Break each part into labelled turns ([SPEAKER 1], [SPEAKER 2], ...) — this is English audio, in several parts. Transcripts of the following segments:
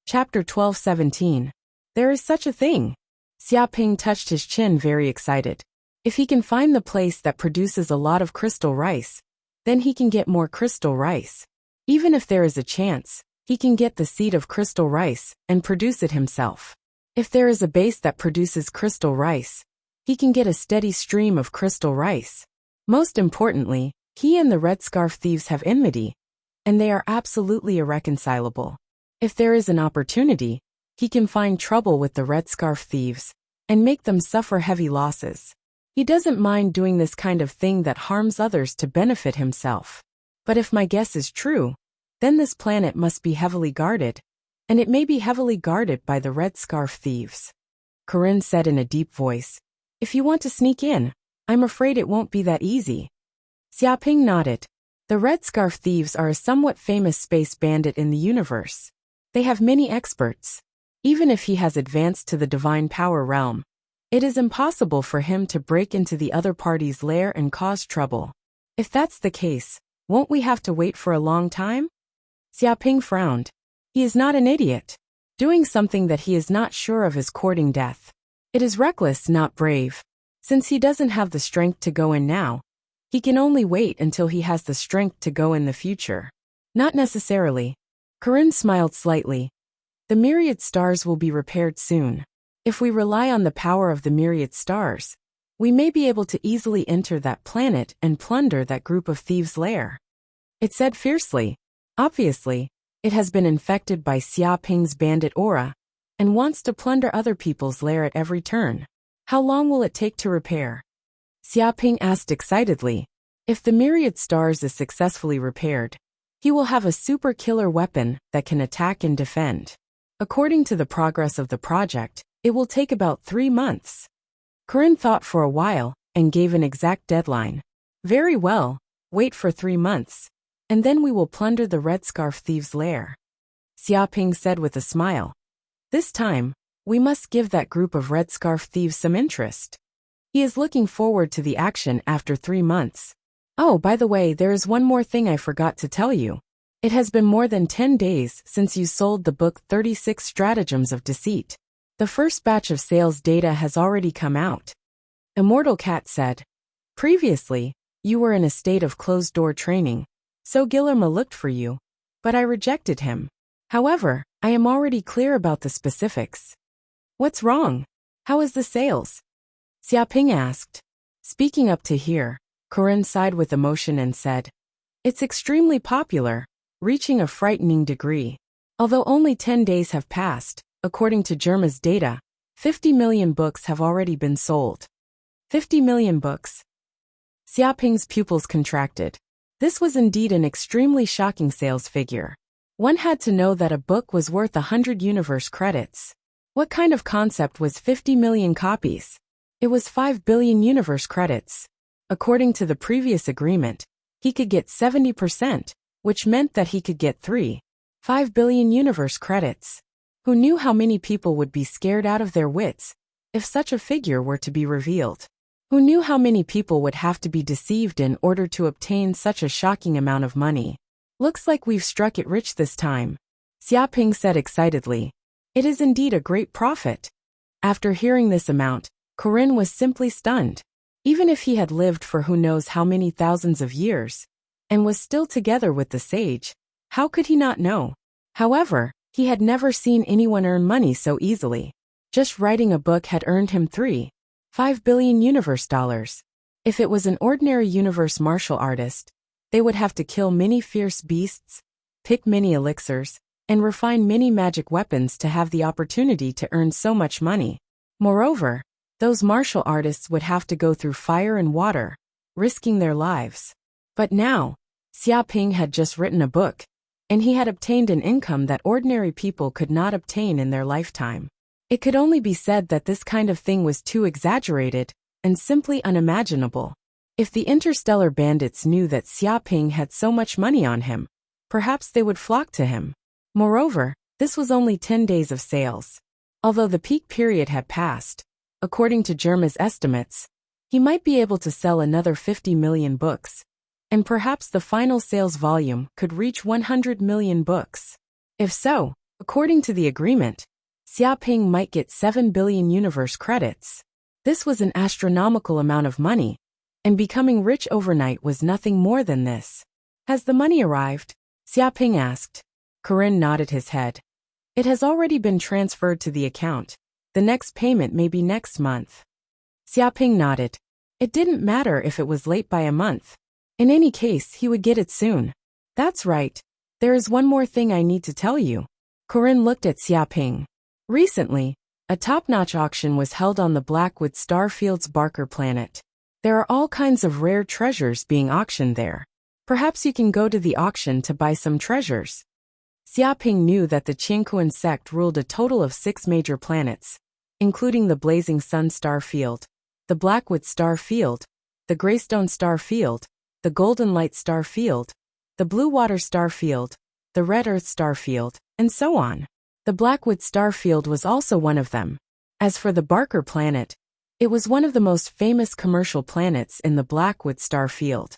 [SPEAKER 1] Chapter 12:17. There is such a thing. Xiaoping touched his chin, very excited. If he can find the place that produces a lot of crystal rice, then he can get more crystal rice. Even if there is a chance, he can get the seed of crystal rice and produce it himself. If there is a base that produces crystal rice, he can get a steady stream of crystal rice. Most importantly, he and the red scarf thieves have enmity, and they are absolutely irreconcilable. If there is an opportunity, he can find trouble with the red scarf thieves and make them suffer heavy losses. He doesn't mind doing this kind of thing that harms others to benefit himself. But if my guess is true, then this planet must be heavily guarded, and it may be heavily guarded by the red scarf thieves. Corinne said in a deep voice, "If you want to sneak in, I'm afraid it won't be that easy." Xiaoping nodded. The red scarf thieves are a somewhat famous space bandit in the universe. They have many experts. Even if he has advanced to the divine power realm, it is impossible for him to break into the other party's lair and cause trouble. If that's the case, won't we have to wait for a long time? Xiaoping frowned. He is not an idiot. Doing something that he is not sure of is courting death. It is reckless, not brave. Since he doesn't have the strength to go in now, he can only wait until he has the strength to go in the future. Not necessarily. Corinne smiled slightly. The myriad stars will be repaired soon. If we rely on the power of the myriad stars, we may be able to easily enter that planet and plunder that group of thieves' lair. It said fiercely. Obviously, it has been infected by Xiaoping's bandit aura and wants to plunder other people's lair at every turn. How long will it take to repair? Xiaoping asked excitedly. If the myriad stars is successfully repaired, he will have a super killer weapon that can attack and defend. According to the progress of the project, it will take about 3 months. Corinne thought for a while and gave an exact deadline. Very well, wait for 3 months, and then we will plunder the red scarf thieves' lair. Xiaoping said with a smile. This time, we must give that group of red scarf thieves some interest. He is looking forward to the action after 3 months. Oh, by the way, there is one more thing I forgot to tell you. It has been more than 10 days since you sold the book 36 Stratagems of Deceit. The first batch of sales data has already come out. Immortal Cat said. Previously, you were in a state of closed-door training, so Guillermo looked for you, but I rejected him. However, I am already clear about the specifics. What's wrong? How is the sales? Xiaoping asked. Speaking up to here, Corinne sighed with emotion and said, it's extremely popular, reaching a frightening degree. Although only 10 days have passed, according to Germa's data, 50 million books have already been sold. 50 million books. Xiaoping's pupils contracted. This was indeed an extremely shocking sales figure. One had to know that a book was worth 100 universe credits. What kind of concept was 50 million copies? It was 5 billion universe credits. According to the previous agreement, he could get 70%, which meant that he could get 5 billion universe credits. Who knew how many people would be scared out of their wits if such a figure were to be revealed? Who knew how many people would have to be deceived in order to obtain such a shocking amount of money? Looks like we've struck it rich this time, Xiaoping said excitedly. It is indeed a great profit. After hearing this amount, Corinne was simply stunned. Even if he had lived for who knows how many thousands of years, and was still together with the sage, how could he not know? However, he had never seen anyone earn money so easily. Just writing a book had earned him 5 billion universe dollars. If it was an ordinary universe martial artist, they would have to kill many fierce beasts, pick many elixirs, and refine many magic weapons to have the opportunity to earn so much money. Moreover, those martial artists would have to go through fire and water, risking their lives. But now, Xiaoping had just written a book, and he had obtained an income that ordinary people could not obtain in their lifetime. It could only be said that this kind of thing was too exaggerated and simply unimaginable. If the interstellar bandits knew that Xiaoping had so much money on him, perhaps they would flock to him. Moreover, this was only 10 days of sales. Although the peak period had passed, according to Germa's estimates, he might be able to sell another 50 million books, and perhaps the final sales volume could reach 100 million books. If so, According to the agreement, Xiaoping might get 7 billion universe credits. This was an astronomical amount of money, and becoming rich overnight was nothing more than this. Has the money arrived? Xiaoping asked. Corinne nodded his head. It has already been transferred to the account. The next payment may be next month. Xiaoping nodded. It didn't matter if it was late by a month. In any case, he would get it soon. That's right. There is one more thing I need to tell you. Corinne looked at Xiaoping. Recently, a top-notch auction was held on the Blackwood Starfield's Barker planet. There are all kinds of rare treasures being auctioned there. Perhaps you can go to the auction to buy some treasures. Xiaoping knew that the Qingkuan sect ruled a total of 6 major planets, including the Blazing Sun star field, the Blackwood star field, the Greystone star field, the Golden Light star field, the Blue Water star field, the Red Earth star field, and so on. The Blackwood star field was also one of them. As for the Barker planet, it was one of the most famous commercial planets in the Blackwood star field.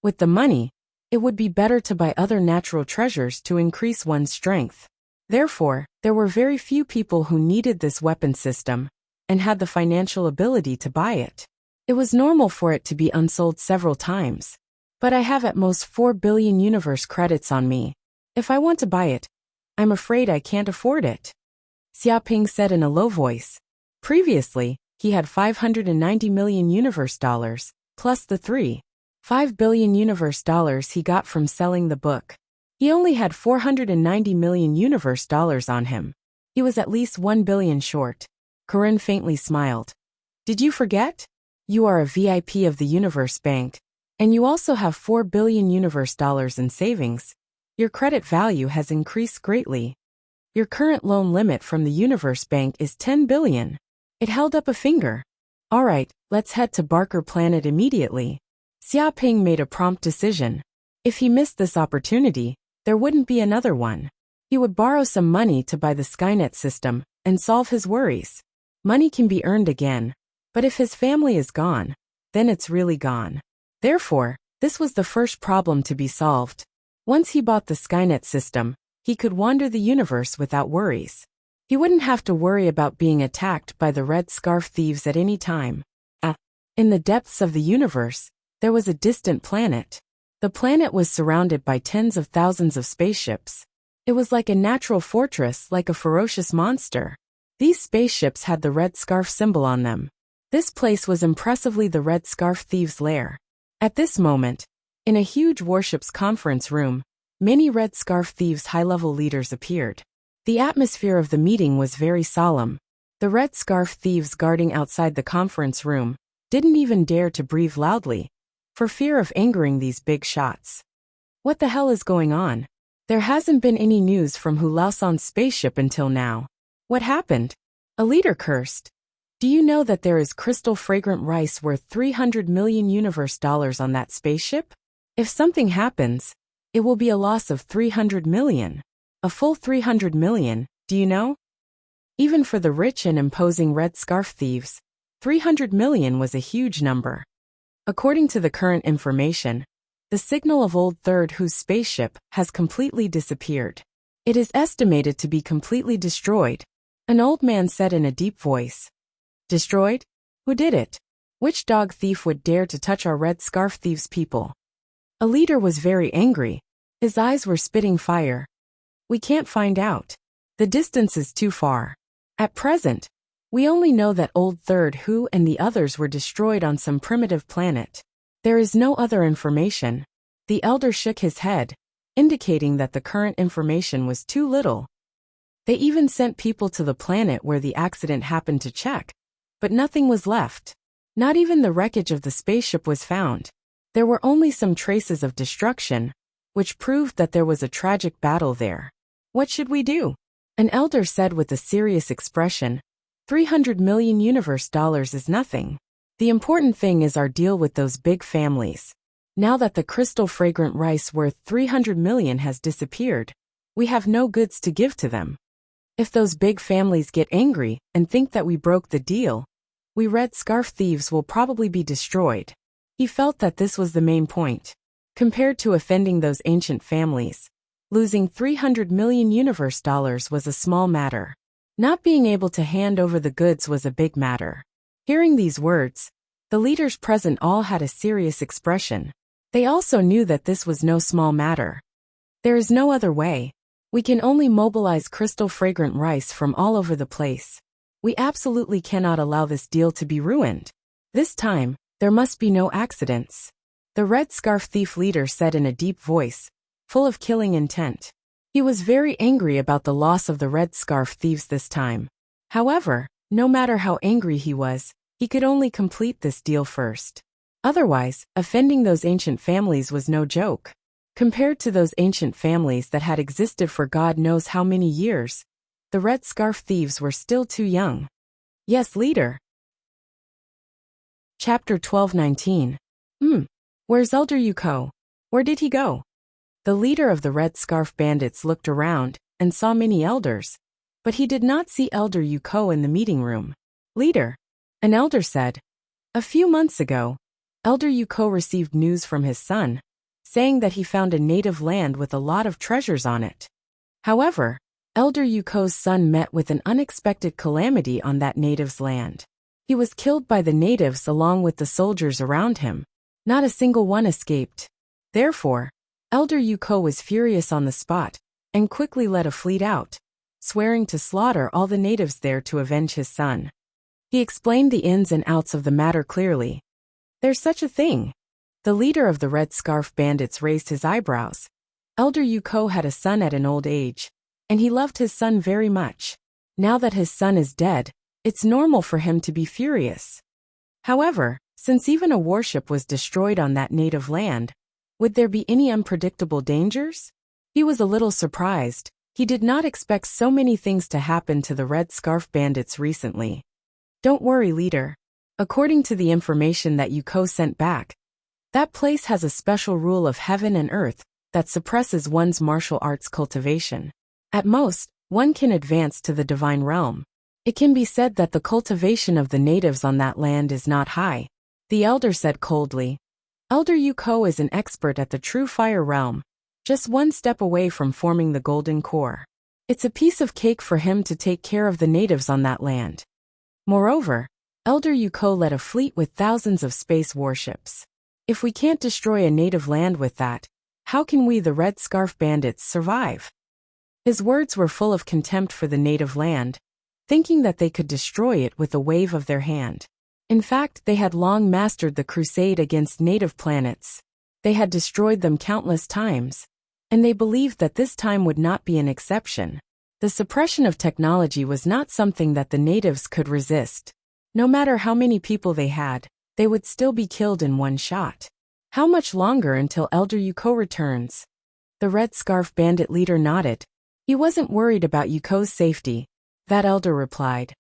[SPEAKER 1] With the money, it would be better to buy other natural treasures to increase one's strength. Therefore, there were very few people who needed this weapon system and had the financial ability to buy it. It was normal for it to be unsold several times. But I have at most 4 billion universe credits on me. If I want to buy it, I'm afraid I can't afford it. Xiaoping said in a low voice. Previously, he had 590 million universe dollars, plus the 3.5 billion universe dollars he got from selling the book. He only had 490 million universe dollars on him. He was at least 1 billion short. Corinne faintly smiled. Did you forget? You are a VIP of the Universe Bank, and you also have 4 billion universe dollars in savings. Your credit value has increased greatly. Your current loan limit from the Universe Bank is 10 billion. It held up a finger. All right, let's head to Barker Planet immediately. Xiaoping made a prompt decision. If he missed this opportunity, there wouldn't be another one. He would borrow some money to buy the Skynet system and solve his worries. Money can be earned again, but if his family is gone, then it's really gone. Therefore, this was the first problem to be solved. Once he bought the Skynet system, he could wander the universe without worries. He wouldn't have to worry about being attacked by the Red Scarf thieves at any time. In the depths of the universe, there was a distant planet. The planet was surrounded by tens of thousands of spaceships. It was like a natural fortress, like a ferocious monster. These spaceships had the Red Scarf symbol on them. This place was impressively the Red Scarf thieves' lair. At this moment, in a huge warship's conference room, many Red Scarf thieves' high-level leaders appeared. The atmosphere of the meeting was very solemn. The Red Scarf thieves guarding outside the conference room didn't even dare to breathe loudly, for fear of angering these big shots. What the hell is going on? There hasn't been any news from Hu Laosan's spaceship until now. What happened? A leader cursed. Do you know that there is crystal fragrant rice worth 300 million universe dollars on that spaceship? If something happens, it will be a loss of 300 million. A full 300 million, do you know? Even for the rich and imposing Red Scarf thieves, 300 million was a huge number. According to the current information, the signal of Old Third Who's spaceship has completely disappeared. It is estimated to be completely destroyed, an old man said in a deep voice. Destroyed? Who did it? Which dog thief would dare to touch our Red Scarf thieves' people? A leader was very angry. His eyes were spitting fire. We can't find out. The distance is too far. At present, we only know that Old Third Who and the others were destroyed on some primitive planet. There is no other information. The elder shook his head, indicating that the current information was too little. They even sent people to the planet where the accident happened to check, but nothing was left. Not even the wreckage of the spaceship was found. There were only some traces of destruction, which proved that there was a tragic battle there. What should we do? An elder said with a serious expression. 300 million universe dollars is nothing. The important thing is our deal with those big families. Now that the crystal fragrant rice worth 300 million has disappeared, we have no goods to give to them. If those big families get angry and think that we broke the deal, we Red Scarf thieves will probably be destroyed. He felt that this was the main point. Compared to offending those ancient families, Losing 300 million universe dollars was a small matter. Not being able to hand over the goods was a big matter. Hearing these words, the leaders present all had a serious expression. They also knew that this was no small matter. There is no other way. We can only mobilize crystal fragrant rice from all over the place. We absolutely cannot allow this deal to be ruined. This time, there must be no accidents. The red scarf thief leader said in a deep voice, full of killing intent. He was very angry about the loss of the red scarf thieves this time. However, no matter how angry he was, he could only complete this deal first. Otherwise, offending those ancient families was no joke. Compared to those ancient families that had existed for God knows how many years, the red scarf thieves were still too young. Yes, leader. Chapter 12:19. Where's Elder Yuko? Where did he go? The leader of the red scarf bandits looked around and saw many elders, but he did not see Elder Yuko in the meeting room. Leader, an elder said. A few months ago, Elder Yuko received news from his son, saying that he found a native land with a lot of treasures on it. However, Elder Yuko's son met with an unexpected calamity on that native's land. He was killed by the natives along with the soldiers around him. Not a single one escaped. Therefore, Elder Yuko was furious on the spot and quickly led a fleet out, swearing to slaughter all the natives there to avenge his son. He explained the ins and outs of the matter clearly. There's such a thing. The leader of the red scarf bandits raised his eyebrows. Elder Yuko had a son at an old age, and he loved his son very much. Now that his son is dead, it's normal for him to be furious. However, since even a warship was destroyed on that native land, would there be any unpredictable dangers? He was a little surprised. He did not expect so many things to happen to the red scarf bandits recently. Don't worry, leader. According to the information that Yuko sent back, that place has a special rule of heaven and earth that suppresses one's martial arts cultivation. At most, one can advance to the divine realm. It can be said that the cultivation of the natives on that land is not high. The elder said coldly. Elder Yuko is an expert at the true fire realm, just one step away from forming the golden core. It's a piece of cake for him to take care of the natives on that land. Moreover, Elder Yuko led a fleet with thousands of space warships. If we can't destroy a native land with that, how can we, the red scarf bandits, survive? His words were full of contempt for the native land, thinking that they could destroy it with a wave of their hand. In fact, they had long mastered the crusade against native planets. They had destroyed them countless times, and they believed that this time would not be an exception. The suppression of technology was not something that the natives could resist. No matter how many people they had, they would still be killed in one shot. How much longer until Elder Yuko returns? The red scarf bandit leader nodded. He wasn't worried about Yuko's safety. That elder replied.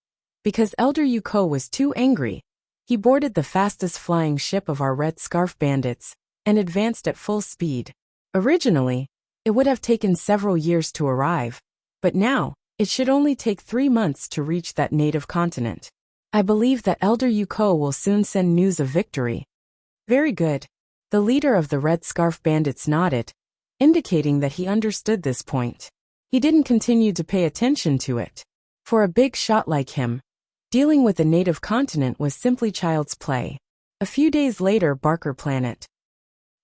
[SPEAKER 1] Because Elder Yuko was too angry, he boarded the fastest flying ship of our red scarf bandits and advanced at full speed. Originally, it would have taken several years to arrive, but now, it should only take 3 months to reach that native continent. I believe that Elder Yuko will soon send news of victory. Very good. The leader of the red scarf bandits nodded, indicating that he understood this point. He didn't continue to pay attention to it. For a big shot like him, dealing with a native continent was simply child's play. A few days later, Barker Planet.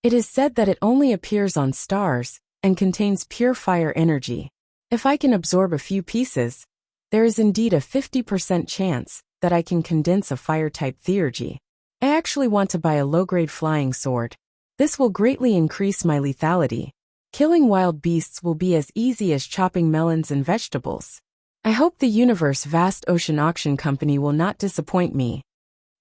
[SPEAKER 1] It is said that it only appears on stars and contains pure fire energy. If I can absorb a few pieces, there is indeed a 50% chance that I can condense a fire-type theurgy. I actually want to buy a low-grade flying sword. This will greatly increase my lethality. Killing wild beasts will be as easy as chopping melons and vegetables. I hope the universe vast ocean auction company will not disappoint me.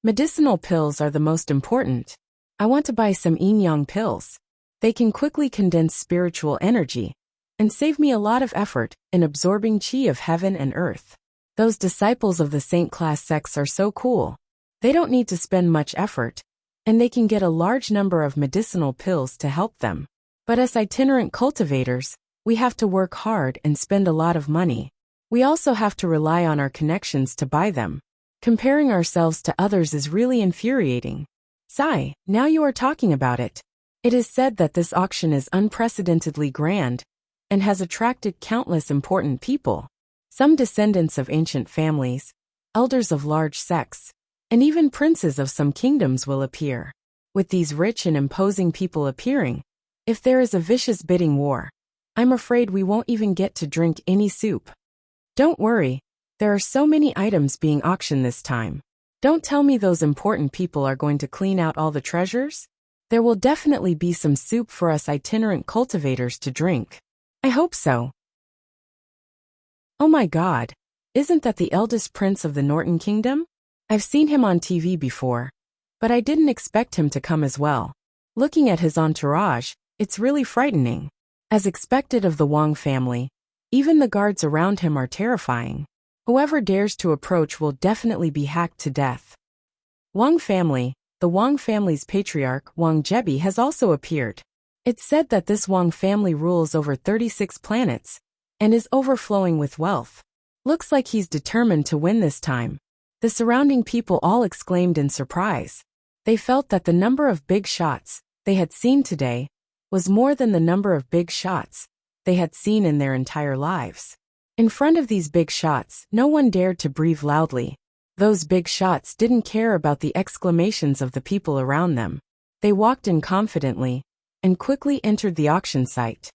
[SPEAKER 1] Medicinal pills are the most important. I want to buy some yin-yang pills. They can quickly condense spiritual energy and save me a lot of effort in absorbing chi of heaven and earth. Those disciples of the saint class sects are so cool. They don't need to spend much effort, and they can get a large number of medicinal pills to help them. But as itinerant cultivators, we have to work hard and spend a lot of money. We also have to rely on our connections to buy them. Comparing ourselves to others is really infuriating. Sigh, now you are talking about it. It is said that this auction is unprecedentedly grand, and has attracted countless important people. Some descendants of ancient families, elders of large sects, and even princes of some kingdoms will appear. With these rich and imposing people appearing, if there is a vicious bidding war, I'm afraid we won't even get to drink any soup. Don't worry, there are so many items being auctioned this time. Don't tell me those important people are going to clean out all the treasures? There will definitely be some soup for us itinerant cultivators to drink. I hope so. Oh my God, isn't that the eldest prince of the Norton Kingdom? I've seen him on TV before, but I didn't expect him to come as well. Looking at his entourage, it's really frightening. As expected of the Wang family, even the guards around him are terrifying. Whoever dares to approach will definitely be hacked to death. Wang family, the Wang family's patriarch Wang Jebi has also appeared. It's said that this Wang family rules over 36 planets and is overflowing with wealth. Looks like he's determined to win this time. The surrounding people all exclaimed in surprise. They felt that the number of big shots they had seen today was more than the number of big shots they had seen in their entire lives. In front of these big shots, no one dared to breathe loudly. Those big shots didn't care about the exclamations of the people around them. They walked in confidently and quickly entered the auction site.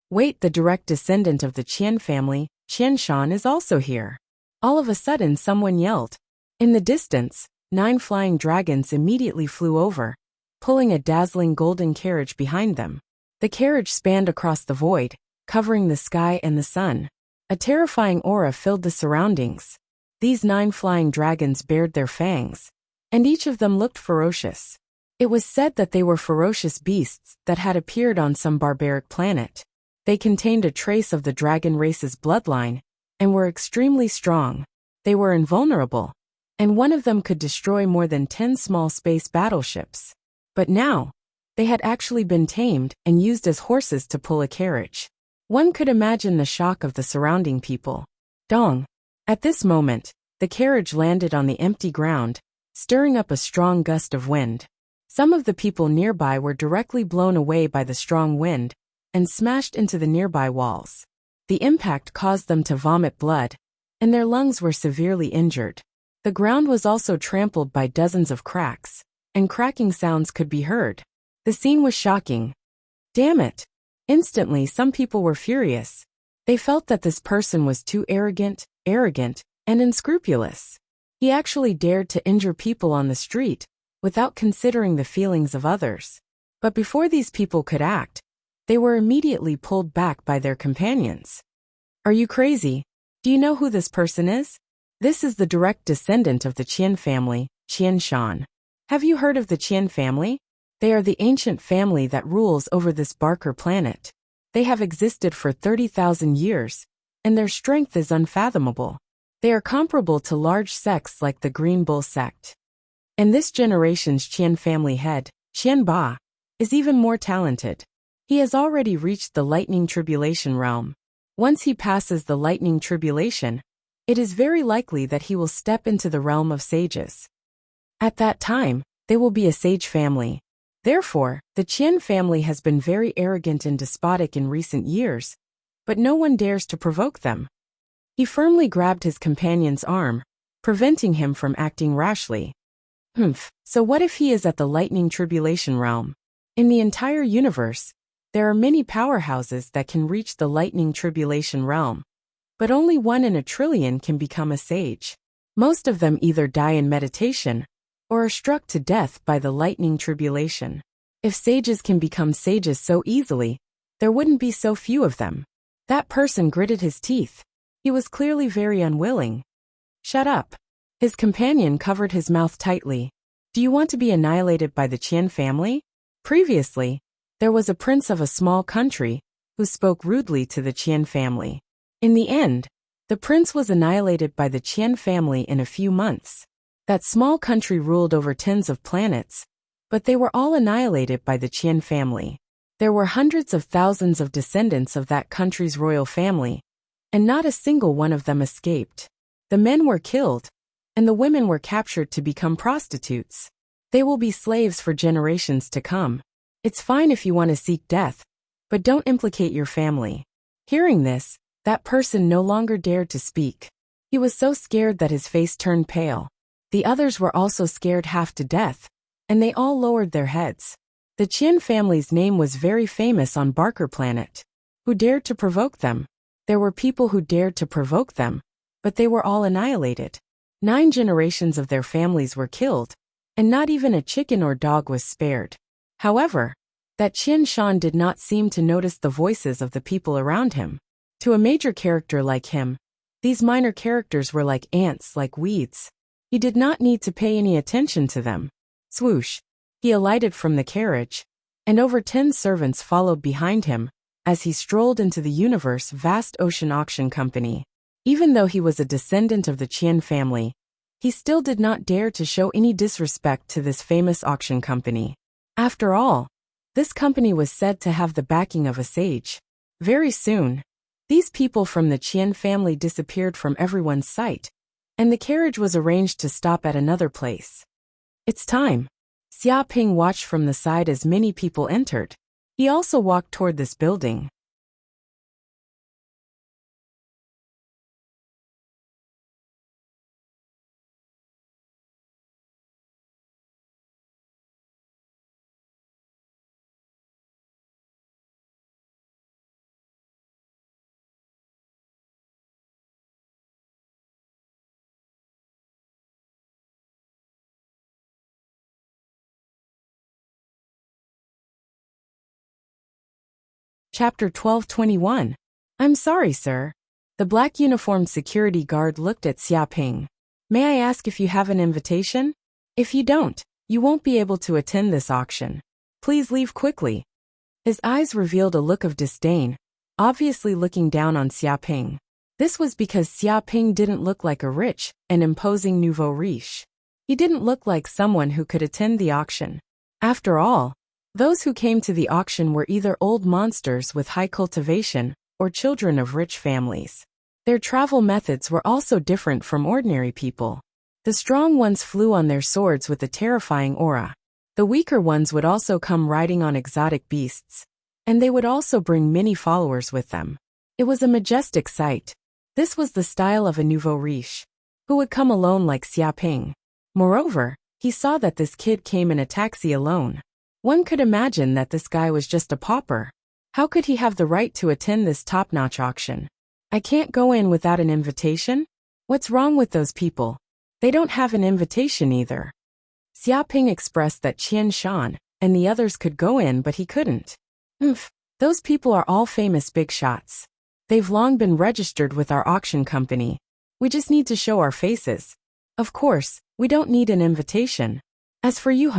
[SPEAKER 1] Wait, the direct descendant of the Qian family, Qian Shan, is also here. All of a sudden someone yelled. In the distance, 9 flying dragons immediately flew over, pulling a dazzling golden carriage behind them. The carriage spanned across the void, covering the sky and the sun. A terrifying aura filled the surroundings. These 9 flying dragons bared their fangs, and each of them looked ferocious. It was said that they were ferocious beasts that had appeared on some barbaric planet. They contained a trace of the dragon race's bloodline, and were extremely strong. They were invulnerable, and one of them could destroy more than 10 small space battleships. But now, they had actually been tamed and used as horses to pull a carriage. One could imagine the shock of the surrounding people. Dong! At this moment, the carriage landed on the empty ground, stirring up a strong gust of wind. Some of the people nearby were directly blown away by the strong wind and smashed into the nearby walls. The impact caused them to vomit blood, and their lungs were severely injured. The ground was also trampled by dozens of cracks, and cracking sounds could be heard. The scene was shocking. Damn it! Instantly, some people were furious. They felt that this person was too arrogant, and unscrupulous. He actually dared to injure people on the street without considering the feelings of others. But before these people could act, they were immediately pulled back by their companions. Are you crazy? Do you know who this person is? This is the direct descendant of the Qian family, Qian Shan. Have you heard of the Qian family? They are the ancient family that rules over this Barker planet. They have existed for 30,000 years, and their strength is unfathomable. They are comparable to large sects like the Green Bull sect. And this generation's Qian family head, Qian Ba, is even more talented. He has already reached the lightning tribulation realm. Once he passes the lightning tribulation, it is very likely that he will step into the realm of sages. At that time, they will be a sage family. Therefore, the Qian family has been very arrogant and despotic in recent years, but no one dares to provoke them. He firmly grabbed his companion's arm, preventing him from acting rashly. So what if he is at the lightning tribulation realm? In the entire universe, there are many powerhouses that can reach the lightning tribulation realm, but only 1 in a trillion can become a sage. Most of them either die in meditation or are struck to death by the lightning tribulation. If sages can become sages so easily, there wouldn't be so few of them. That person gritted his teeth. He was clearly very unwilling. Shut up. His companion covered his mouth tightly. Do you want to be annihilated by the Qian family? Previously, there was a prince of a small country who spoke rudely to the Qian family. In the end, the prince was annihilated by the Qian family in a few months. That small country ruled over tens of planets, but they were all annihilated by the Qian family. There were hundreds of thousands of descendants of that country's royal family, and not a single one of them escaped. The men were killed, and the women were captured to become prostitutes. They will be slaves for generations to come. It's fine if you want to seek death, but don't implicate your family. Hearing this, that person no longer dared to speak. He was so scared that his face turned pale. The others were also scared half to death, and they all lowered their heads. The Qian family's name was very famous on Barker Planet. Who dared to provoke them? There were people who dared to provoke them, but they were all annihilated. 9 generations of their families were killed, and not even a chicken or dog was spared. However, that Qian Shan did not seem to notice the voices of the people around him. To a major character like him, these minor characters were like ants, like weeds. He did not need to pay any attention to them. Swoosh! He alighted from the carriage, and over 10 servants followed behind him as he strolled into the universe vast ocean auction company. Even though he was a descendant of the Qian family, he still did not dare to show any disrespect to this famous auction company. After all, this company was said to have the backing of a sage. Very soon, these people from the Qian family disappeared from everyone's sight, and the carriage was arranged to stop at another place. It's time. Xia Ping watched from the side as many people entered. He also walked toward this building. Chapter 12:21. I'm sorry, sir. The black uniformed security guard looked at Xia Ping. May I ask if you have an invitation? If you don't, you won't be able to attend this auction. Please leave quickly. His eyes revealed a look of disdain, obviously looking down on Xia Ping. This was because Xia Ping didn't look like a rich and imposing nouveau riche. He didn't look like someone who could attend the auction. After all, those who came to the auction were either old monsters with high cultivation or children of rich families. Their travel methods were also different from ordinary people. The strong ones flew on their swords with a terrifying aura. The weaker ones would also come riding on exotic beasts, and they would also bring many followers with them. It was a majestic sight. This was the style of a nouveau riche, who would come alone like Xia Ping. Moreover, he saw that this kid came in a taxi alone. One could imagine that this guy was just a pauper. How could he have the right to attend this top-notch auction? I can't go in without an invitation? What's wrong with those people? They don't have an invitation either. Xia Ping expressed that Qian Shan and the others could go in, but he couldn't. Those people are all famous big shots. They've long been registered with our auction company. We just need to show our faces. Of course, we don't need an invitation. As for you,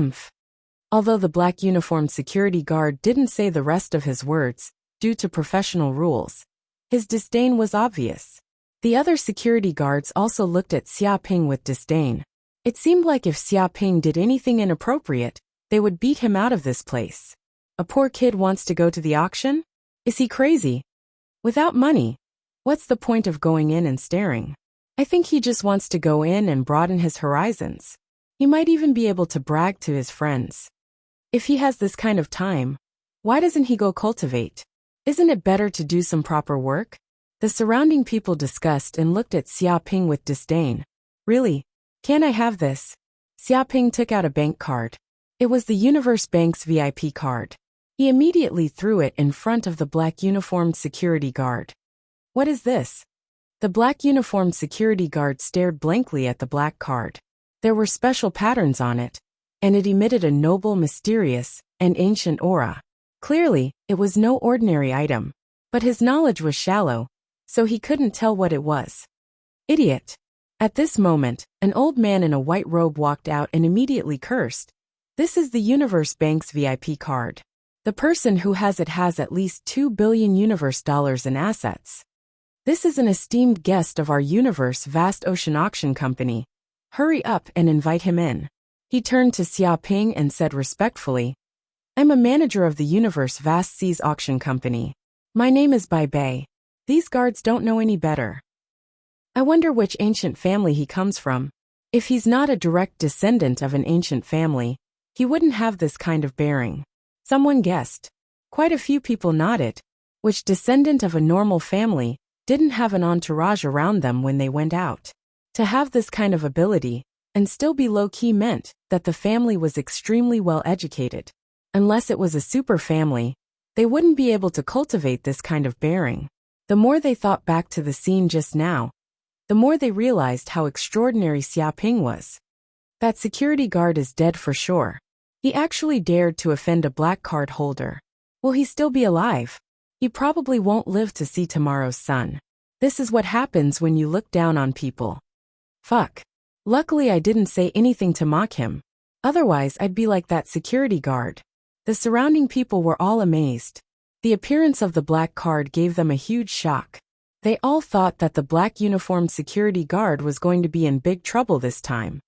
[SPEAKER 1] Although the black uniformed security guard didn't say the rest of his words, due to professional rules, his disdain was obvious. The other security guards also looked at Xia Ping with disdain. It seemed like if Xia Ping did anything inappropriate, they would beat him out of this place. A poor kid wants to go to the auction? Is he crazy? Without money, what's the point of going in and staring? I think he just wants to go in and broaden his horizons. He might even be able to brag to his friends. If he has this kind of time, why doesn't he go cultivate? Isn't it better to do some proper work? The surrounding people discussed and looked at Xia Ping with disdain. Really? Can't I have this? Xia Ping took out a bank card. It was the Universe Bank's VIP card. He immediately threw it in front of the black uniformed security guard. What is this? The black uniformed security guard stared blankly at the black card. There were special patterns on it, and it emitted a noble, mysterious, and ancient aura. Clearly, it was no ordinary item, but his knowledge was shallow, so he couldn't tell what it was. Idiot! At this moment, an old man in a white robe walked out and immediately cursed. This is the Universe Bank's VIP card. The person who has it has at least $2 billion universe dollars in assets. This is an esteemed guest of our universe vast ocean auction company. Hurry up and invite him in. He turned to Xia Ping and said respectfully, I'm a manager of the Universe Vast Seas Auction Company. My name is Bai Bei. These guards don't know any better. I wonder which ancient family he comes from. If he's not a direct descendant of an ancient family, he wouldn't have this kind of bearing. Someone guessed. Quite a few people nodded. which descendant of a normal family didn't have an entourage around them when they went out. To have this kind of ability and still be low-key meant that the family was extremely well educated. Unless it was a super family, they wouldn't be able to cultivate this kind of bearing. The more they thought back to the scene just now, the more they realized how extraordinary Xiaoping was. That security guard is dead for sure. He actually dared to offend a black card holder. Will he still be alive? He probably won't live to see tomorrow's sun. This is what happens when you look down on people. Fuck. Luckily I didn't say anything to mock him. Otherwise I'd be like that security guard. The surrounding people were all amazed. The appearance of the black card gave them a huge shock. They all thought that the black uniformed security guard was going to be in big trouble this time.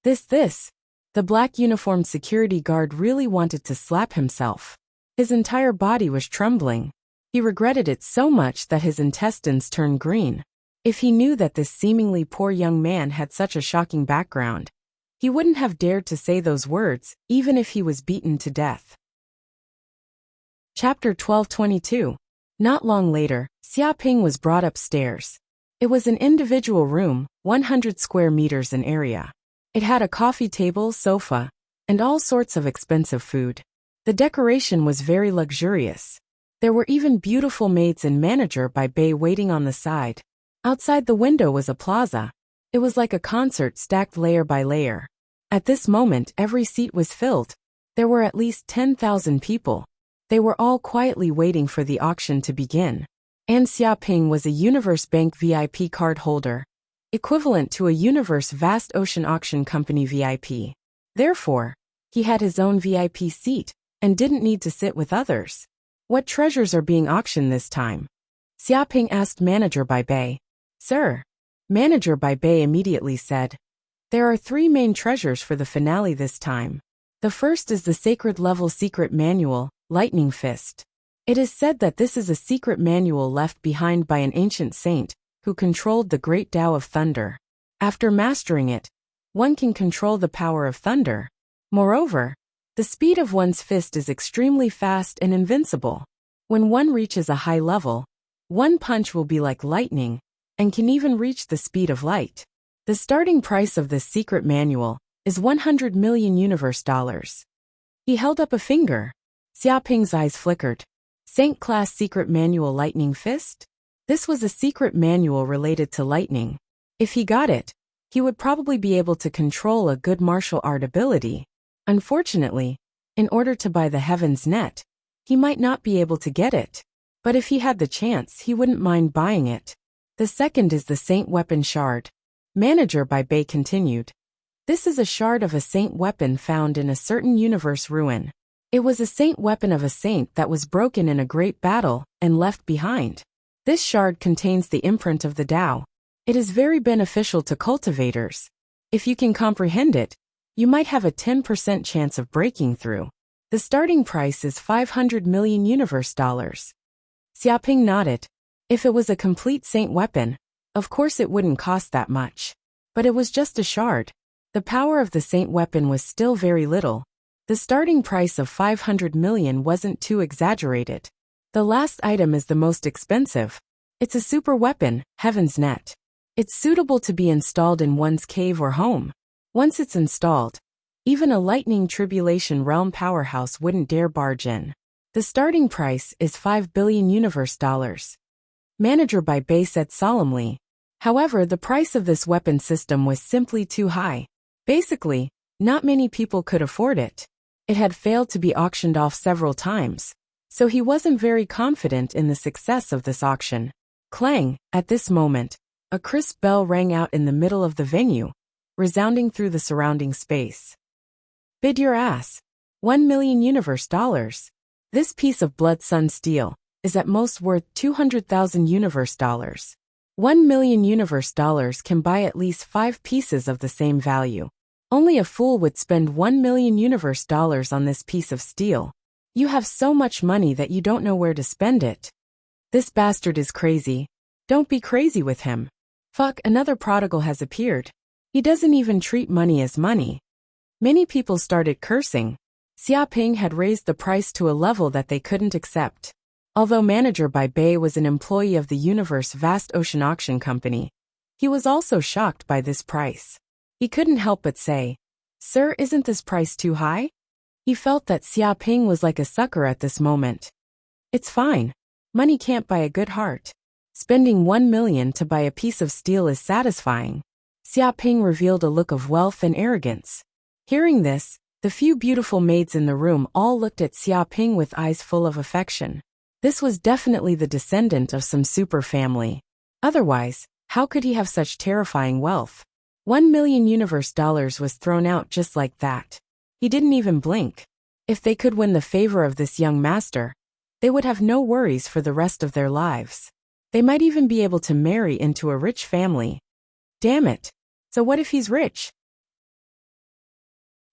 [SPEAKER 1] The black uniformed security guard really wanted to slap himself. His entire body was trembling. He regretted it so much that his intestines turned green. If he knew that this seemingly poor young man had such a shocking background, he wouldn't have dared to say those words, even if he was beaten to death. Chapter 1222. Not long later, Xiaoping was brought upstairs. It was an individual room, 100 square meters in area. It had a coffee table, sofa, and all sorts of expensive food. The decoration was very luxurious. There were even beautiful maids and manager by bay waiting on the side. Outside the window was a plaza. It was like a concert stacked layer by layer. At this moment every seat was filled. There were at least 10,000 people. They were all quietly waiting for the auction to begin. And Xiaoping was a Universe Bank VIP card holder, equivalent to a Universe Vast Ocean Auction Company VIP. Therefore, he had his own VIP seat and didn't need to sit with others. What treasures are being auctioned this time? Xiaoping asked Manager by Bei. Sir. Manager by Bei immediately said. There are 3 main treasures for the finale this time. The first is the Sacred Level Secret Manual, Lightning Fist. It is said that this is a secret manual left behind by an ancient saint who controlled the great Tao of thunder. After mastering it, one can control the power of thunder. Moreover, the speed of one's fist is extremely fast and invincible. When one reaches a high level, one punch will be like lightning and can even reach the speed of light. The starting price of this secret manual is 100 million universe dollars. He held up a finger. Xiaoping's eyes flickered. Saint Class Secret Manual Lightning Fist? This was a secret manual related to lightning. If he got it, he would probably be able to control a good martial art ability. Unfortunately, in order to buy the Heaven's Net, he might not be able to get it. But if he had the chance, he wouldn't mind buying it. The second is the Saint Weapon Shard. Manager by Bei continued. This is a shard of a saint weapon found in a certain universe ruin. It was a saint weapon of a saint that was broken in a great battle and left behind. This shard contains the imprint of the Tao. It is very beneficial to cultivators. If you can comprehend it, you might have a 10% chance of breaking through. The starting price is 500 million universe dollars. Xiaoping nodded. If it was a complete saint weapon, of course it wouldn't cost that much. But it was just a shard. The power of the saint weapon was still very little. The starting price of 500 million wasn't too exaggerated. The last item is the most expensive. It's a super weapon, Heaven's Net. It's suitable to be installed in one's cave or home. Once it's installed, even a lightning tribulation realm powerhouse wouldn't dare barge in. The starting price is 5 billion universe dollars. Manager by Bei said solemnly. However, the price of this weapon system was simply too high. Basically, not many people could afford it. It had failed to be auctioned off several times, so he wasn't very confident in the success of this auction. Clang! At this moment, a crisp bell rang out in the middle of the venue, resounding through the surrounding space. Bid your ass. 1 million universe dollars. This piece of blood sun steel is at most worth 200,000 universe dollars. 1 million universe dollars can buy at least 5 pieces of the same value. Only a fool would spend 1 million universe dollars on this piece of steel. You have so much money that you don't know where to spend it. This bastard is crazy. Don't be crazy with him. Fuck, another prodigal has appeared. He doesn't even treat money as money. Many people started cursing. Xiaoping had raised the price to a level that they couldn't accept. Although manager Bai Bei was an employee of the Universe Vast Ocean Auction Company, he was also shocked by this price. He couldn't help but say, "Sir, isn't this price too high?" He felt that Xia Ping was like a sucker at this moment. "It's fine. Money can't buy a good heart. Spending 1 million to buy a piece of steel is satisfying." Xia Ping revealed a look of wealth and arrogance. Hearing this, the few beautiful maids in the room all looked at Xia Ping with eyes full of affection. This was definitely the descendant of some super family. Otherwise, how could he have such terrifying wealth? 1 million universe dollars was thrown out just like that. He didn't even blink. If they could win the favor of this young master, they would have no worries for the rest of their lives. They might even be able to marry into a rich family. Damn it. So what if he's rich?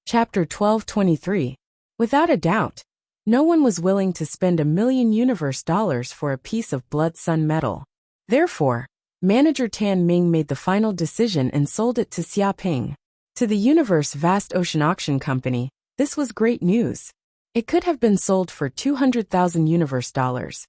[SPEAKER 1] Chapter 12:23. Without a doubt, no one was willing to spend 1 million universe dollars for a piece of blood sun metal. Therefore, manager Tan Ming made the final decision and sold it to Xia Ping. To the Universe Vast Ocean Auction Company, this was great news. It could have been sold for 200,000 universe dollars,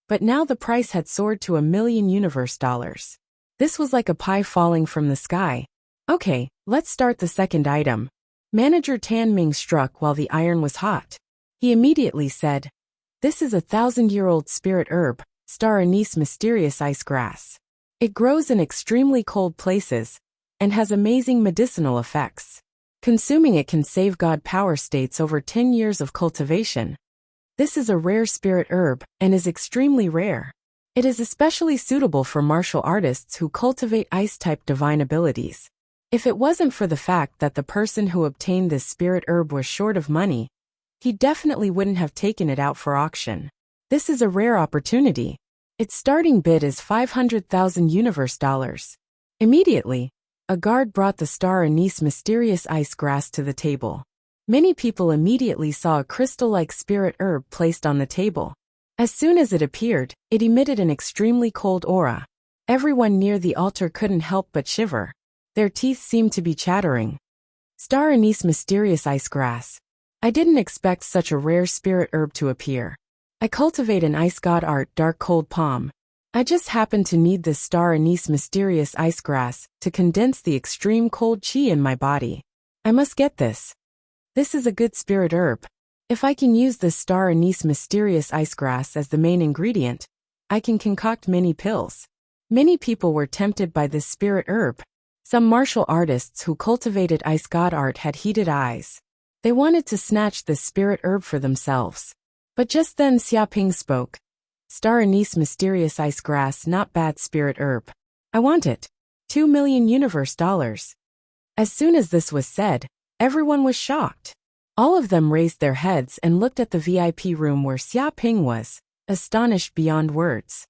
[SPEAKER 1] but now the price had soared to 1 million universe dollars. This was like a pie falling from the sky. Okay, let's start the second item. Manager Tan Ming struck while the iron was hot. He immediately said, "This is a 1,000-year-old spirit herb, star anise mysterious ice grass. It grows in extremely cold places and has amazing medicinal effects. Consuming it can save God power states over 10 years of cultivation. This is a rare spirit herb and is extremely rare. It is especially suitable for martial artists who cultivate ice-type divine abilities. If it wasn't for the fact that the person who obtained this spirit herb was short of money, he definitely wouldn't have taken it out for auction. This is a rare opportunity. Its starting bid is 500,000 universe dollars." Immediately, a guard brought the star anise mysterious ice grass to the table. Many people immediately saw a crystal-like spirit herb placed on the table. As soon as it appeared, it emitted an extremely cold aura. Everyone near the altar couldn't help but shiver. Their teeth seemed to be chattering. Star anise mysterious ice grass. I didn't expect such a rare spirit herb to appear. I cultivate an ice god art dark cold palm. I just happen to need this star anise mysterious ice grass to condense the extreme cold chi in my body. I must get this. This is a good spirit herb. If I can use this star anise mysterious ice grass as the main ingredient, I can concoct many pills. Many people were tempted by this spirit herb. Some martial artists who cultivated ice god art had heated eyes. They wanted to snatch this spirit herb for themselves. But just then Xia Ping spoke. "Star anise mysterious ice grass, not bad spirit herb. I want it. 2 million universe dollars." As soon as this was said, everyone was shocked. All of them raised their heads and looked at the VIP room where Xia Ping was, astonished beyond words.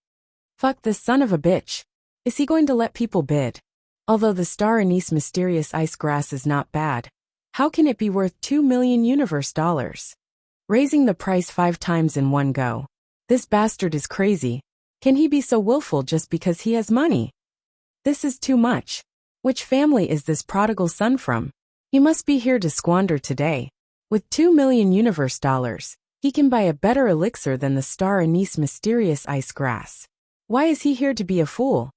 [SPEAKER 1] Fuck this son of a bitch. Is he going to let people bid? Although the star anise mysterious ice grass is not bad, how can it be worth 2 million universe dollars? Raising the price 5 times in one go. This bastard is crazy. Can he be so willful just because he has money? This is too much. Which family is this prodigal son from? He must be here to squander today. With 2 million universe dollars, he can buy a better elixir than the star anise mysterious ice grass. Why is he here to be a fool?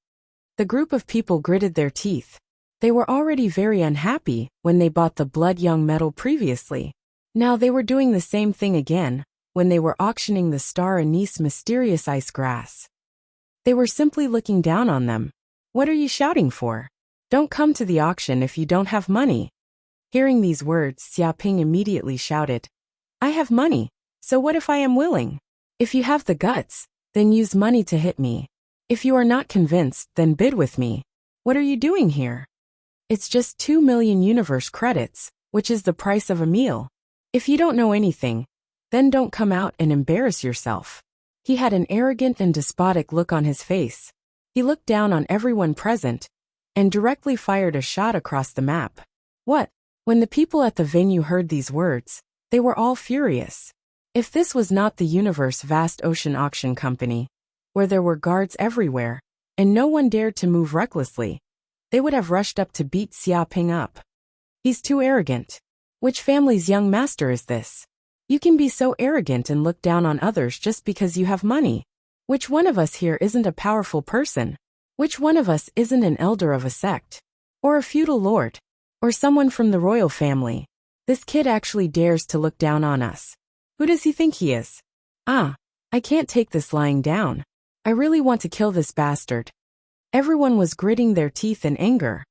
[SPEAKER 1] The group of people gritted their teeth. They were already very unhappy when they bought the blood young metal previously. Now they were doing the same thing again when they were auctioning the star anise mysterious ice grass. They were simply looking down on them. What are you shouting for? Don't come to the auction if you don't have money. Hearing these words, Xia Ping immediately shouted, "I have money, so what if I am willing? If you have the guts, then use money to hit me. If you are not convinced, then bid with me. What are you doing here? It's just 2 million universe credits, which is the price of a meal. If you don't know anything, then don't come out and embarrass yourself." He had an arrogant and despotic look on his face. He looked down on everyone present and directly fired a shot across the map. What? When the people at the venue heard these words, they were all furious. If this was not the Universe Vast Ocean Auction Company, where there were guards everywhere, and no one dared to move recklessly, they would have rushed up to beat Xia Ping up. He's too arrogant. Which family's young master is this? You can be so arrogant and look down on others just because you have money. Which one of us here isn't a powerful person? Which one of us isn't an elder of a sect? Or a feudal lord? Or someone from the royal family? This kid actually dares to look down on us. Who does he think he is? I can't take this lying down. I really want to kill this bastard. Everyone was gritting their teeth in anger.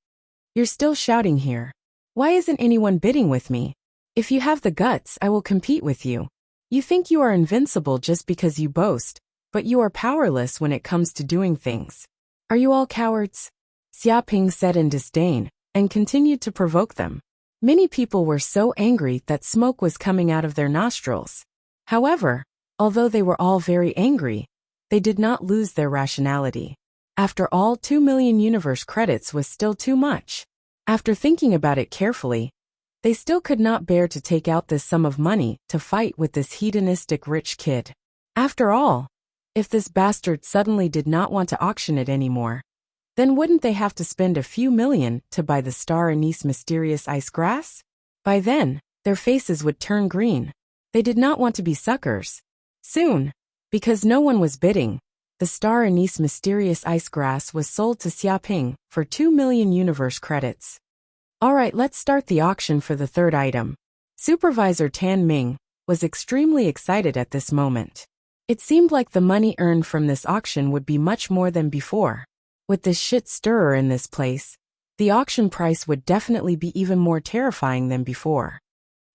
[SPEAKER 1] You're still shouting here. Why isn't anyone bidding with me? If you have the guts, I will compete with you. You think you are invincible just because you boast, but you are powerless when it comes to doing things. Are you all cowards? Xia Ping said in disdain, and continued to provoke them. Many people were so angry that smoke was coming out of their nostrils. However, although they were all very angry, they did not lose their rationality. After all, 2 million universe credits was still too much. After thinking about it carefully, they still could not bear to take out this sum of money to fight with this hedonistic rich kid. After all, if this bastard suddenly did not want to auction it anymore, then wouldn't they have to spend a few million to buy the star anise mysterious ice grass? By then, their faces would turn green. They did not want to be suckers. Soon, because no one was bidding, the star anise mysterious ice grass was sold to Xia Ping for 2 million universe credits. Alright, let's start the auction for the third item. Supervisor Tan Ming was extremely excited at this moment. It seemed like the money earned from this auction would be much more than before. With this shit stirrer in this place, the auction price would definitely be even more terrifying than before.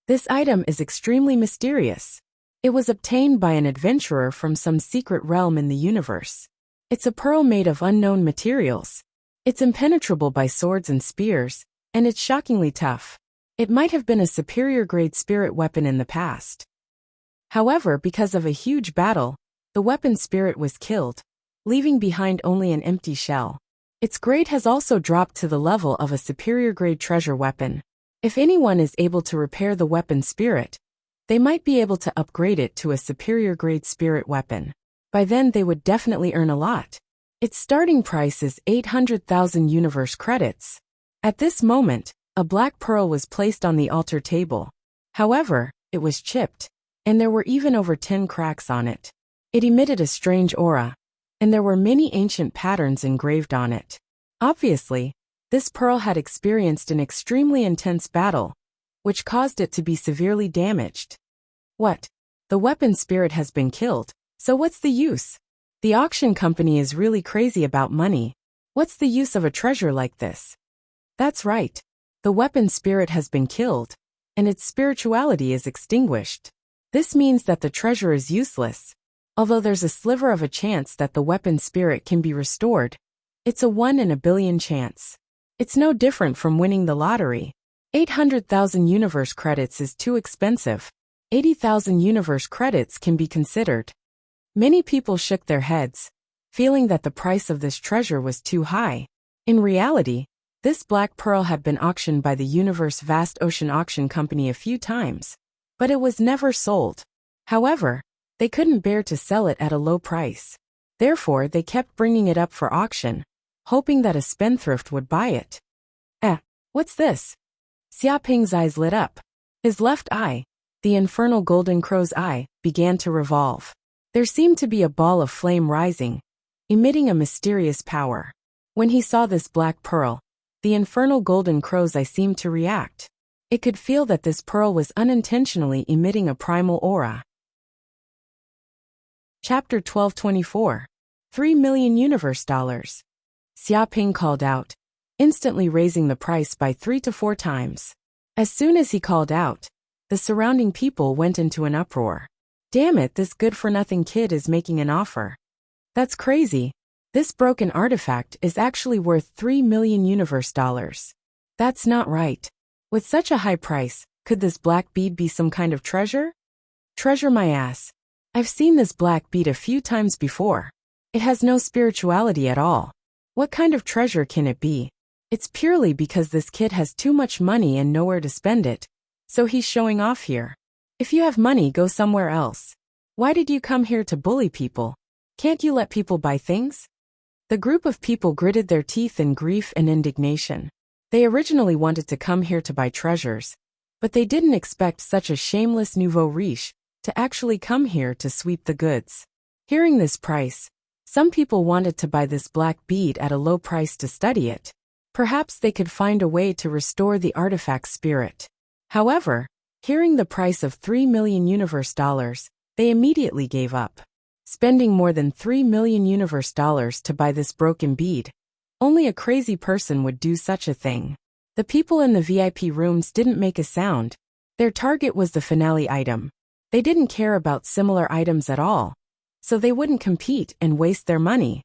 [SPEAKER 1] This item is extremely mysterious. It was obtained by an adventurer from some secret realm in the universe. It's a pearl made of unknown materials. It's impenetrable by swords and spears, and it's shockingly tough. It might have been a superior grade spirit weapon in the past. However, because of a huge battle, the weapon spirit was killed, leaving behind only an empty shell. Its grade has also dropped to the level of a superior grade treasure weapon. If anyone is able to repair the weapon spirit, they might be able to upgrade it to a superior grade spirit weapon. By then they would definitely earn a lot. Its starting price is 800,000 universe credits. At this moment, a black pearl was placed on the altar table. However, it was chipped, and there were even over 10 cracks on it. It emitted a strange aura, and there were many ancient patterns engraved on it. Obviously, this pearl had experienced an extremely intense battle, which caused it to be severely damaged. What? The weapon spirit has been killed, so what's the use? The auction company is really crazy about money. What's the use of a treasure like this? That's right. The weapon spirit has been killed, and its spirituality is extinguished. This means that the treasure is useless. Although there's a sliver of a chance that the weapon spirit can be restored, it's a 1 in a billion chance. It's no different from winning the lottery. 800,000 universe credits is too expensive. 80,000 universe credits can be considered. Many people shook their heads, feeling that the price of this treasure was too high. In reality, this black pearl had been auctioned by the Universe Vast Ocean Auction Company a few times, but it was never sold. However, they couldn't bear to sell it at a low price. Therefore, they kept bringing it up for auction, hoping that a spendthrift would buy it. What's this? Xia Ping's eyes lit up. His left eye, the infernal golden crow's eye, began to revolve. There seemed to be a ball of flame rising, emitting a mysterious power. When he saw this black pearl, the infernal golden crow's eye seemed to react. It could feel that this pearl was unintentionally emitting a primal aura. Chapter 1224. 3 million universe dollars. Xia Ping called out, instantly raising the price by 3 to 4 times. As soon as he called out, the surrounding people went into an uproar. Damn it, this good-for-nothing kid is making an offer. That's crazy. This broken artifact is actually worth 3 million universe dollars. That's not right. With such a high price, could this black bead be some kind of treasure? Treasure my ass. I've seen this black bead a few times before. It has no spirituality at all. What kind of treasure can it be? It's purely because this kid has too much money and nowhere to spend it, so he's showing off here. If you have money, go somewhere else. Why did you come here to bully people? Can't you let people buy things? The group of people gritted their teeth in grief and indignation. They originally wanted to come here to buy treasures, but they didn't expect such a shameless nouveau riche to actually come here to sweep the goods. Hearing this price, some people wanted to buy this black bead at a low price to study it. Perhaps they could find a way to restore the artifact's spirit. However, hearing the price of $3 million universe dollars, they immediately gave up. Spending more than $3 million universe dollars to buy this broken bead, only a crazy person would do such a thing. The people in the VIP rooms didn't make a sound. Their target was the finale item. They didn't care about similar items at all, so they wouldn't compete and waste their money.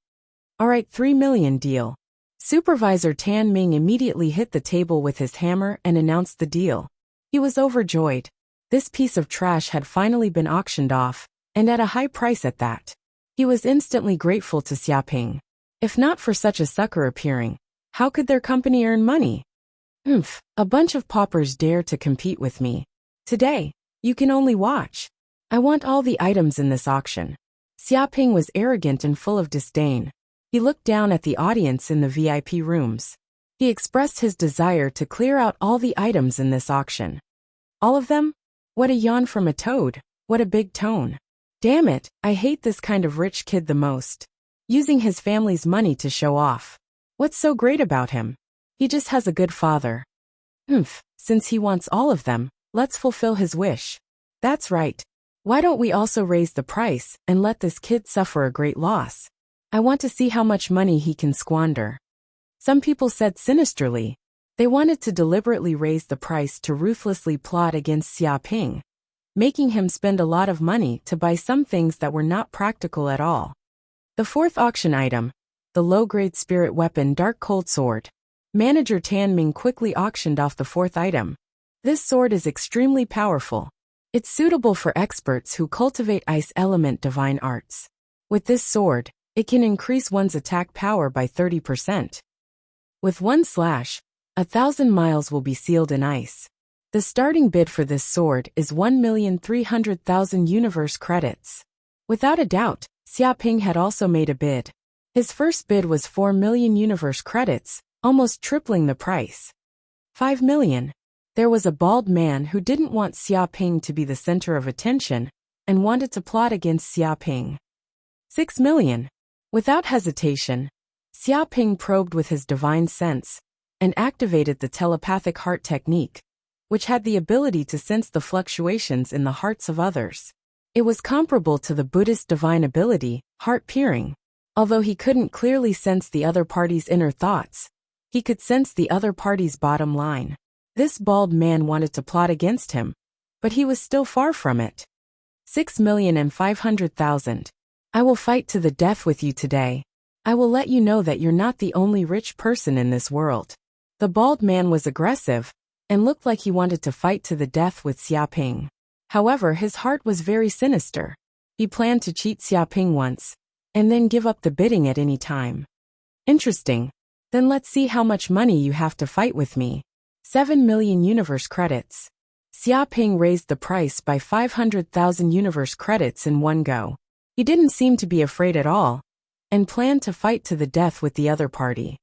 [SPEAKER 1] Alright, $3 million deal. Supervisor Tan Ming immediately hit the table with his hammer and announced the deal. He was overjoyed. This piece of trash had finally been auctioned off, and at a high price at that. He was instantly grateful to Xiaoping. If not for such a sucker appearing, how could their company earn money? A bunch of paupers dare to compete with me. Today, you can only watch. I want all the items in this auction. Xiaoping was arrogant and full of disdain. He looked down at the audience in the VIP rooms. He expressed his desire to clear out all the items in this auction. All of them? What a yawn from a toad, what a big tone. Damn it, I hate this kind of rich kid the most. Using his family's money to show off. What's so great about him? He just has a good father. Since he wants all of them, let's fulfill his wish. That's right. Why don't we also raise the price and let this kid suffer a great loss? I want to see how much money he can squander. Some people said sinisterly. They wanted to deliberately raise the price to ruthlessly plot against Xiaoping, making him spend a lot of money to buy some things that were not practical at all. The fourth auction item, the low-grade spirit weapon Dark Cold Sword. Manager Tan Ming quickly auctioned off the fourth item. This sword is extremely powerful. It's suitable for experts who cultivate ice element divine arts. With this sword, it can increase one's attack power by 30%. With one slash, 1,000 miles will be sealed in ice. The starting bid for this sword is 1,300,000 universe credits. Without a doubt, Xiaoping had also made a bid. His first bid was 4 million universe credits, almost tripling the price. 5 million. There was a bald man who didn't want Xiaoping to be the center of attention and wanted to plot against Xiaoping. 6 million. Without hesitation, Xiaoping probed with his divine sense and activated the telepathic heart technique, which had the ability to sense the fluctuations in the hearts of others. It was comparable to the Buddhist divine ability, heart peering. Although he couldn't clearly sense the other party's inner thoughts, he could sense the other party's bottom line. This bald man wanted to plot against him, but he was still far from it. 6,500,000. I will fight to the death with you today. I will let you know that you're not the only rich person in this world. The bald man was aggressive and looked like he wanted to fight to the death with Xiaoping. However, his heart was very sinister. He planned to cheat Xiaoping once and then give up the bidding at any time. Interesting. Then let's see how much money you have to fight with me. 7 million universe credits. Xiaoping raised the price by 500,000 universe credits in one go. He didn't seem to be afraid at all, and planned to fight to the death with the other party.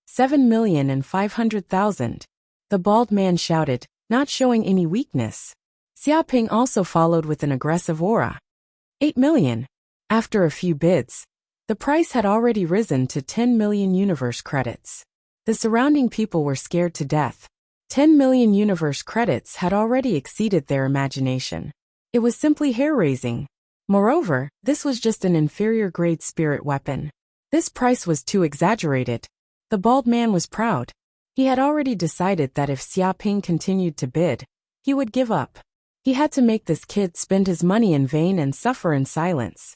[SPEAKER 1] 7,500,000. The bald man shouted, not showing any weakness. Xiaoping also followed with an aggressive aura. 8 million. After a few bids, the price had already risen to 10 million universe credits. The surrounding people were scared to death. 10 million universe credits had already exceeded their imagination. It was simply hair-raising. Moreover, this was just an inferior-grade spirit weapon. This price was too exaggerated. The bald man was proud. He had already decided that if Xiaoping continued to bid, he would give up. He had to make this kid spend his money in vain and suffer in silence.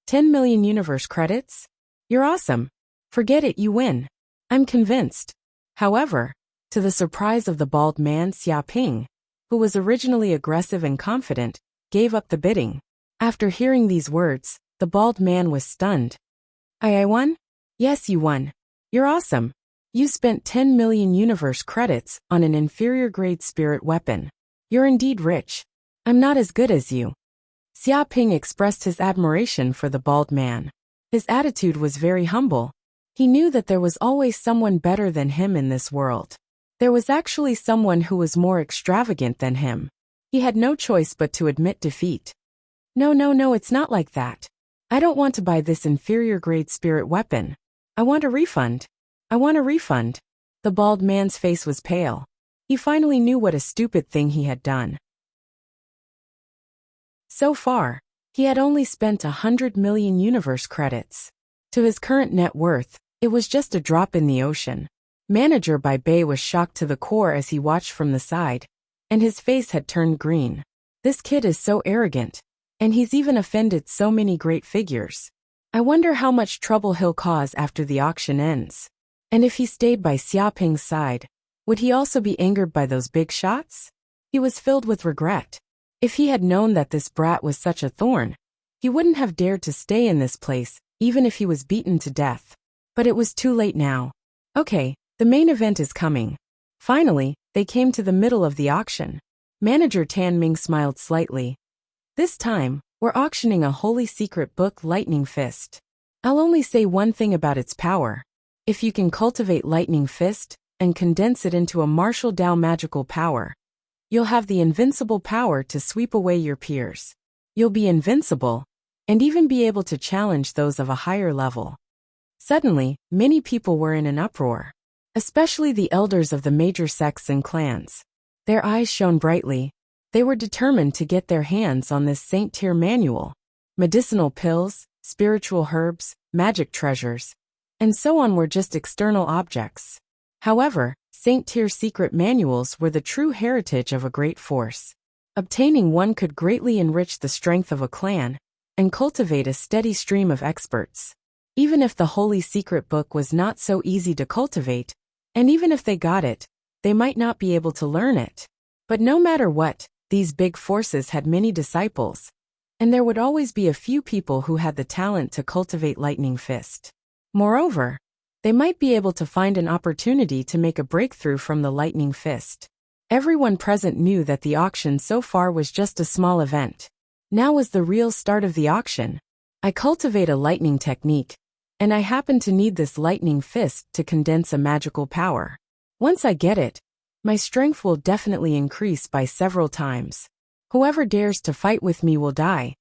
[SPEAKER 1] 10 million universe credits? You're awesome. Forget it, you win. I'm convinced. However, to the surprise of the bald man, Xiaoping, who was originally aggressive and confident, gave up the bidding. After hearing these words, the bald man was stunned. I won? Yes, you won. You're awesome. You spent 10 million universe credits on an inferior-grade spirit weapon. You're indeed rich. I'm not as good as you. Xiaoping expressed his admiration for the bald man. His attitude was very humble. He knew that there was always someone better than him in this world. There was actually someone who was more extravagant than him. He had no choice but to admit defeat. No, no, no, it's not like that. I don't want to buy this inferior grade spirit weapon. I want a refund. I want a refund. The bald man's face was pale. He finally knew what a stupid thing he had done. So far, he had only spent 100 million universe credits. To his current net worth, it was just a drop in the ocean. Manager Bai Bei was shocked to the core as he watched from the side, and his face had turned green. This kid is so arrogant, and he's even offended so many great figures. I wonder how much trouble he'll cause after the auction ends. And if he stayed by Xiaoping's side, would he also be angered by those big shots? He was filled with regret. If he had known that this brat was such a thorn, he wouldn't have dared to stay in this place, even if he was beaten to death. But it was too late now. Okay, the main event is coming. Finally, they came to the middle of the auction. Manager Tan Ming smiled slightly. This time, we're auctioning a holy secret book, Lightning Fist. I'll only say one thing about its power. If you can cultivate Lightning Fist and condense it into a martial Dao magical power, you'll have the invincible power to sweep away your peers. You'll be invincible, and even be able to challenge those of a higher level. Suddenly, many people were in an uproar, especially the elders of the major sects and clans. Their eyes shone brightly. They were determined to get their hands on this saint-tier manual. Medicinal pills, spiritual herbs, magic treasures, and so on were just external objects. However, saint-tier secret manuals were the true heritage of a great force. Obtaining one could greatly enrich the strength of a clan and cultivate a steady stream of experts. Even if the holy secret book was not so easy to cultivate, and even if they got it, they might not be able to learn it. But no matter what, these big forces had many disciples, and there would always be a few people who had the talent to cultivate Lightning Fist. Moreover, they might be able to find an opportunity to make a breakthrough from the Lightning Fist. Everyone present knew that the auction so far was just a small event. Now was the real start of the auction. I cultivate a lightning technique, and I happen to need this Lightning Fist to condense a magical power. Once I get it, my strength will definitely increase by several times. Whoever dares to fight with me will die.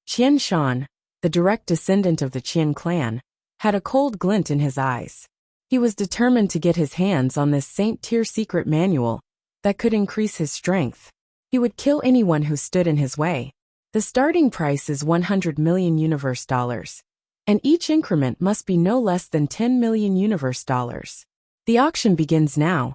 [SPEAKER 1] Qian Shan, the direct descendant of the Qian clan, had a cold glint in his eyes. He was determined to get his hands on this saint-tier secret manual that could increase his strength. He would kill anyone who stood in his way. The starting price is 100 million universe dollars, and each increment must be no less than 10 million universe dollars. The auction begins now.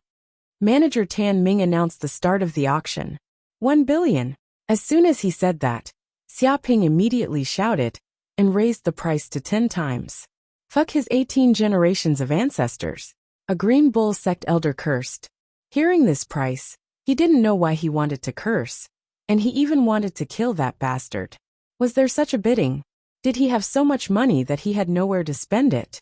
[SPEAKER 1] Manager Tan Ming announced the start of the auction. 1 billion. As soon as he said that, Xiaoping immediately shouted and raised the price to 10 times. Fuck his 18 generations of ancestors. A Green Bull sect elder cursed. Hearing this price, he didn't know why he wanted to curse, and he even wanted to kill that bastard. Was there such a bidding? Did he have so much money that he had nowhere to spend it?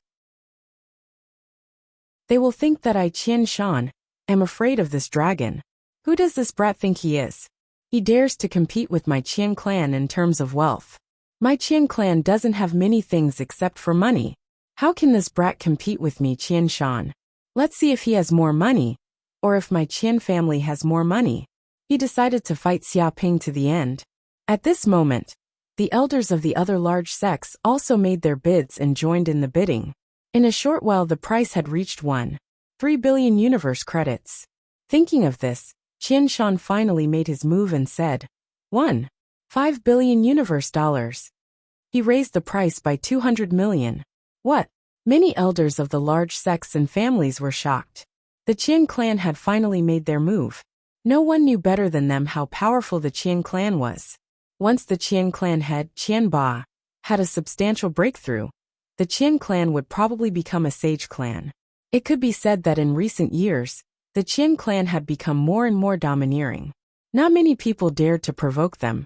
[SPEAKER 1] They will think that I, Qian Shan, am afraid of this dragon. Who does this brat think he is? He dares to compete with my Qian clan in terms of wealth. My Qian clan doesn't have many things except for money. How can this brat compete with me, Qian Shan? Let's see if he has more money, or if my Qian family has more money. He decided to fight Xiaoping to the end. At this moment, the elders of the other large sects also made their bids and joined in the bidding. In a short while the price had reached 1.3 billion universe credits. Thinking of this, Qian Shan finally made his move and said, 1.5 billion universe dollars. He raised the price by 200 million. What? Many elders of the large sects and families were shocked. The Qian clan had finally made their move. No one knew better than them how powerful the Qian clan was. Once the Qian clan head, Qian Ba, had a substantial breakthrough, the Qian clan would probably become a sage clan. It could be said that in recent years, the Qian clan had become more and more domineering. Not many people dared to provoke them.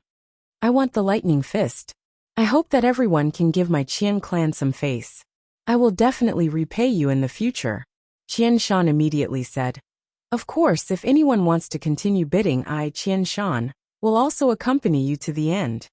[SPEAKER 1] I want the Lightning Fist. I hope that everyone can give my Qian clan some face. I will definitely repay you in the future. Qian Shan immediately said. Of course, if anyone wants to continue bidding, I, Qian Shan, will also accompany you to the end.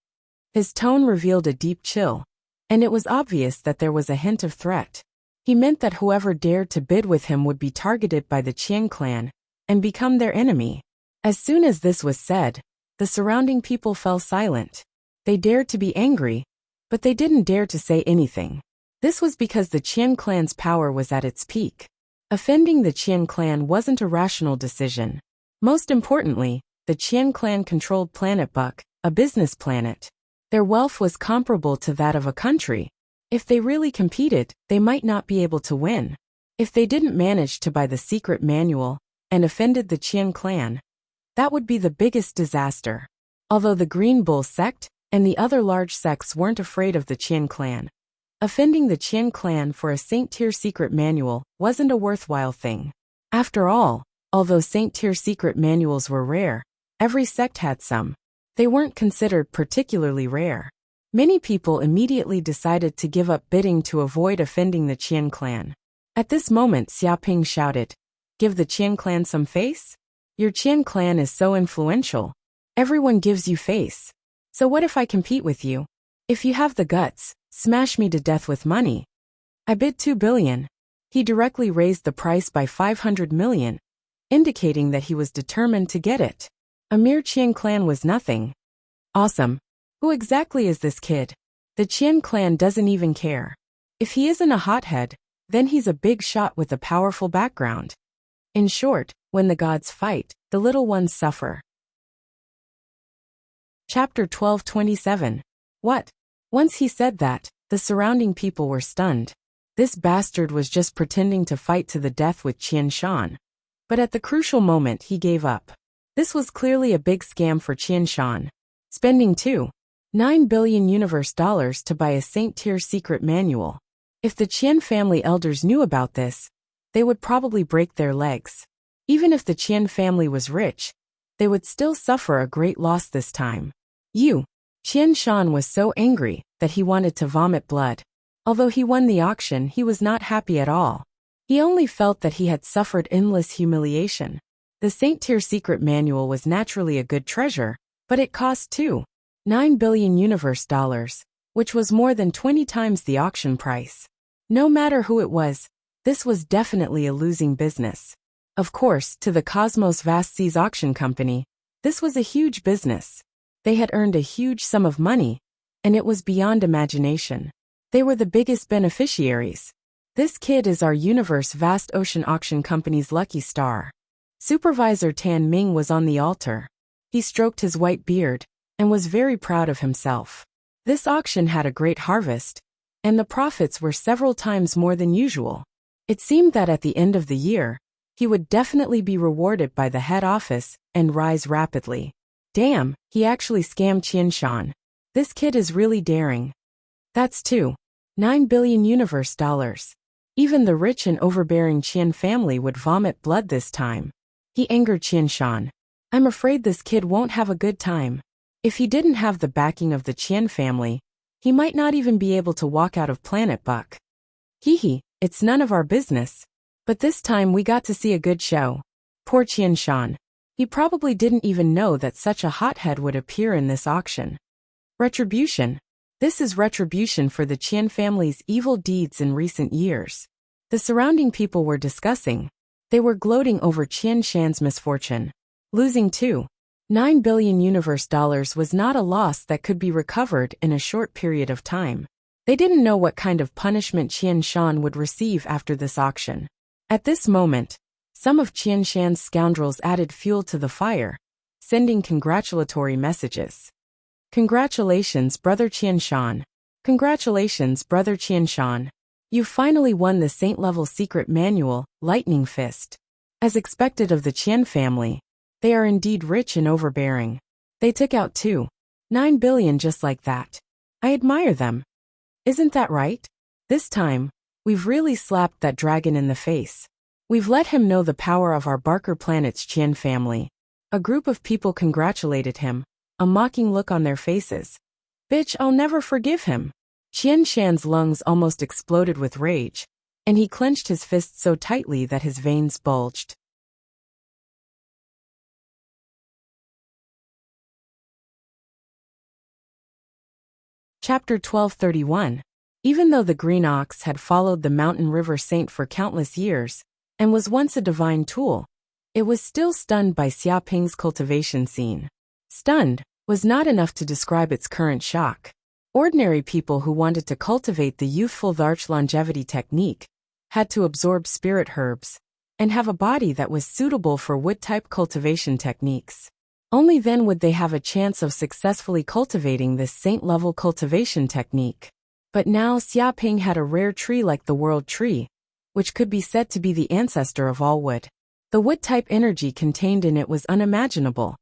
[SPEAKER 1] His tone revealed a deep chill, and it was obvious that there was a hint of threat. He meant that whoever dared to bid with him would be targeted by the Qian clan and become their enemy. As soon as this was said, the surrounding people fell silent. They dared to be angry, but they didn't dare to say anything. This was because the Qian clan's power was at its peak. Offending the Qian clan wasn't a rational decision. Most importantly, the Qian clan controlled Planet Buck, a business planet. Their wealth was comparable to that of a country. If they really competed, they might not be able to win. If they didn't manage to buy the secret manual and offended the Qian clan, that would be the biggest disaster. Although the Green Bull sect and the other large sects weren't afraid of the Qian clan, offending the Qian clan for a Saint-tier secret manual wasn't a worthwhile thing. After all, although Saint-tier secret manuals were rare, every sect had some. They weren't considered particularly rare. Many people immediately decided to give up bidding to avoid offending the Qian clan. At this moment, Xiaoping shouted, "Give the Qian clan some face? Your Qian clan is so influential. Everyone gives you face. So what if I compete with you? If you have the guts, smash me to death with money." I bid 2 billion. He directly raised the price by 500 million, indicating that he was determined to get it. A mere Qian clan was nothing. Awesome. Who exactly is this kid? The Qian clan doesn't even care. If he isn't a hothead, then he's a big shot with a powerful background. In short, when the gods fight, the little ones suffer. Chapter 12:27. What? Once he said that, the surrounding people were stunned. This bastard was just pretending to fight to the death with Qian Shan. But at the crucial moment he gave up. This was clearly a big scam for Qian Shan. Spending $2.9 billion universe dollars to buy a Saint-tier secret manual. If the Qian family elders knew about this, they would probably break their legs. Even if the Qian family was rich, they would still suffer a great loss this time. Qian Shan was so angry that he wanted to vomit blood. Although he won the auction, he was not happy at all. He only felt that he had suffered endless humiliation. The Saint-tier secret manual was naturally a good treasure, but it cost $2.9 billion universe dollars, which was more than 20 times the auction price. No matter who it was, this was definitely a losing business. Of course, to the Cosmos Vast Seas Auction Company, this was a huge business. They had earned a huge sum of money, and it was beyond imagination. They were the biggest beneficiaries. This kid is our Universe Vast Ocean Auction Company's lucky star. Supervisor Tan Ming was on the altar. He stroked his white beard and was very proud of himself. This auction had a great harvest, and the profits were several times more than usual. It seemed that at the end of the year, he would definitely be rewarded by the head office and rise rapidly. Damn, he actually scammed Qian Shan. This kid is really daring. That's $2.9 billion universe dollars. Even the rich and overbearing Qian family would vomit blood this time. He angered Qian Shan. I'm afraid this kid won't have a good time. If he didn't have the backing of the Qian family, he might not even be able to walk out of Planet Buck. Hee, it's none of our business. But this time we got to see a good show. Poor Qian Shan. He probably didn't even know that such a hothead would appear in this auction. Retribution. This is retribution for the Qian family's evil deeds in recent years. The surrounding people were discussing. They were gloating over Qian Shan's misfortune. Losing $2.9 billion universe dollars was not a loss that could be recovered in a short period of time. They didn't know what kind of punishment Qian Shan would receive after this auction. At this moment, some of Qian Shan's scoundrels added fuel to the fire, sending congratulatory messages. Congratulations, brother Qian Shan. Congratulations, brother Qian Shan. You finally won the Saint-level secret manual, Lightning Fist. As expected of the Qian family, they are indeed rich and overbearing. They took out $2.9 billion just like that. I admire them. Isn't that right? This time, we've really slapped that dragon in the face. We've let him know the power of our Barker Planet's Qian family. A group of people congratulated him, a mocking look on their faces. Bitch, I'll never forgive him. Qian Shan's lungs almost exploded with rage, and he clenched his fist so tightly that his veins bulged. Chapter 12:31. Even though the Green Ox had followed the mountain river saint for countless years, and was once a divine tool, it was still stunned by Xiaoping's cultivation scene. Stunned, was not enough to describe its current shock. Ordinary people who wanted to cultivate the youthful Dharch longevity technique had to absorb spirit herbs and have a body that was suitable for wood-type cultivation techniques. Only then would they have a chance of successfully cultivating this saint-level cultivation technique. But now Xia Ping had a rare tree like the world tree, which could be said to be the ancestor of all wood. The wood-type energy contained in it was unimaginable,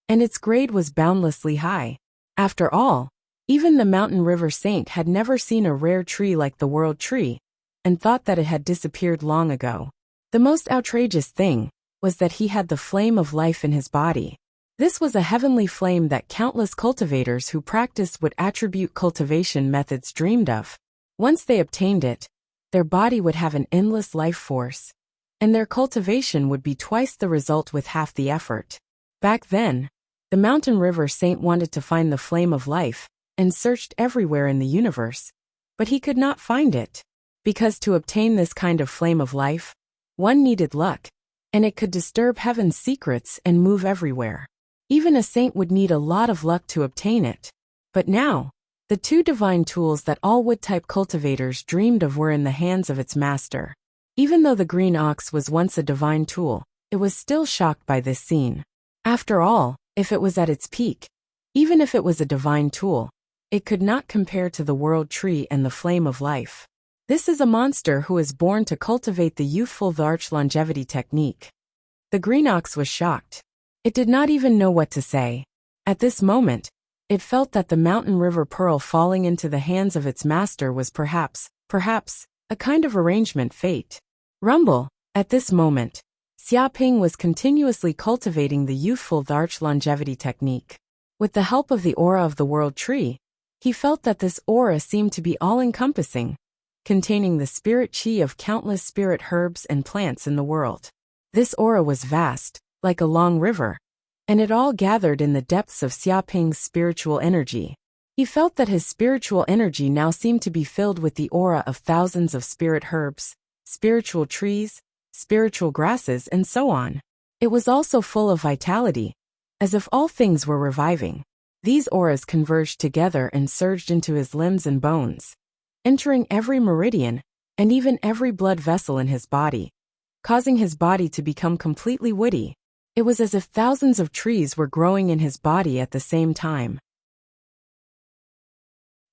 [SPEAKER 1] and its grade was boundlessly high. After all, even the mountain river saint had never seen a rare tree like the world tree, and thought that it had disappeared long ago. The most outrageous thing was that he had the flame of life in his body. This was a heavenly flame that countless cultivators who practiced wood attribute cultivation methods dreamed of. Once they obtained it, their body would have an endless life force, and their cultivation would be twice the result with half the effort. Back then, the mountain river saint wanted to find the flame of life, and searched everywhere in the universe, but he could not find it. Because to obtain this kind of flame of life, one needed luck, and it could disturb heaven's secrets and move everywhere. Even a saint would need a lot of luck to obtain it. But now, the two divine tools that all wood-type cultivators dreamed of were in the hands of its master. Even though the green ox was once a divine tool, it was still shocked by this scene. After all, if it was at its peak, even if it was a divine tool, it could not compare to the world tree and the flame of life. This is a monster who is born to cultivate the youthful Dharch longevity technique. The green ox was shocked. It did not even know what to say. At this moment, it felt that the mountain river pearl falling into the hands of its master was perhaps, a kind of arrangement fate. Rumble. At this moment, Xia Ping was continuously cultivating the youthful Dharch longevity technique. With the help of the aura of the world tree, he felt that this aura seemed to be all-encompassing, containing the spirit chi of countless spirit herbs and plants in the world. This aura was vast, like a long river, and it all gathered in the depths of Xia Ping's spiritual energy. He felt that his spiritual energy now seemed to be filled with the aura of thousands of spirit herbs, spiritual trees, spiritual grasses, and so on. It was also full of vitality, as if all things were reviving. These auras converged together and surged into his limbs and bones, entering every meridian, and even every blood vessel in his body, causing his body to become completely woody. It was as if thousands of trees were growing in his body at the same time.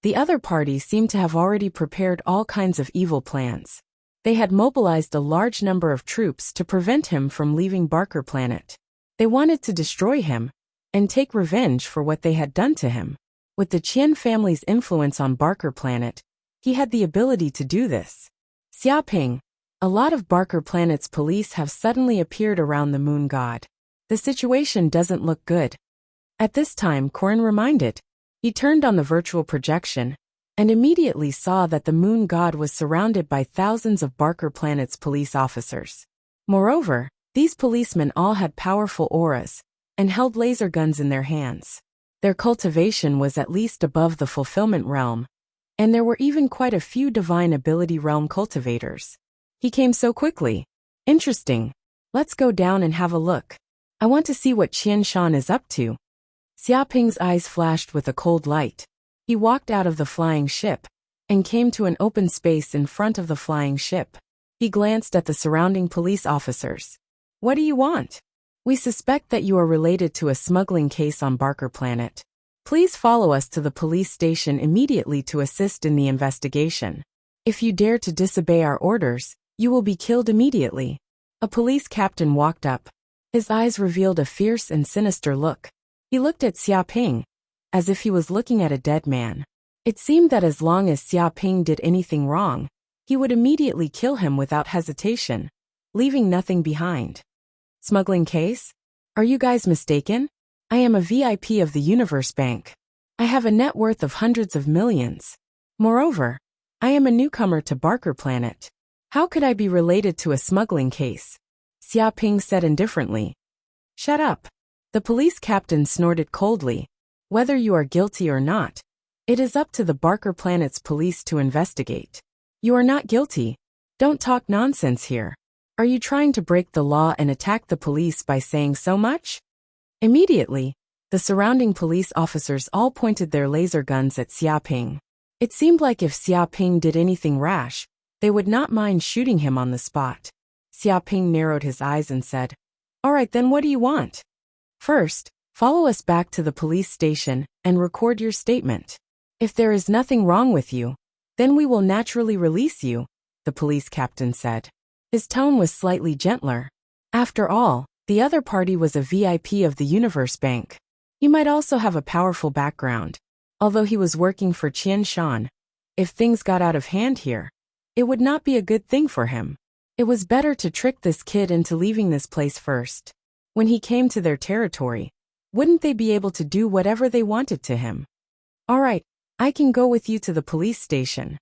[SPEAKER 1] The other party seemed to have already prepared all kinds of evil plans. They had mobilized a large number of troops to prevent him from leaving Barker Planet. They wanted to destroy him and take revenge for what they had done to him. With the Qian family's influence on Barker Planet, he had the ability to do this. Xia Ping. A lot of Barker Planet's police have suddenly appeared around the moon god. The situation doesn't look good. At this time, Corin reminded. He turned on the virtual projection and immediately saw that the moon god was surrounded by thousands of Barker Planet's police officers. Moreover, these policemen all had powerful auras and held laser guns in their hands. Their cultivation was at least above the fulfillment realm, and there were even quite a few divine ability realm cultivators. He came so quickly. Interesting. Let's go down and have a look. I want to see what Qian Shan is up to. Xia Ping's eyes flashed with a cold light. He walked out of the flying ship and came to an open space in front of the flying ship. He glanced at the surrounding police officers. What do you want? We suspect that you are related to a smuggling case on Barker Planet. Please follow us to the police station immediately to assist in the investigation. If you dare to disobey our orders, you will be killed immediately. A police captain walked up. His eyes revealed a fierce and sinister look. He looked at Xia Ping, as if he was looking at a dead man. It seemed that as long as Xia Ping did anything wrong, he would immediately kill him without hesitation, leaving nothing behind. Smuggling case? Are you guys mistaken? I am a VIP of the Universe Bank. I have a net worth of hundreds of millions. Moreover, I am a newcomer to Barker Planet. How could I be related to a smuggling case? Xia Ping said indifferently. Shut up. The police captain snorted coldly. Whether you are guilty or not, it is up to the Barker Planet's police to investigate. You are not guilty. Don't talk nonsense here. Are you trying to break the law and attack the police by saying so much? Immediately, The surrounding police officers all pointed their laser guns at Xiaoping. It seemed like if Xiaoping did anything rash, they would not mind shooting him on the spot. Xiaoping narrowed his eyes and said, "All right, then what do you want? First, follow us back to the police station and record your statement. If there is nothing wrong with you, then we will naturally release you," the police captain said. His tone was slightly gentler. After all, the other party was a VIP of the Universe Bank. He might also have a powerful background. Although he was working for Qian Shan, if things got out of hand here, it would not be a good thing for him. It was better to trick this kid into leaving this place first. When he came to their territory, wouldn't they be able to do whatever they wanted to him? "All right, I can go with you to the police station."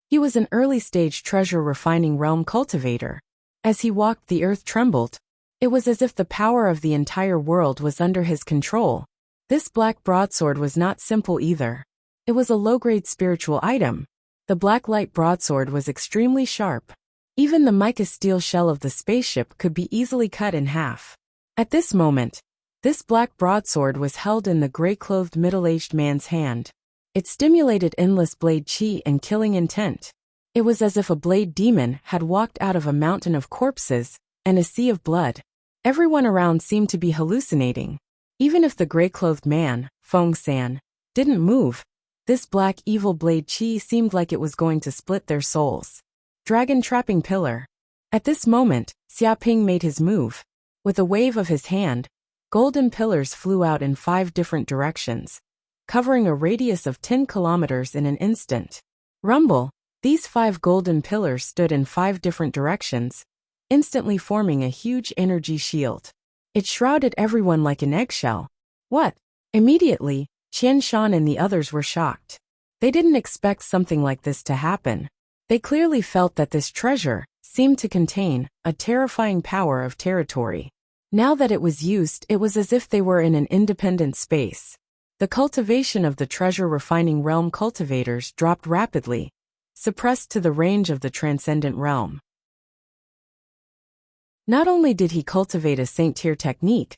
[SPEAKER 1] He was an early-stage treasure refining realm cultivator. As he walked, the earth trembled. It was as if the power of the entire world was under his control. This black broadsword was not simple either. It was a low-grade spiritual item. The black light broadsword was extremely sharp. Even the mica steel shell of the spaceship could be easily cut in half. At this moment, this black broadsword was held in the gray-clothed middle-aged man's hand. It stimulated endless blade chi and killing intent. It was as if a blade demon had walked out of a mountain of corpses and a sea of blood. Everyone around seemed to be hallucinating. Even if the gray-clothed man, Feng San, didn't move, this black evil blade chi seemed like it was going to split their souls. Dragon trapping pillar. At this moment, Xiaoping made his move. With a wave of his hand, golden pillars flew out in 5 different directions, covering a radius of 10 kilometers in an instant. Rumble, these 5 golden pillars stood in 5 different directions, instantly forming a huge energy shield. It shrouded everyone like an eggshell. What? Immediately, Qian Shan and the others were shocked. They didn't expect something like this to happen. They clearly felt that this treasure seemed to contain a terrifying power of territory. Now that it was used, it was as if they were in an independent space. The cultivation of the treasure refining realm cultivators dropped rapidly, suppressed to the range of the transcendent realm. Not only did he cultivate a saint-tier technique,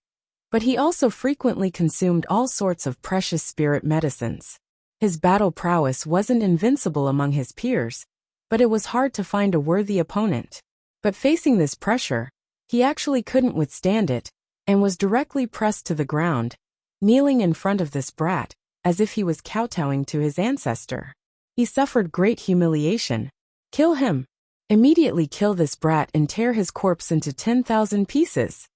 [SPEAKER 1] but he also frequently consumed all sorts of precious spirit medicines. His battle prowess wasn't invincible among his peers, but it was hard to find a worthy opponent. But facing this pressure, he actually couldn't withstand it, and was directly pressed to the ground, kneeling in front of this brat, as if he was kowtowing to his ancestor. He suffered great humiliation. "Kill him! Immediately kill this brat and tear his corpse into 10,000 pieces!"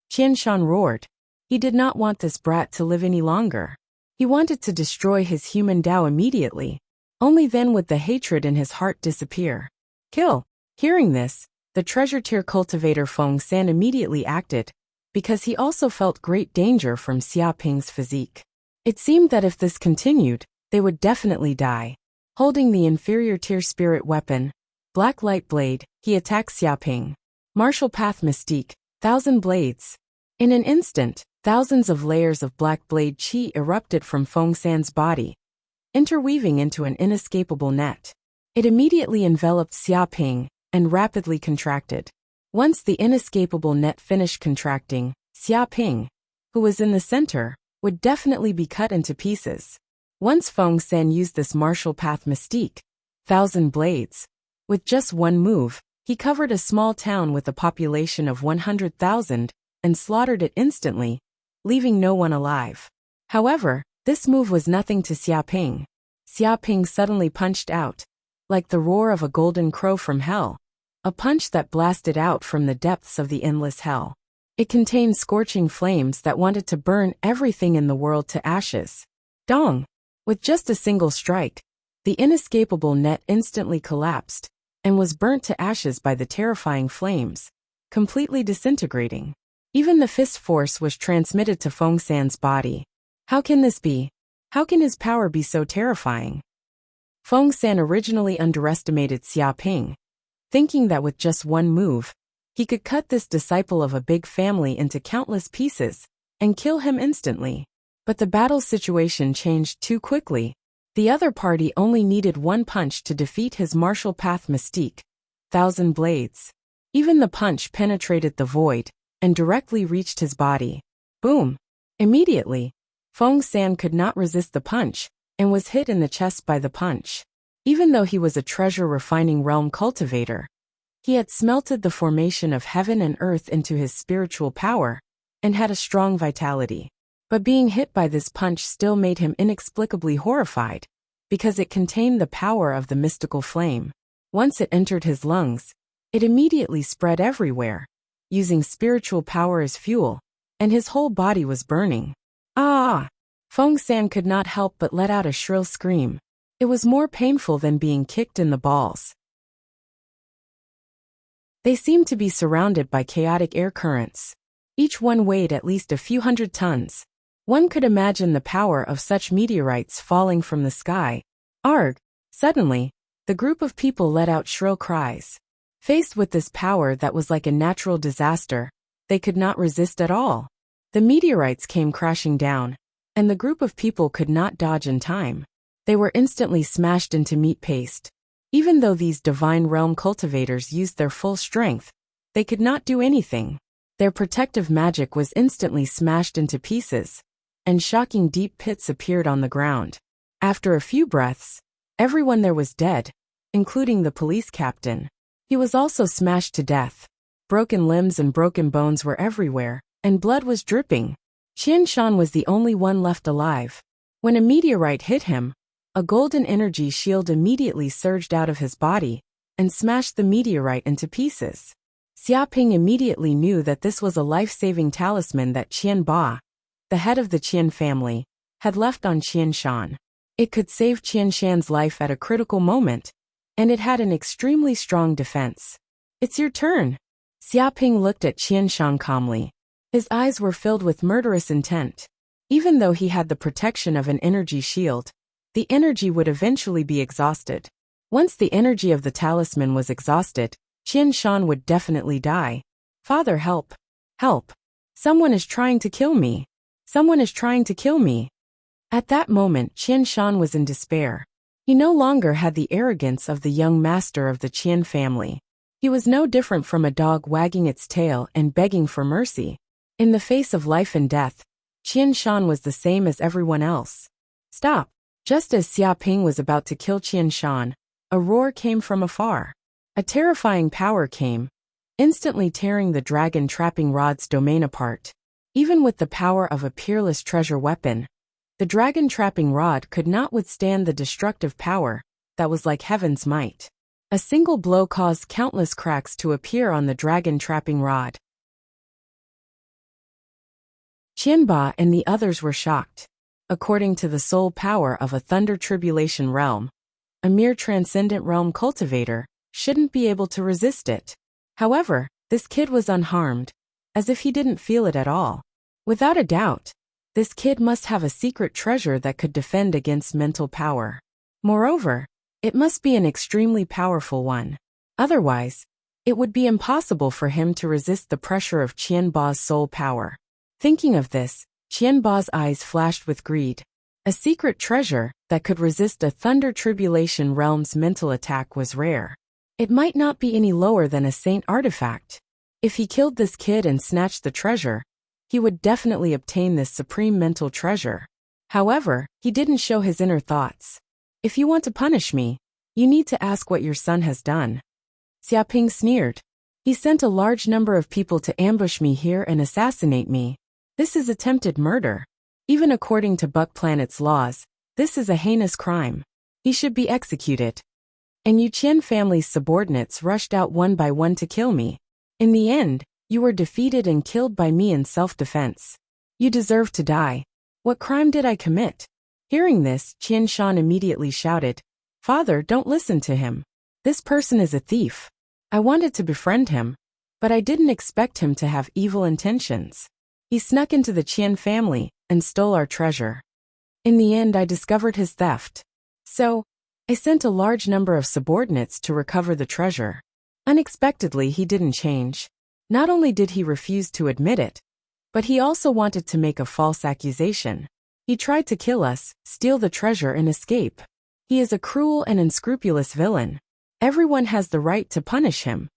[SPEAKER 1] Qian Shan roared. He did not want this brat to live any longer. He wanted to destroy his human Tao immediately. Only then would the hatred in his heart disappear. "Kill!" Hearing this, the treasure tier cultivator Feng San immediately acted, because he also felt great danger from Xiaoping's physique. It seemed that if this continued, they would definitely die. Holding the inferior tier spirit weapon, Black Light Blade, he attacked Xiaoping. Martial Path Mystique, 1,000 blades. In an instant, thousands of layers of black blade chi erupted from Feng San's body, interweaving into an inescapable net. It immediately enveloped Xiaoping and rapidly contracted. Once the inescapable net finished contracting, Xiaoping, who was in the center, would definitely be cut into pieces. Once Feng San used this martial path mystique, 1,000 blades. With just one move, he covered a small town with a population of 100,000 and slaughtered it instantly, leaving no one alive. However, this move was nothing to Xiaoping. Xiaoping suddenly punched out, like the roar of a golden crow from hell, a punch that blasted out from the depths of the endless hell. It contained scorching flames that wanted to burn everything in the world to ashes. Dong! With just a single strike, the inescapable net instantly collapsed and was burnt to ashes by the terrifying flames, completely disintegrating. Even the fist force was transmitted to Feng San's body. How can this be? How can his power be so terrifying? Feng San originally underestimated Xiaoping, thinking that with just one move, he could cut this disciple of a big family into countless pieces and kill him instantly. But the battle situation changed too quickly. The other party only needed one punch to defeat his martial path mystique, 1,000 blades. Even the punch penetrated the void, and directly reached his body. Boom! Immediately, Feng San could not resist the punch, and was hit in the chest by the punch. Even though he was a treasure-refining realm cultivator, he had smelted the formation of heaven and earth into his spiritual power, and had a strong vitality. But being hit by this punch still made him inexplicably horrified, because it contained the power of the mystical flame. Once it entered his lungs, it immediately spread everywhere, using spiritual power as fuel, and his whole body was burning. Ah! Feng San could not help but let out a shrill scream. It was more painful than being kicked in the balls. They seemed to be surrounded by chaotic air currents. Each one weighed at least a few hundred tons. One could imagine the power of such meteorites falling from the sky. Arg! Suddenly, the group of people let out shrill cries. Faced with this power that was like a natural disaster, they could not resist at all. The meteorites came crashing down, and the group of people could not dodge in time. They were instantly smashed into meat paste. Even though these divine realm cultivators used their full strength, they could not do anything. Their protective magic was instantly smashed into pieces, and shocking deep pits appeared on the ground. After a few breaths, everyone there was dead, including the police captain. He was also smashed to death. Broken limbs and broken bones were everywhere, and blood was dripping. Qian Shan was the only one left alive. When a meteorite hit him, a golden energy shield immediately surged out of his body and smashed the meteorite into pieces. Xiaoping immediately knew that this was a life-saving talisman that Qian Ba, the head of the Qian family, had left on Qian Shan. It could save Qian Shan's life at a critical moment, and it had an extremely strong defense. It's your turn. Xiaoping looked at Qian Shan calmly. His eyes were filled with murderous intent. Even though he had the protection of an energy shield, the energy would eventually be exhausted. Once the energy of the talisman was exhausted, Qian Shan would definitely die. Father, help! Help! Someone is trying to kill me! Someone is trying to kill me! At that moment, Qian Shan was in despair. He no longer had the arrogance of the young master of the Qian family. He was no different from a dog wagging its tail and begging for mercy. In the face of life and death, Qian Shan was the same as everyone else. Stop! Just as Xiaoping was about to kill Qian Shan, a roar came from afar. A terrifying power came, instantly tearing the dragon trapping rod's domain apart. Even with the power of a peerless treasure weapon, the dragon trapping rod could not withstand the destructive power that was like heaven's might. A single blow caused countless cracks to appear on the dragon trapping rod. Qianba and the others were shocked. According to the soul power of a thunder tribulation realm, a mere transcendent realm cultivator shouldn't be able to resist it. However, this kid was unharmed, as if he didn't feel it at all. Without a doubt, this kid must have a secret treasure that could defend against mental power. Moreover, it must be an extremely powerful one. Otherwise, it would be impossible for him to resist the pressure of Qianba's soul power. Thinking of this, Qianba's eyes flashed with greed. A secret treasure that could resist a thunder tribulation realm's mental attack was rare. It might not be any lower than a saint artifact. If he killed this kid and snatched the treasure, he would definitely obtain this supreme mental treasure. However, he didn't show his inner thoughts. If you want to punish me, you need to ask what your son has done. Xiaoping sneered. He sent a large number of people to ambush me here and assassinate me. This is attempted murder. Even according to Buck Planet's laws, this is a heinous crime. He should be executed. And you Qian family's subordinates rushed out one by one to kill me. In the end, you were defeated and killed by me in self-defense. You deserve to die. What crime did I commit? Hearing this, Qian Shan immediately shouted, Father, don't listen to him. This person is a thief. I wanted to befriend him, but I didn't expect him to have evil intentions. He snuck into the Qian family and stole our treasure. In the end, I discovered his theft. So, I sent a large number of subordinates to recover the treasure. Unexpectedly, he didn't change. Not only did he refuse to admit it, but he also wanted to make a false accusation. He tried to kill us, steal the treasure and escape. He is a cruel and unscrupulous villain. Everyone has the right to punish him.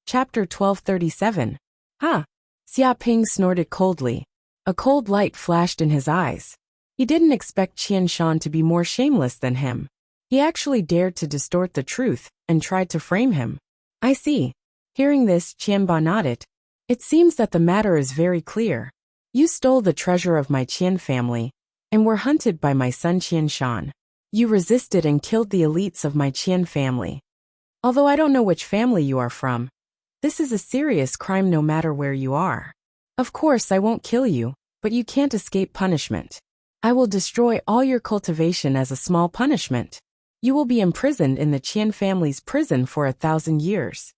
[SPEAKER 1] Chapter 1237. Huh? Xiaoping snorted coldly. A cold light flashed in his eyes. He didn't expect Qian Shan to be more shameless than him. He actually dared to distort the truth and tried to frame him. I see. Hearing this, Qianba nodded. It seems that the matter is very clear. You stole the treasure of my Qian family and were hunted by my son Qian Shan. You resisted and killed the elites of my Qian family. Although I don't know which family you are from, this is a serious crime no matter where you are. Of course I won't kill you, but you can't escape punishment. I will destroy all your cultivation as a small punishment. You will be imprisoned in the Qian family's prison for 1,000 years.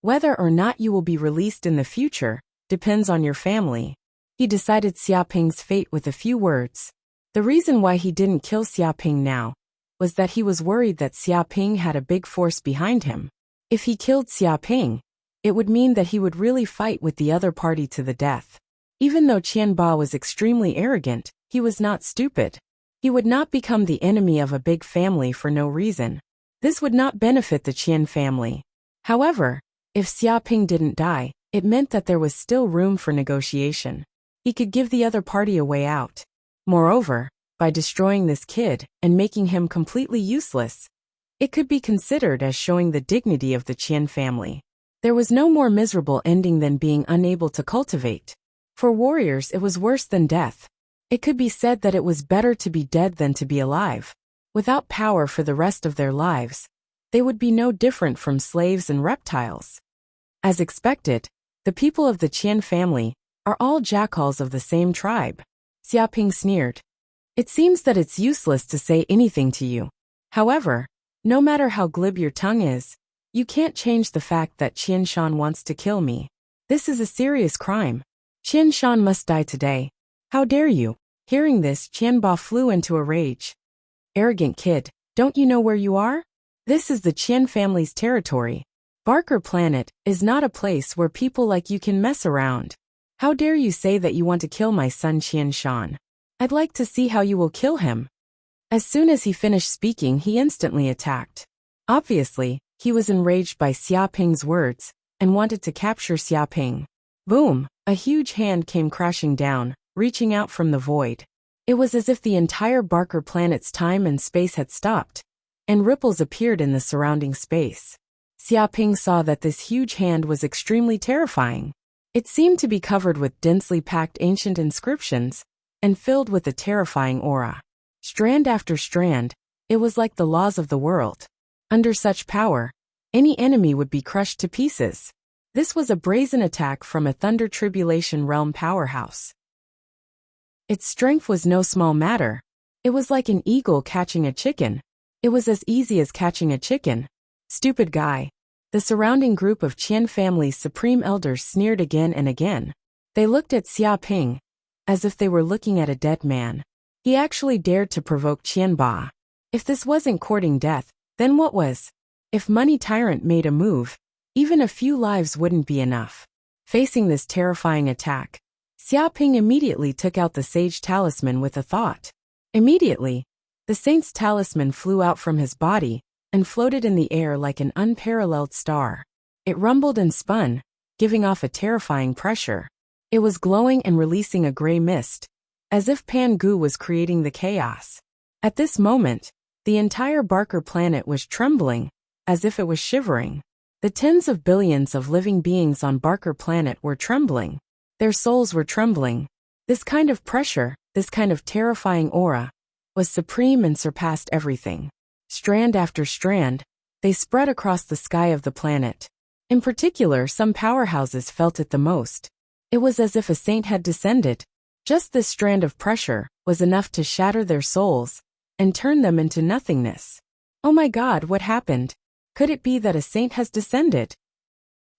[SPEAKER 1] Whether or not you will be released in the future depends on your family. He decided Xiaoping's fate with a few words. The reason why he didn't kill Xiaoping now was that he was worried that Xiaoping had a big force behind him. If he killed Xiaoping, it would mean that he would really fight with the other party to the death. Even though Qianba was extremely arrogant, he was not stupid. He would not become the enemy of a big family for no reason. This would not benefit the Qian family. However, if Xiaoping didn't die, it meant that there was still room for negotiation. He could give the other party a way out. Moreover, by destroying this kid and making him completely useless, it could be considered as showing the dignity of the Qian family. There was no more miserable ending than being unable to cultivate. For warriors, it was worse than death. It could be said that it was better to be dead than to be alive. Without power for the rest of their lives, they would be no different from slaves and reptiles. As expected, the people of the Qian family are all jackals of the same tribe. Xiaoping sneered. It seems that it's useless to say anything to you. However, no matter how glib your tongue is, you can't change the fact that Qian Shan wants to kill me. This is a serious crime. Qian Shan must die today. How dare you? Hearing this, Qianba flew into a rage. Arrogant kid, don't you know where you are? This is the Qian family's territory. Barker Planet is not a place where people like you can mess around. How dare you say that you want to kill my son Qian Shan? I'd like to see how you will kill him. As soon as he finished speaking, he instantly attacked. Obviously, he was enraged by Xiaoping's words and wanted to capture Xiaoping. Boom! A huge hand came crashing down, reaching out from the void. It was as if the entire Barker Planet's time and space had stopped, and ripples appeared in the surrounding space. Xiaoping saw that this huge hand was extremely terrifying. It seemed to be covered with densely packed ancient inscriptions and filled with a terrifying aura. Strand after strand, it was like the laws of the world. Under such power, any enemy would be crushed to pieces. This was a brazen attack from a Thunder Tribulation Realm powerhouse. Its strength was no small matter. It was like an eagle catching a chicken. It was as easy as catching a chicken. Stupid guy. The surrounding group of Qian family's supreme elders sneered again and again. They looked at Xiaoping as if they were looking at a dead man. He actually dared to provoke Qianba. If this wasn't courting death, then what was? If Money Tyrant made a move, even a few lives wouldn't be enough. Facing this terrifying attack, Xiaoping immediately took out the Sage Talisman with a thought. Immediately, the Saint's Talisman flew out from his body and floated in the air like an unparalleled star. It rumbled and spun, giving off a terrifying pressure. It was glowing and releasing a gray mist, as if Pangu was creating the chaos. At this moment, the entire Barker Planet was trembling, as if it was shivering. The tens of billions of living beings on Barker Planet were trembling. Their souls were trembling. This kind of pressure, this kind of terrifying aura, was supreme and surpassed everything. Strand after strand, they spread across the sky of the planet. In particular, some powerhouses felt it the most. It was as if a saint had descended. Just this strand of pressure was enough to shatter their souls and turn them into nothingness. Oh my God, what happened? Could it be that a saint has descended?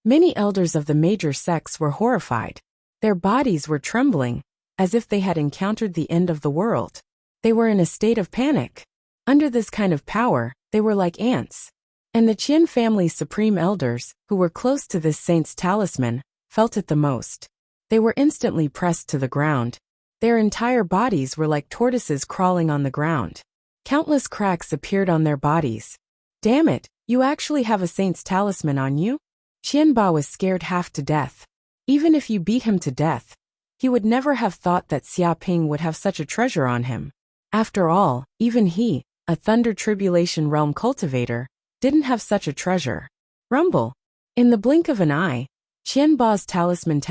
[SPEAKER 1] Many elders of the major sects were horrified. Their bodies were trembling, as if they had encountered the end of the world. They were in a state of panic. Under this kind of power, they were like ants. And the Qian family's supreme elders, who were close to this saint's talisman, felt it the most. They were instantly pressed to the ground. Their entire bodies were like tortoises crawling on the ground. Countless cracks appeared on their bodies. Damn it, you actually have a saint's talisman on you? Qianba was scared half to death. Even if you beat him to death, he would never have thought that Xia Ping would have such a treasure on him. After all, even he, a Thunder Tribulation Realm cultivator, didn't have such a treasure. Rumble. In the blink of an eye, Qianba's talisman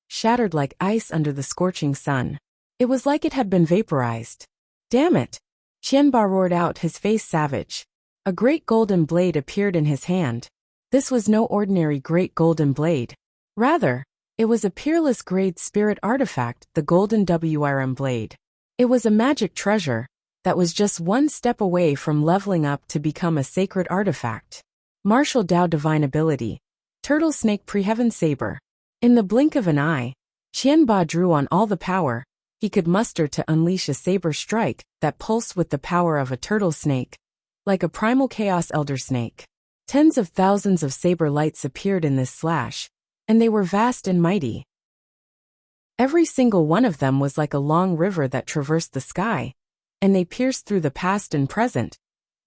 [SPEAKER 1] shattered like ice under the scorching sun. It was like it had been vaporized. Damn it! Qianba roared out, his face savage. A great golden blade appeared in his hand. This was no ordinary great golden blade. Rather, it was a peerless grade spirit artifact, the Golden WRM blade. It was a magic treasure that was just one step away from leveling up to become a sacred artifact. Martial Dao Divine Ability. Turtle Snake Pre-Heaven Saber. In the blink of an eye, Qianba drew on all the power he could muster to unleash a saber strike that pulsed with the power of a turtle snake, like a primal chaos elder snake. Tens of thousands of saber lights appeared in this slash, and they were vast and mighty. Every single one of them was like a long river that traversed the sky, and they pierced through the past and present,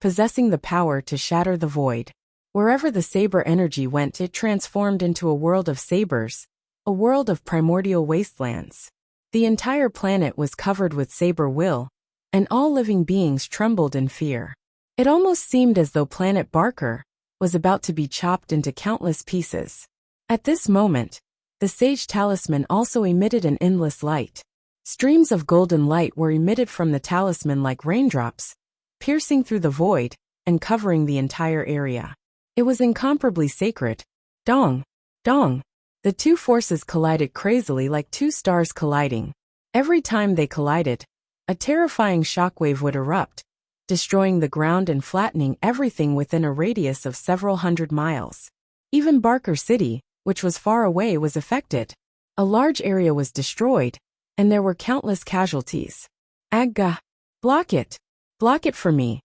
[SPEAKER 1] possessing the power to shatter the void. Wherever the saber energy went, it transformed into a world of sabers, a world of primordial wastelands. The entire planet was covered with saber will, and all living beings trembled in fear. It almost seemed as though Planet Barker was about to be chopped into countless pieces. At this moment, the Sage Talisman also emitted an endless light. Streams of golden light were emitted from the talisman like raindrops, piercing through the void and covering the entire area. It was incomparably sacred. Dong! Dong! The two forces collided crazily like two stars colliding. Every time they collided, a terrifying shockwave would erupt, destroying the ground and flattening everything within a radius of several hundred miles. Even Barker City, which was far away, was affected. A large area was destroyed, and there were countless casualties. Agga! Block it! Block it for me!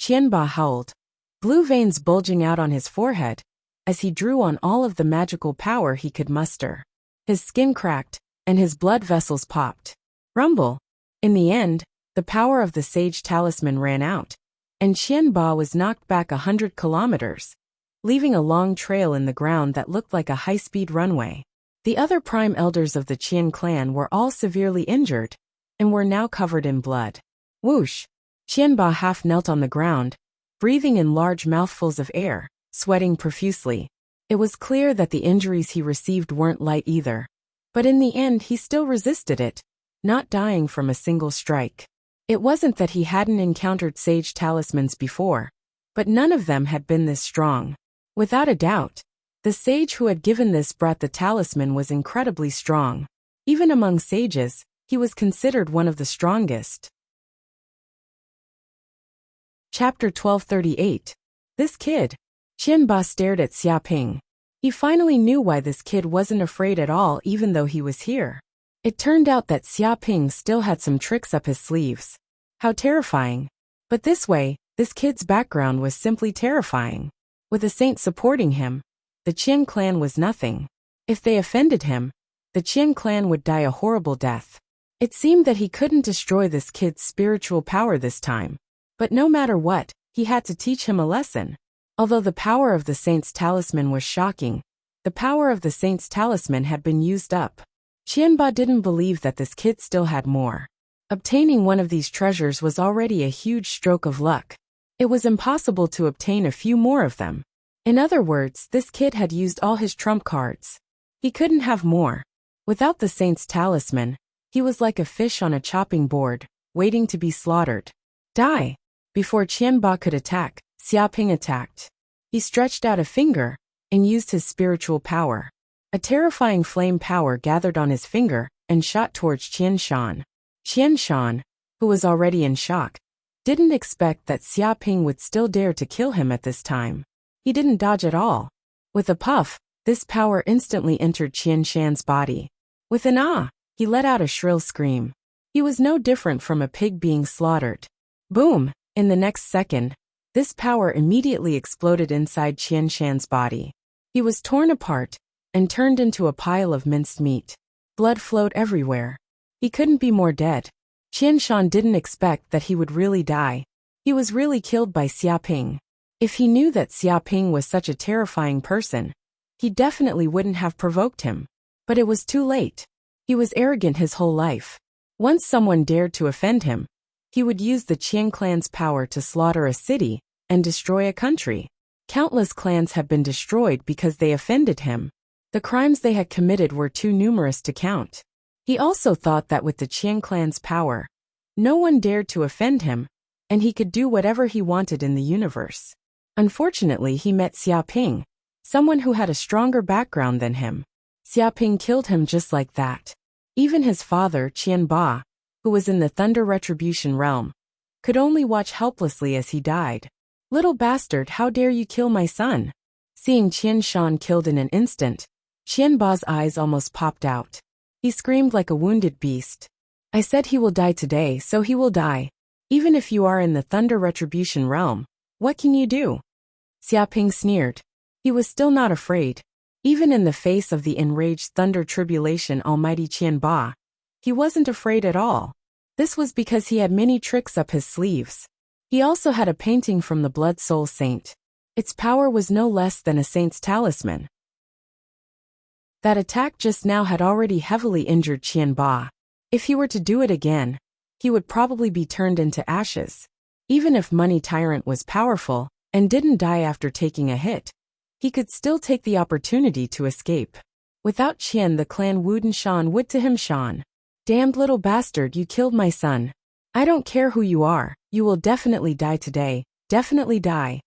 [SPEAKER 1] Qianba howled, blue veins bulging out on his forehead, as he drew on all of the magical power he could muster. His skin cracked, and his blood vessels popped. Rumble! In the end, the power of the Sage Talisman ran out, and Qianba was knocked back 100 kilometers, leaving a long trail in the ground that looked like a high-speed runway. The other prime elders of the Qian clan were all severely injured, and were now covered in blood. Whoosh! Qianba half knelt on the ground, breathing in large mouthfuls of air, sweating profusely. It was clear that the injuries he received weren't light either. But in the end he still resisted it, not dying from a single strike. It wasn't that he hadn't encountered Sage Talismans before, but none of them had been this strong. Without a doubt, the sage who had given this brought the talisman was incredibly strong. Even among sages, he was considered one of the strongest. Chapter 1238. This kid. Qianba stared at Xia Ping. He finally knew why this kid wasn't afraid at all even though he was here. It turned out that Xia Ping still had some tricks up his sleeves. How terrifying. But this way, this kid's background was simply terrifying. With a saint supporting him, the Qian clan was nothing. If they offended him, the Qian clan would die a horrible death. It seemed that he couldn't destroy this kid's spiritual power this time. But no matter what, he had to teach him a lesson. Although the power of the saint's talisman was shocking, the power of the saint's talisman had been used up. Qianba didn't believe that this kid still had more. Obtaining one of these treasures was already a huge stroke of luck. It was impossible to obtain a few more of them. In other words, this kid had used all his trump cards. He couldn't have more. Without the saint's talisman, he was like a fish on a chopping board, waiting to be slaughtered. Die! Before Qianba could attack, Xia Ping attacked. He stretched out a finger and used his spiritual power. A terrifying flame power gathered on his finger and shot towards Qian Shan. Qian Shan, who was already in shock, didn't expect that Xia Ping would still dare to kill him at this time. He didn't dodge at all. With a puff, this power instantly entered Qian Shan's body. With an ah, he let out a shrill scream. He was no different from a pig being slaughtered. Boom! In the next second, this power immediately exploded inside Qian Shan's body. He was torn apart and turned into a pile of minced meat. Blood flowed everywhere. He couldn't be more dead. Qian Shan didn't expect that he would really die. He was really killed by Xia Ping. If he knew that Xiaoping was such a terrifying person, he definitely wouldn't have provoked him. But it was too late. He was arrogant his whole life. Once someone dared to offend him, he would use the Qian clan's power to slaughter a city and destroy a country. Countless clans have been destroyed because they offended him. The crimes they had committed were too numerous to count. He also thought that with the Qian clan's power, no one dared to offend him, and he could do whatever he wanted in the universe. Unfortunately, he met Xiaoping, someone who had a stronger background than him. Xiaoping killed him just like that. Even his father, Qianba, who was in the Thunder Retribution realm, could only watch helplessly as he died. "Little bastard, how dare you kill my son?" Seeing Qian Shan killed in an instant, Qianba's eyes almost popped out. He screamed like a wounded beast. "I said he will die today, so he will die. Even if you are in the Thunder Retribution realm, what can you do?" Xiaoping sneered. He was still not afraid. Even in the face of the enraged Thunder Tribulation Almighty Qianba, he wasn't afraid at all. This was because he had many tricks up his sleeves. He also had a painting from the Blood Soul Saint. Its power was no less than a saint's talisman. That attack just now had already heavily injured Qianba. If he were to do it again, he would probably be turned into ashes. Even if Money Tyrant was powerful and didn't die after taking a hit, he could still take the opportunity to escape. Without Qian, the clan Wuden Shan would to him Shan. "Damned little bastard, you killed my son. I don't care who you are, you will definitely die today, definitely die."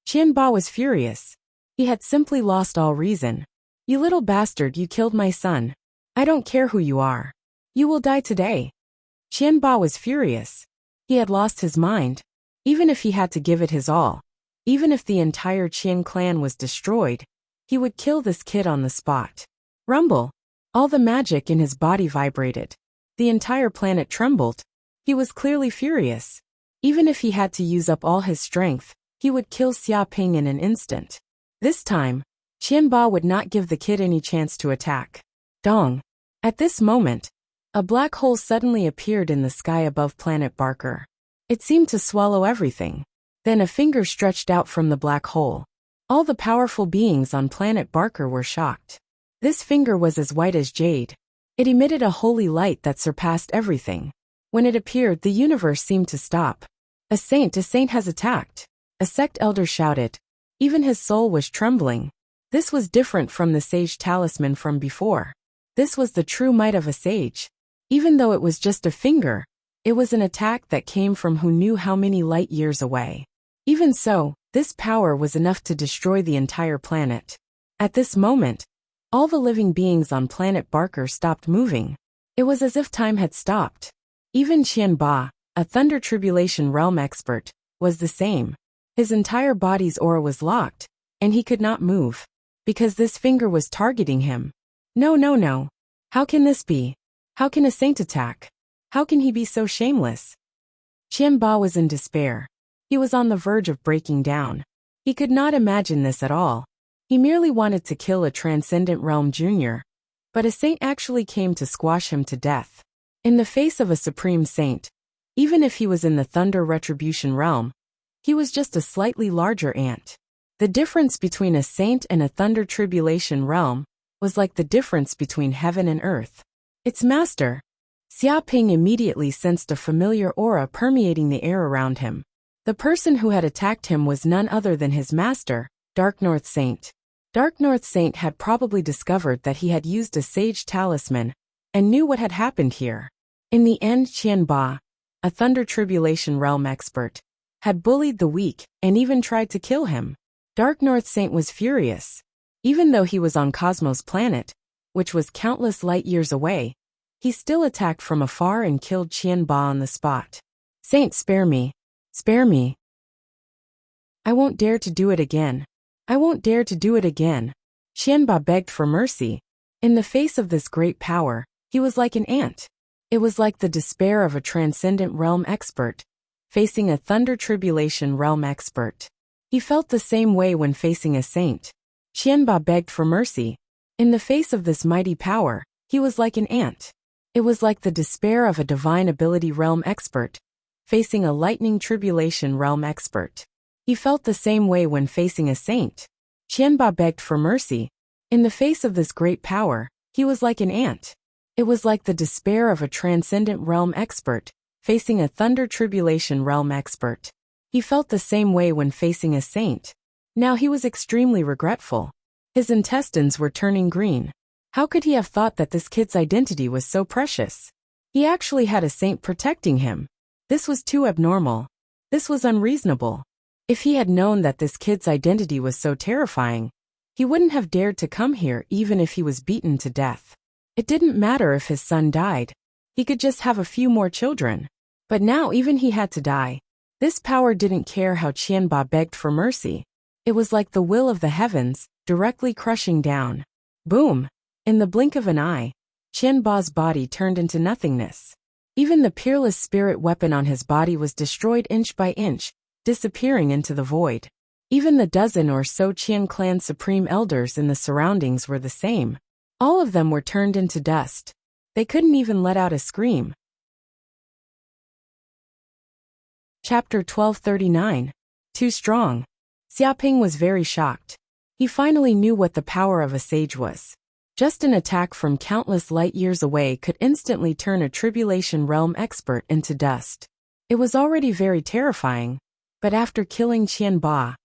[SPEAKER 1] Qianba was furious. He had simply lost all reason. "You little bastard, you killed my son. I don't care who you are. You will die today." Qianba was furious. He had lost his mind. Even if he had to give it his all, even if the entire Qian clan was destroyed, he would kill this kid on the spot. Rumble. All the magic in his body vibrated. The entire planet trembled. He was clearly furious. Even if he had to use up all his strength, he would kill Xiaoping in an instant. This time, Qianba would not give the kid any chance to attack. Dong. At this moment, a black hole suddenly appeared in the sky above planet Barker. It seemed to swallow everything. Then a finger stretched out from the black hole. All the powerful beings on planet Barker were shocked. This finger was as white as jade. It emitted a holy light that surpassed everything. When it appeared, the universe seemed to stop. A saint has attacked," a sect elder shouted. Even his soul was trembling. This was different from the sage talisman from before. This was the true might of a sage. Even though it was just a finger, it was an attack that came from who knew how many light years away. Even so, this power was enough to destroy the entire planet. At this moment, all the living beings on planet Barker stopped moving. It was as if time had stopped. Even Qianba, a Thunder Tribulation realm expert, was the same. His entire body's aura was locked, and he could not move. Because this finger was targeting him. No. How can this be? How can a saint attack? How can he be so shameless? Qianba was in despair. He was on the verge of breaking down. He could not imagine this at all. He merely wanted to kill a Transcendent Realm Junior. But a saint actually came to squash him to death. In the face of a supreme saint, even if he was in the Thunder Retribution realm, he was just a slightly larger ant. The difference between a saint and a Thunder Tribulation realm was like the difference between heaven and earth. Its master. Xiaoping immediately sensed a familiar aura permeating the air around him. The person who had attacked him was none other than his master, Dark North Saint. Dark North Saint had probably discovered that he had used a sage talisman and knew what had happened here. In the end, Qianba, a Thunder Tribulation realm expert, had bullied the weak and even tried to kill him. Dark North Saint was furious. Even though he was on Cosmos Planet, which was countless light years away, he still attacked from afar and killed Qianba on the spot. "Saint, spare me. Spare me. I won't dare to do it again. I won't dare to do it again." Qianba begged for mercy. In the face of this great power, he was like an ant. It was like the despair of a Transcendent Realm expert facing a Thunder Tribulation realm expert. He felt the same way when facing a saint. Qianba begged for mercy. In the face of this mighty power, he was like an ant. It was like the despair of a Divine Ability realm expert facing a Lightning Tribulation realm expert. He felt the same way when facing a saint. Qianba begged for mercy. In the face of this great power, he was like an ant. It was like the despair of a transcendent realm expert, facing a thunder tribulation realm expert. He felt the same way when facing a saint. Now he was extremely regretful. His intestines were turning green. How could he have thought that this kid's identity was so precious? He actually had a saint protecting him. This was too abnormal. This was unreasonable. If he had known that this kid's identity was so terrifying, he wouldn't have dared to come here even if he was beaten to death. It didn't matter if his son died. He could just have a few more children. But now even he had to die. This power didn't care how Qianba begged for mercy. It was like the will of the heavens, directly crushing down. Boom! In the blink of an eye, Qianba's body turned into nothingness. Even the peerless spirit weapon on his body was destroyed inch by inch, disappearing into the void. Even the dozen or so Qian clan supreme elders in the surroundings were the same. All of them were turned into dust. They couldn't even let out a scream. Chapter 1239. Too strong. Xiaoping was very shocked. He finally knew what the power of a sage was. Just an attack from countless light years away could instantly turn a tribulation realm expert into dust. It was already very terrifying, but after killing Qianba,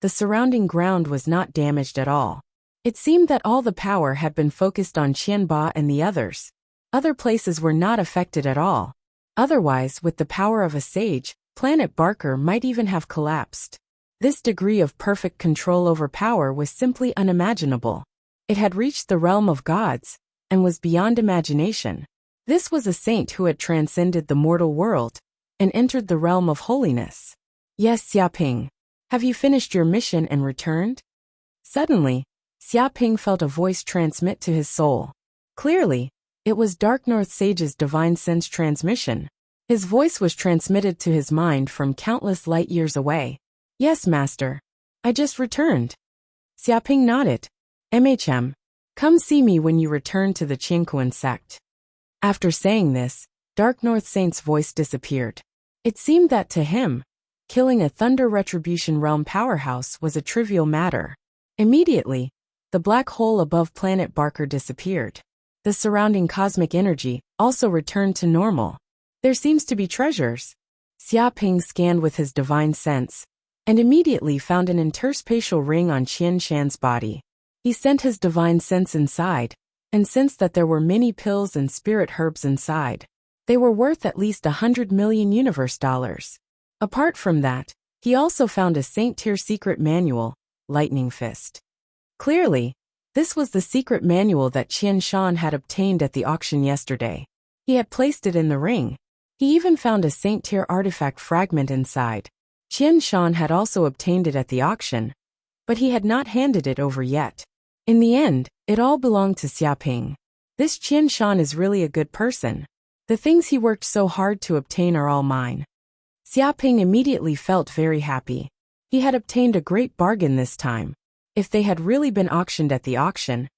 [SPEAKER 1] the surrounding ground was not damaged at all. It seemed that all the power had been focused on Qianba and the others. Other places were not affected at all. Otherwise, with the power of a sage, Planet Barker might even have collapsed. This degree of perfect control over power was simply unimaginable. It had reached the realm of gods, and was beyond imagination. This was a saint who had transcended the mortal world, and entered the realm of holiness. Yes, Xiaoping. Have you finished your mission and returned? Suddenly, Xiaoping felt a voice transmit to his soul. Clearly, it was Dark North Sage's divine sense transmission. His voice was transmitted to his mind from countless light years away. Yes, Master. I just returned. Xiaoping nodded. MHM, come see me when you return to the Qingkuan sect. After saying this, Dark North Saint's voice disappeared. It seemed that to him, killing a Thunder Retribution Realm powerhouse was a trivial matter. Immediately, the black hole above Planet Barker disappeared. The surrounding cosmic energy also returned to normal. There seems to be treasures. Xiaoping scanned with his divine sense, and immediately found an interspatial ring on Qian Shan's body. He sent his divine sense inside, and sensed that there were many pills and spirit herbs inside. They were worth at least 100 million universe dollars. Apart from that, he also found a saint-tier secret manual, Lightning Fist. Clearly, this was the secret manual that Qian Shan had obtained at the auction yesterday. He had placed it in the ring. He even found a saint-tier artifact fragment inside. Qian Shan had also obtained it at the auction, but he had not handed it over yet. In the end, it all belonged to Xiaoping. This Qian Shan is really a good person. The things he worked so hard to obtain are all mine. Xiaoping immediately felt very happy. He had obtained a great bargain this time. If they had really been auctioned at the auction,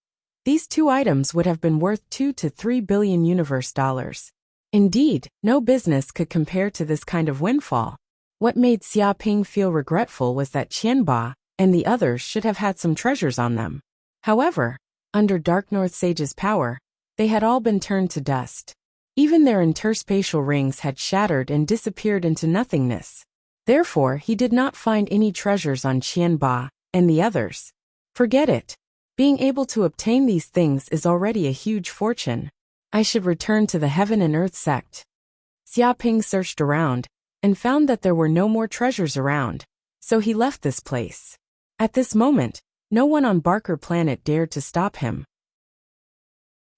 [SPEAKER 1] these two items would have been worth 2 to 3 billion universe dollars. Indeed, no business could compare to this kind of windfall. What made Xiaoping feel regretful was that Qianba and the others should have had some treasures on them. However, under Dark North Sage's power, they had all been turned to dust. Even their interspatial rings had shattered and disappeared into nothingness. Therefore, he did not find any treasures on Qianba and the others. Forget it. Being able to obtain these things is already a huge fortune. I should return to the Heaven and Earth sect. Xiaoping searched around, and found that there were no more treasures around, so he left this place. At this moment, no one on Barker Planet dared to stop him.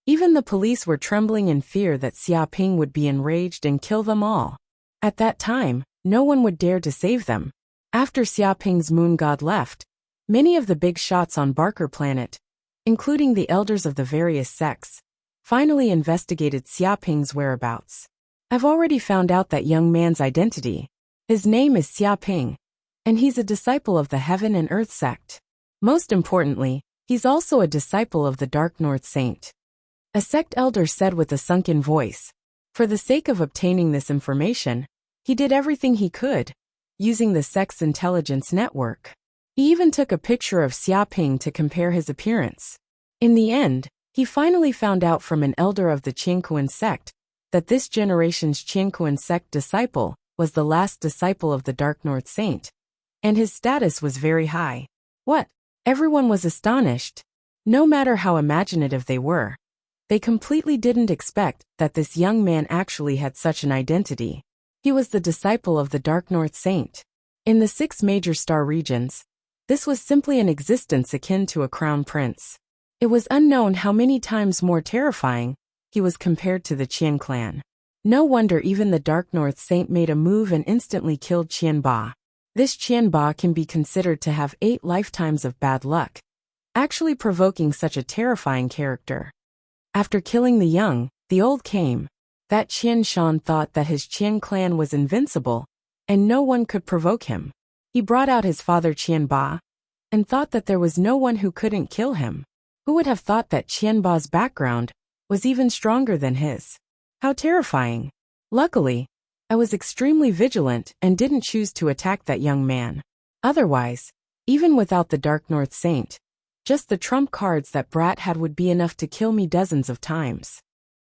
[SPEAKER 1] Even the police were trembling in fear that Xiaoping would be enraged and kill them all. At that time, no one would dare to save them. After Xiaoping's moon god left, many of the big shots on Barker Planet, including the elders of the various sects, finally investigated Xiaoping's whereabouts. I've already found out that young man's identity. His name is Xiaoping, and he's a disciple of the Heaven and Earth sect. Most importantly, he's also a disciple of the Dark North Saint. A sect elder said with a sunken voice. For the sake of obtaining this information, he did everything he could. using the sex intelligence network. He even took a picture of Xiaoping to compare his appearance. In the end, he finally found out from an elder of the Qingkuan sect that this generation's Qingkuan sect disciple was the last disciple of the Dark North Saint, and his status was very high. What? Everyone was astonished. No matter how imaginative they were, they completely didn't expect that this young man actually had such an identity. He was the disciple of the Dark North Saint. In the 6 major star regions, this was simply an existence akin to a crown prince. It was unknown how many times more terrifying he was compared to the Qian clan. No wonder even the Dark North Saint made a move and instantly killed Qian Ba. This Qian Ba can be considered to have 8 lifetimes of bad luck, actually provoking such a terrifying character. After killing the young, the old came. That Qian Shan thought that his Qian clan was invincible, and no one could provoke him. He brought out his father Qian Ba, and thought that there was no one who couldn't kill him. Who would have thought that Qian Ba's background was even stronger than his? How terrifying! Luckily, I was extremely vigilant and didn't choose to attack that young man. Otherwise, even without the Dark North Saint, just the trump cards that brat had would be enough to kill me dozens of times.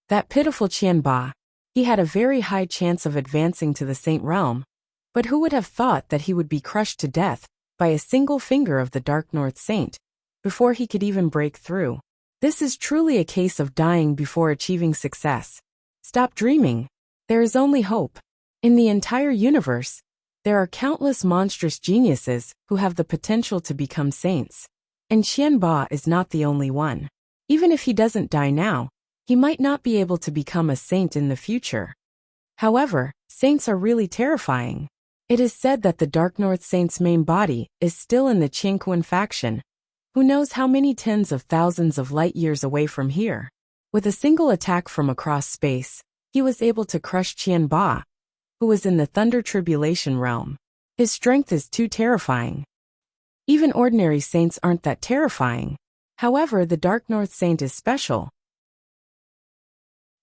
[SPEAKER 1] That pitiful Qian Ba, he had a very high chance of advancing to the Saint realm, but who would have thought that he would be crushed to death by a single finger of the Dark North Saint before he could even break through? This is truly a case of dying before achieving success. Stop dreaming. There is only hope. In the entire universe, there are countless monstrous geniuses who have the potential to become saints. And Qian Ba is not the only one. Even if he doesn't die now, he might not be able to become a saint in the future. However, saints are really terrifying. It is said that the Dark North Saint's main body is still in the Qingkuan faction. Who knows how many tens of thousands of light years away from here? With a single attack from across space, he was able to crush Qian Ba, who was in the Thunder Tribulation realm. His strength is too terrifying. Even ordinary saints aren't that terrifying. However, the Dark North Saint is special.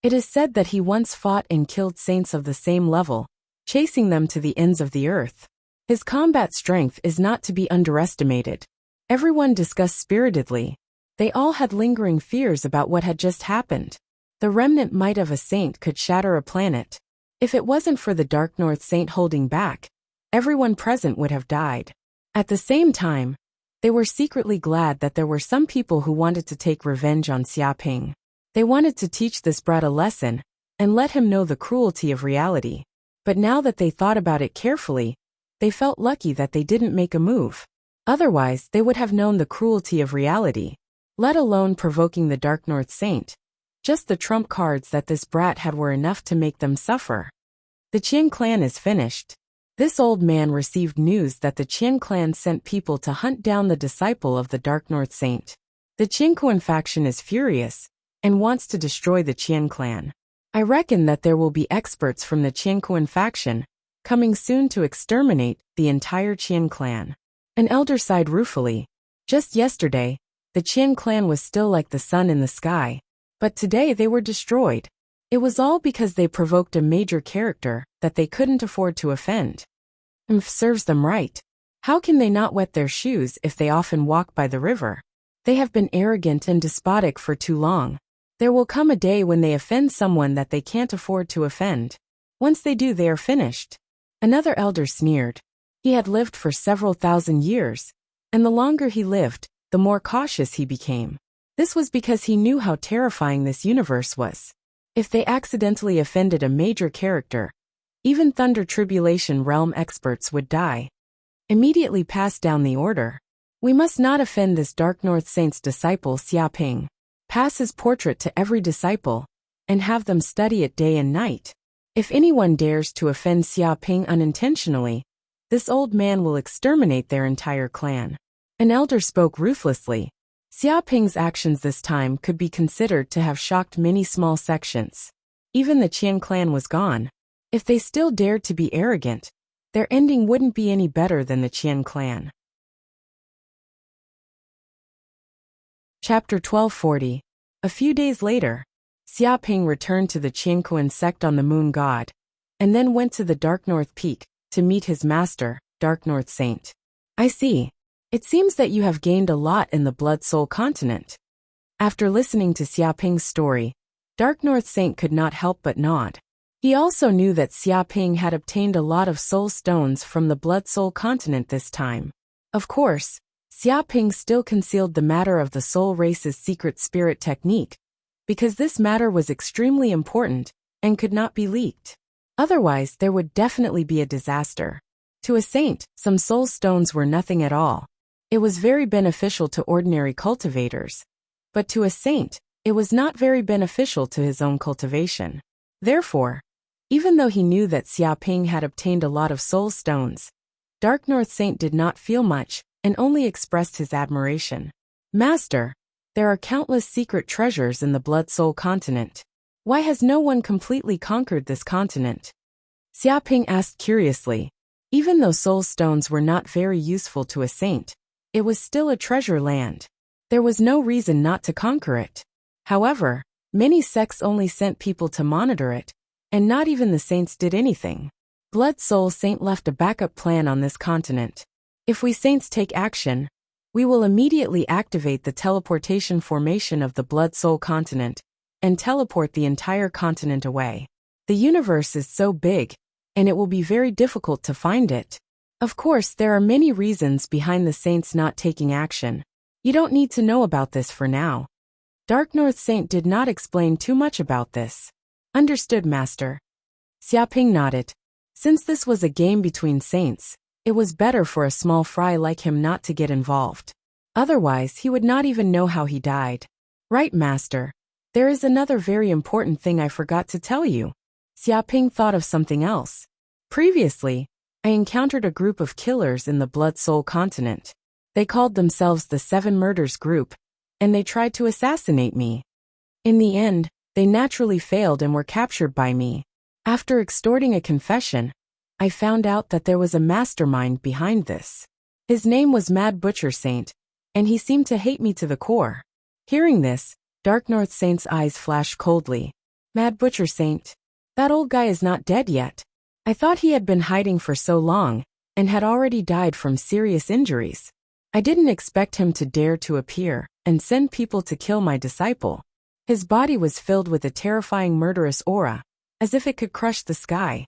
[SPEAKER 1] It is said that he once fought and killed saints of the same level, chasing them to the ends of the earth. His combat strength is not to be underestimated. Everyone discussed spiritedly. They all had lingering fears about what had just happened. The remnant might of a saint could shatter a planet. If it wasn't for the Dark North Saint holding back, everyone present would have died. At the same time, they were secretly glad that there were some people who wanted to take revenge on Xiaoping. They wanted to teach this brat a lesson and let him know the cruelty of reality. But now that they thought about it carefully, they felt lucky that they didn't make a move. Otherwise, they would have known the cruelty of reality, let alone provoking the Dark North Saint. Just the trump cards that this brat had were enough to make them suffer. The Qian clan is finished. This old man received news that the Qian clan sent people to hunt down the disciple of the Dark North Saint. The Qingkuan faction is furious and wants to destroy the Qian clan. I reckon that there will be experts from the Qingkuan faction coming soon to exterminate the entire Qian clan. An elder sighed ruefully. Just yesterday, the Qian clan was still like the sun in the sky, but today they were destroyed. It was all because they provoked a major character that they couldn't afford to offend. Serves them right. How can they not wet their shoes if they often walk by the river? They have been arrogant and despotic for too long. There will come a day when they offend someone that they can't afford to offend. Once they do, they are finished. Another elder sneered. He had lived for several thousand years, and the longer he lived, the more cautious he became. This was because he knew how terrifying this universe was. If they accidentally offended a major character, even Thunder Tribulation realm experts would die. Immediately pass down the order. We must not offend this Dark North Saint's disciple Xiaoping. Pass his portrait to every disciple, and have them study it day and night. If anyone dares to offend Xiaoping unintentionally, this old man will exterminate their entire clan. An elder spoke ruthlessly. Xiaoping's actions this time could be considered to have shocked many small sections. Even the Qian clan was gone. If they still dared to be arrogant, their ending wouldn't be any better than the Qian clan. Chapter 1240. A few days later, Xiaoping returned to the Qingkuan sect on the Moon God, and then went to the Dark North Peak to meet his master, Dark North Saint. I see. It seems that you have gained a lot in the Blood Soul continent. After listening to Xiaoping's story, Dark North Saint could not help but nod. He also knew that Xiaoping had obtained a lot of soul stones from the Blood Soul continent this time. Of course, Xiaoping still concealed the matter of the soul race's secret spirit technique, because this matter was extremely important and could not be leaked. Otherwise, there would definitely be a disaster. To a saint, some soul stones were nothing at all. It was very beneficial to ordinary cultivators. But to a saint, it was not very beneficial to his own cultivation. Therefore, even though he knew that Xiaoping had obtained a lot of soul stones, Dark North Saint did not feel much and only expressed his admiration. Master, there are countless secret treasures in the Blood Soul continent. Why has no one completely conquered this continent? Xiaoping asked curiously. Even though soul stones were not very useful to a saint, it was still a treasure land. There was no reason not to conquer it. However, many sects only sent people to monitor it, and not even the saints did anything. Blood Soul Saint left a backup plan on this continent. If we saints take action, we will immediately activate the teleportation formation of the Blood Soul continent and teleport the entire continent away. The universe is so big, and it will be very difficult to find it. Of course, there are many reasons behind the saints not taking action. You don't need to know about this for now. Dark North Saint did not explain too much about this. Understood, Master. Xiaoping nodded. Since this was a game between saints, it was better for a small fry like him not to get involved. Otherwise, he would not even know how he died. Right, Master. There is another very important thing I forgot to tell you. Xiaoping thought of something else. Previously, I encountered a group of killers in the Blood Soul continent. They called themselves the Seven Murders Group, and they tried to assassinate me. In the end, they naturally failed and were captured by me. After extorting a confession, I found out that there was a mastermind behind this. His name was Mad Butcher Saint, and he seemed to hate me to the core. Hearing this, Dark North Saint's eyes flashed coldly. Mad Butcher Saint? That old guy is not dead yet. I thought he had been hiding for so long, and had already died from serious injuries. I didn't expect him to dare to appear and send people to kill my disciple. His body was filled with a terrifying murderous aura, as if it could crush the sky.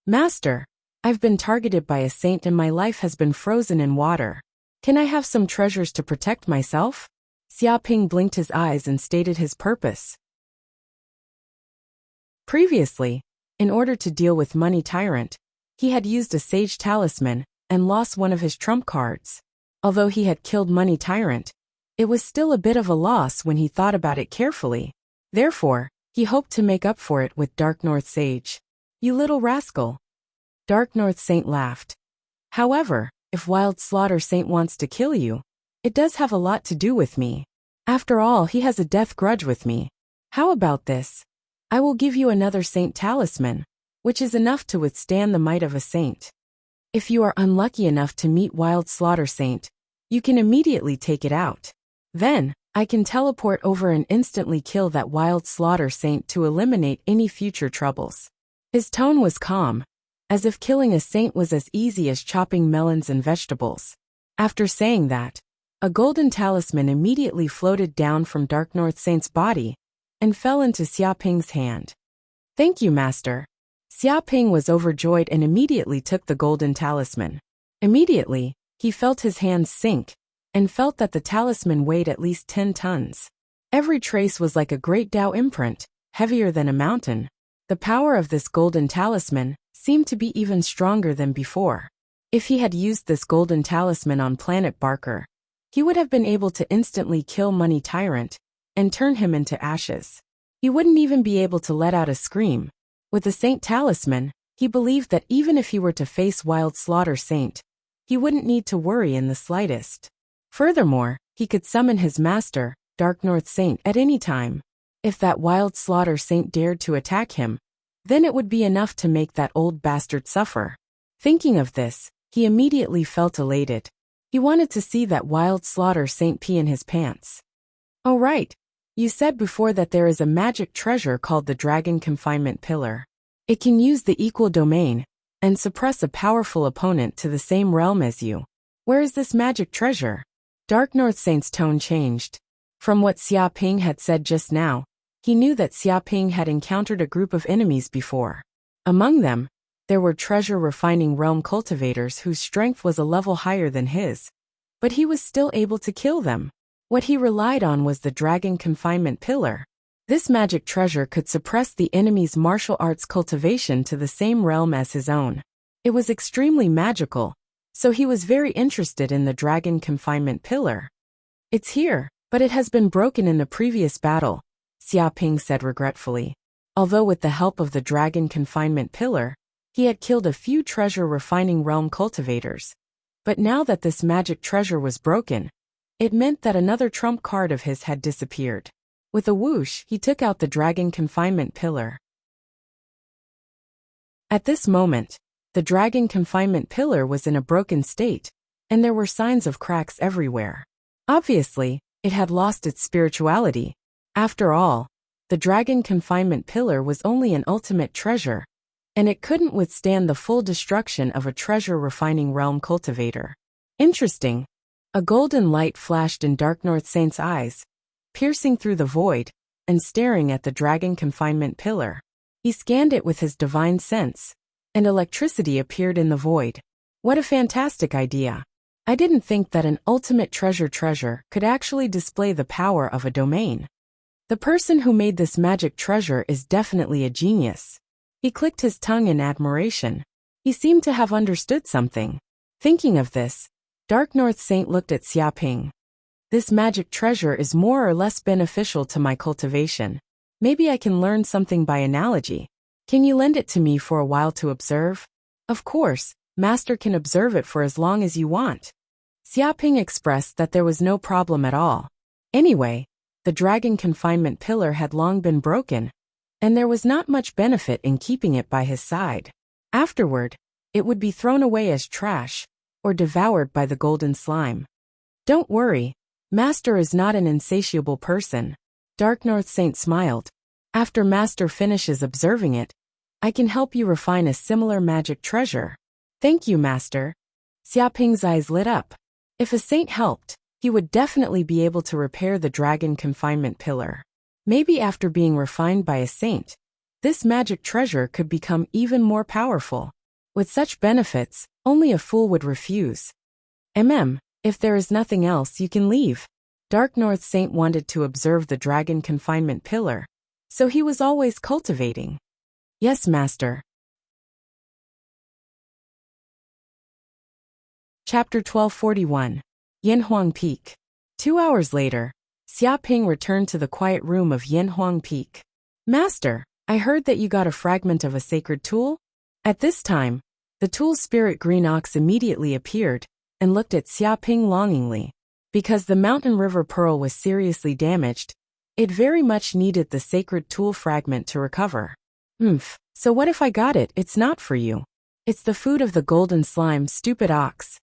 [SPEAKER 1] Master, I've been targeted by a saint and my life has been frozen in water. Can I have some treasures to protect myself? Xiaoping blinked his eyes and stated his purpose. Previously, in order to deal with Money Tyrant, he had used a sage talisman and lost one of his trump cards. Although he had killed Money Tyrant, it was still a bit of a loss when he thought about it carefully. Therefore, he hoped to make up for it with Dark North Sage. You little rascal. Dark North Saint laughed. However, if Wild Slaughter Saint wants to kill you, it does have a lot to do with me. After all, he has a death grudge with me. How about this? I will give you another saint talisman, which is enough to withstand the might of a saint. If you are unlucky enough to meet Wild Slaughter Saint, you can immediately take it out. Then, I can teleport over and instantly kill that Wild Slaughter Saint to eliminate any future troubles. His tone was calm, as if killing a saint was as easy as chopping melons and vegetables. After saying that, a golden talisman immediately floated down from Dark North Saint's body and fell into Xiaoping's hand. Thank you, Master. Xiaoping was overjoyed and immediately took the golden talisman. Immediately, he felt his hands sink and felt that the talisman weighed at least 10 tons. Every trace was like a great Tao imprint, heavier than a mountain. The power of this golden talisman seemed to be even stronger than before. If he had used this golden talisman on Planet Barker, he would have been able to instantly kill Money Tyrant and turn him into ashes. He wouldn't even be able to let out a scream. With the Saint Talisman, he believed that even if he were to face Wild Slaughter Saint, he wouldn't need to worry in the slightest. Furthermore, he could summon his master, Dark North Saint, at any time. If that Wild Slaughter Saint dared to attack him, then it would be enough to make that old bastard suffer. Thinking of this, he immediately felt elated. He wanted to see that Wild Slaughter Saint pee in his pants. Oh right, you said before that there is a magic treasure called the Dragon Confinement Pillar. It can use the equal domain, and suppress a powerful opponent to the same realm as you. Where is this magic treasure? Dark North Saint's tone changed. From what Xia Ping had said just now, he knew that Xia Ping had encountered a group of enemies before. Among them, there were treasure-refining realm cultivators whose strength was a level higher than his. But he was still able to kill them. What he relied on was the dragon confinement pillar. This magic treasure could suppress the enemy's martial arts cultivation to the same realm as his own. It was extremely magical, so he was very interested in the dragon confinement pillar. It's here, but it has been broken in the previous battle, Xia Ping said regretfully. Although with the help of the dragon confinement pillar, he had killed a few treasure-refining realm cultivators. But now that this magic treasure was broken, it meant that another trump card of his had disappeared. With a whoosh, he took out the dragon confinement pillar. At this moment, the dragon confinement pillar was in a broken state, and there were signs of cracks everywhere. Obviously, it had lost its spirituality. After all, the dragon confinement pillar was only an ultimate treasure, and it couldn't withstand the full destruction of a treasure-refining realm cultivator. Interesting. A golden light flashed in Dark North Saint's eyes, piercing through the void, and staring at the dragon confinement pillar. He scanned it with his divine sense, and electricity appeared in the void. What a fantastic idea. I didn't think that an ultimate treasure could actually display the power of a domain. The person who made this magic treasure is definitely a genius. He clicked his tongue in admiration. He seemed to have understood something. Thinking of this, Dark North Saint looked at Xia Ping. This magic treasure is more or less beneficial to my cultivation. Maybe I can learn something by analogy. Can you lend it to me for a while to observe? Of course, Master can observe it for as long as you want. Xia Ping expressed that there was no problem at all. Anyway, the dragon confinement pillar had long been broken, and there was not much benefit in keeping it by his side. Afterward, it would be thrown away as trash, or devoured by the golden slime. Don't worry, Master is not an insatiable person. Dark North Saint smiled. After Master finishes observing it, I can help you refine a similar magic treasure. Thank you, Master. Xia Ping's eyes lit up. If a saint helped, he would definitely be able to repair the dragon confinement pillar. Maybe after being refined by a saint, this magic treasure could become even more powerful. With such benefits, only a fool would refuse. If there is nothing else, you can leave. Dark North Saint wanted to observe the dragon confinement pillar, so he was always cultivating. Yes, Master. Chapter 1241. Yinhuang Peak. 2 hours later, Xia Ping returned to the quiet room of Yinhuang Peak. Master, I heard that you got a fragment of a sacred tool? At this time, the tool's spirit green ox immediately appeared, and looked at Xia Ping longingly. Because the mountain river pearl was seriously damaged, it very much needed the sacred tool fragment to recover. So what if I got it? It's not for you. It's the food of the golden slime, stupid ox.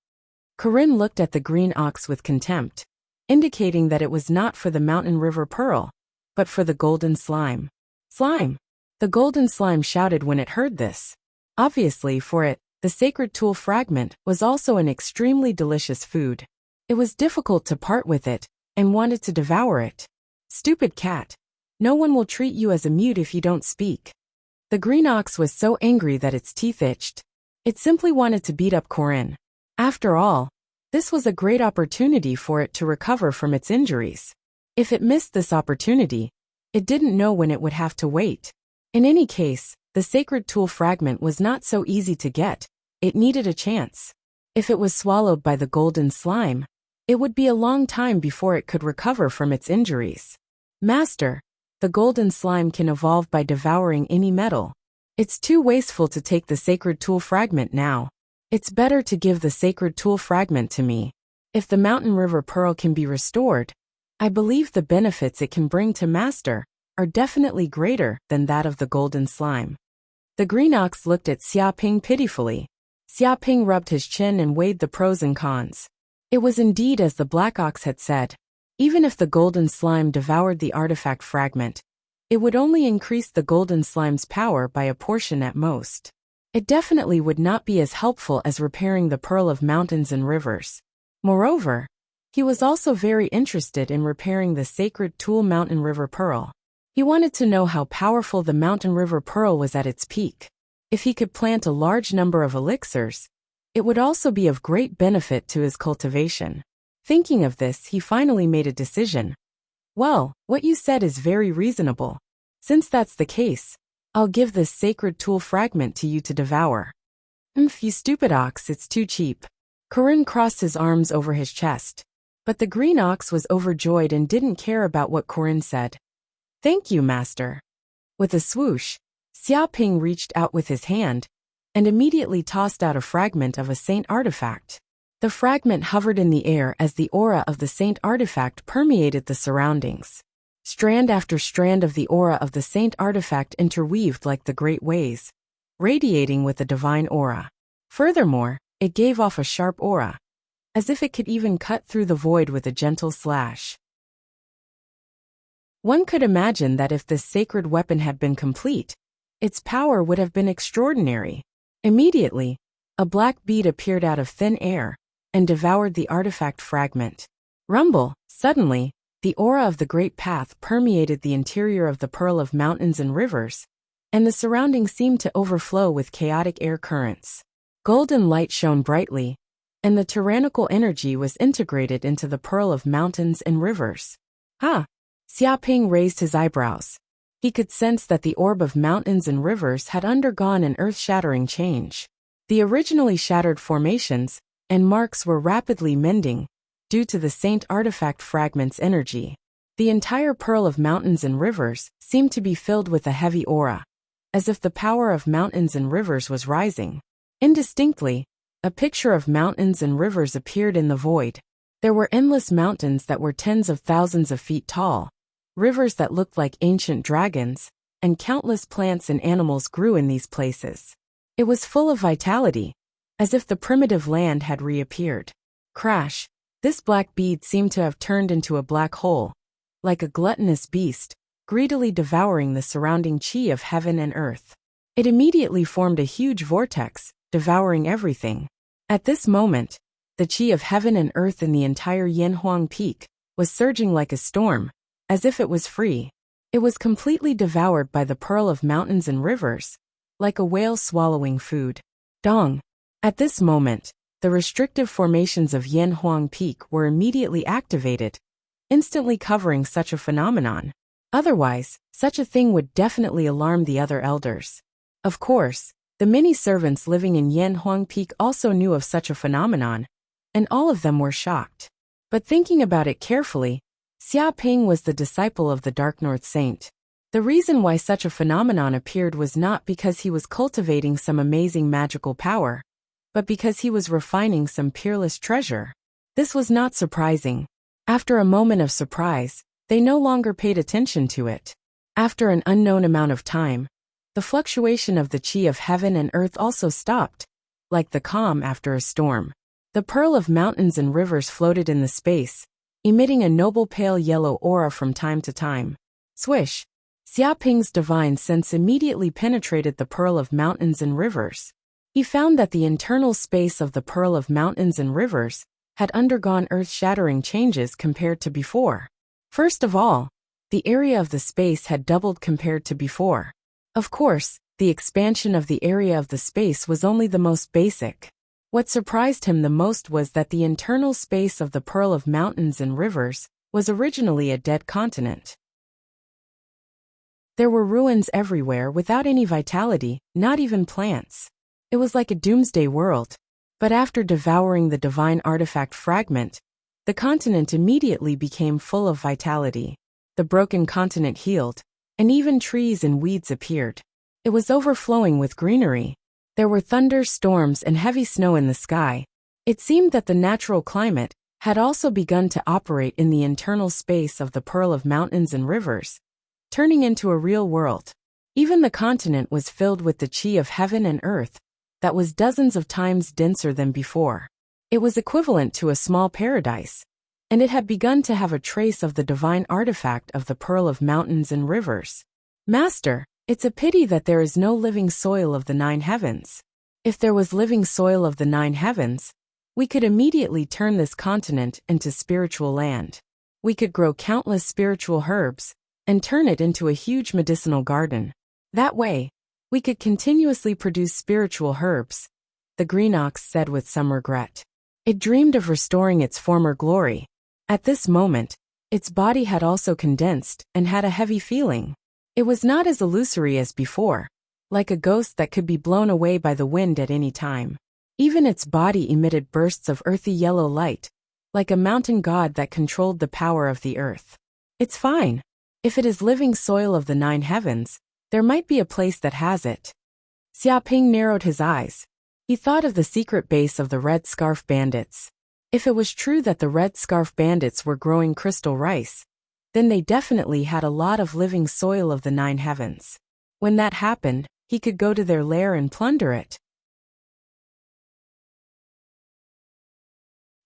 [SPEAKER 1] Corinne looked at the green ox with contempt, indicating that it was not for the mountain river pearl, but for the golden slime. Slime! The golden slime shouted when it heard this. Obviously for it, the sacred tool fragment was also an extremely delicious food. It was difficult to part with it, and wanted to devour it. Stupid cat. No one will treat you as a mute if you don't speak. The green ox was so angry that its teeth itched. It simply wanted to beat up Corinne. After all, this was a great opportunity for it to recover from its injuries. If it missed this opportunity, it didn't know when it would have to wait. In any case, the sacred tool fragment was not so easy to get. It needed a chance. If it was swallowed by the golden slime, it would be a long time before it could recover from its injuries. Master, the golden slime can evolve by devouring any metal. It's too wasteful to take the sacred tool fragment now. It's better to give the sacred tool fragment to me. If the mountain river pearl can be restored, I believe the benefits it can bring to Master are definitely greater than that of the golden slime. The green ox looked at Xia Ping pitifully. Xia Ping rubbed his chin and weighed the pros and cons. It was indeed as the black ox had said. Even if the golden slime devoured the artifact fragment, it would only increase the golden slime's power by a portion at most. It definitely would not be as helpful as repairing the Pearl of Mountains and Rivers. Moreover, he was also very interested in repairing the sacred tool Mountain River Pearl. He wanted to know how powerful the Mountain River Pearl was at its peak. If he could plant a large number of elixirs, it would also be of great benefit to his cultivation. Thinking of this, he finally made a decision. Well, what you said is very reasonable. Since that's the case, I'll give this sacred tool fragment to you to devour. You stupid ox, it's too cheap. Corin crossed his arms over his chest. But the green ox was overjoyed and didn't care about what Corin said. Thank you, master. With a swoosh, Xiaoping reached out with his hand and immediately tossed out a fragment of a saint artifact. The fragment hovered in the air as the aura of the saint artifact permeated the surroundings. Strand after strand of the aura of the saint artifact interweaved like the great waves, radiating with a divine aura. Furthermore, it gave off a sharp aura, as if it could even cut through the void with a gentle slash. One could imagine that if this sacred weapon had been complete, its power would have been extraordinary. Immediately, a black bead appeared out of thin air and devoured the artifact fragment. Rumble, suddenly, the aura of the Great Path permeated the interior of the Pearl of Mountains and Rivers, and the surroundings seemed to overflow with chaotic air currents. Golden light shone brightly, and the tyrannical energy was integrated into the Pearl of Mountains and Rivers. Xiaoping raised his eyebrows. He could sense that the orb of mountains and rivers had undergone an earth-shattering change. The originally shattered formations and marks were rapidly mending due to the saint artifact fragment's energy. The entire Pearl of Mountains and Rivers seemed to be filled with a heavy aura, as if the power of mountains and rivers was rising. Indistinctly, a picture of mountains and rivers appeared in the void. There were endless mountains that were tens of thousands of feet tall, rivers that looked like ancient dragons, and countless plants and animals grew in these places. It was full of vitality, as if the primitive land had reappeared. Crash! This black bead seemed to have turned into a black hole, like a gluttonous beast, greedily devouring the surrounding chi of heaven and earth. It immediately formed a huge vortex, devouring everything. At this moment, the chi of heaven and earth in the entire Yanhuang Peak was surging like a storm, as if it was free. It was completely devoured by the Pearl of Mountains and Rivers, like a whale swallowing food. Dong! At this moment, the restrictive formations of Yanhuang Peak were immediately activated, instantly covering such a phenomenon. Otherwise, such a thing would definitely alarm the other elders. Of course, the many servants living in Yanhuang Peak also knew of such a phenomenon, and all of them were shocked. But thinking about it carefully, Xiaoping was the disciple of the Dark North Saint. The reason why such a phenomenon appeared was not because he was cultivating some amazing magical power, but because he was refining some peerless treasure. This was not surprising. After a moment of surprise, they no longer paid attention to it. After an unknown amount of time, the fluctuation of the chi of heaven and earth also stopped, like the calm after a storm. The Pearl of Mountains and Rivers floated in the space, emitting a noble pale yellow aura from time to time. Swish! Xiaoping's divine sense immediately penetrated the Pearl of Mountains and Rivers. He found that the internal space of the Pearl of Mountains and Rivers had undergone earth-shattering changes compared to before. First of all, the area of the space had doubled compared to before. Of course, the expansion of the area of the space was only the most basic. What surprised him the most was that the internal space of the Pearl of Mountains and Rivers was originally a dead continent. There were ruins everywhere without any vitality, not even plants. It was like a doomsday world. But after devouring the divine artifact fragment, the continent immediately became full of vitality. The broken continent healed, and even trees and weeds appeared. It was overflowing with greenery. There were thunderstorms and heavy snow in the sky. It seemed that the natural climate had also begun to operate in the internal space of the Pearl of Mountains and Rivers, turning into a real world. Even the continent was filled with the chi of heaven and earth that was dozens of times denser than before. It was equivalent to a small paradise, and it had begun to have a trace of the divine artifact of the Pearl of Mountains and Rivers. Master, It's a pity that there is no living soil of the 9 heavens. If there was living soil of the 9 heavens, we could immediately turn this continent into spiritual land. We could grow countless spiritual herbs and turn it into a huge medicinal garden. That way, we could continuously produce spiritual herbs, the green ox said with some regret. It dreamed of restoring its former glory. At this moment, its body had also condensed and had a heavy feeling. It was not as illusory as before, like a ghost that could be blown away by the wind at any time. Even its body emitted bursts of earthy yellow light, like a mountain god that controlled the power of the earth. It's fine. If it is living soil of the 9 heavens, there might be a place that has it. Xiaoping narrowed his eyes. He thought of the secret base of the Red Scarf Bandits. If it was true that the Red Scarf Bandits were growing crystal rice, then they definitely had a lot of living soil of the 9 heavens. When that happened, he could go to their lair and plunder it.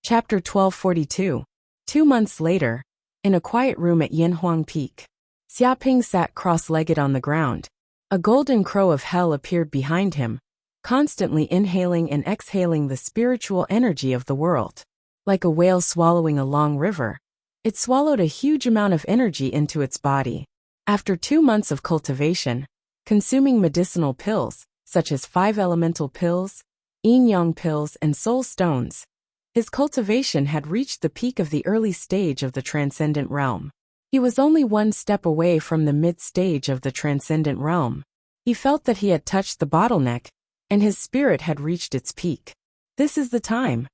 [SPEAKER 1] Chapter 1242. 2 months later, in a quiet room at Yanhuang Peak, Xiaoping sat cross-legged on the ground. A golden crow of hell appeared behind him, constantly inhaling and exhaling the spiritual energy of the world. Like a whale swallowing a long river, it swallowed a huge amount of energy into its body. After 2 months of cultivation, consuming medicinal pills, such as 5 elemental pills, yin-yang pills and soul stones, his cultivation had reached the peak of the early stage of the transcendent realm. He was only 1 step away from the mid-stage of the transcendent realm. He felt that he had touched the bottleneck, and his spirit had reached its peak. This is the time.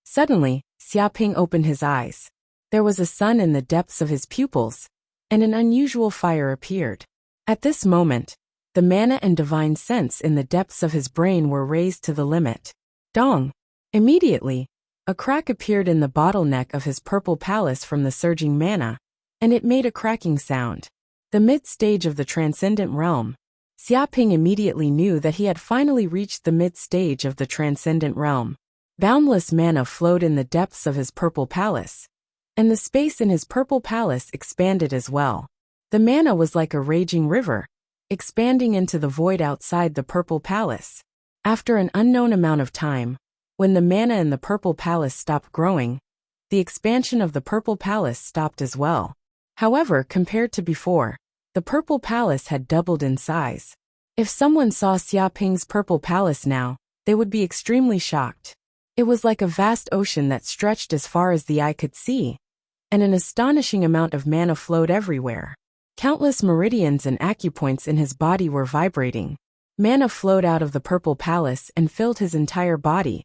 [SPEAKER 1] Suddenly, Xiaoping opened his eyes. There was a sun in the depths of his pupils, and an unusual fire appeared. At this moment, the mana and divine sense in the depths of his brain were raised to the limit. Dong! Immediately, a crack appeared in the bottleneck of his purple palace from the surging mana, and it made a cracking sound. The mid-stage of the transcendent realm. Xiaoping immediately knew that he had finally reached the mid-stage of the transcendent realm. Boundless mana flowed in the depths of his purple palace, and the space in his purple palace expanded as well. The mana was like a raging river, expanding into the void outside the purple palace. After an unknown amount of time, when the mana in the purple palace stopped growing, the expansion of the purple palace stopped as well. However, compared to before, the purple palace had doubled in size. If someone saw Xiaoping's purple palace now, they would be extremely shocked. It was like a vast ocean that stretched as far as the eye could see, and an astonishing amount of mana flowed everywhere. Countless meridians and acupoints in his body were vibrating. Mana flowed out of the purple palace and filled his entire body,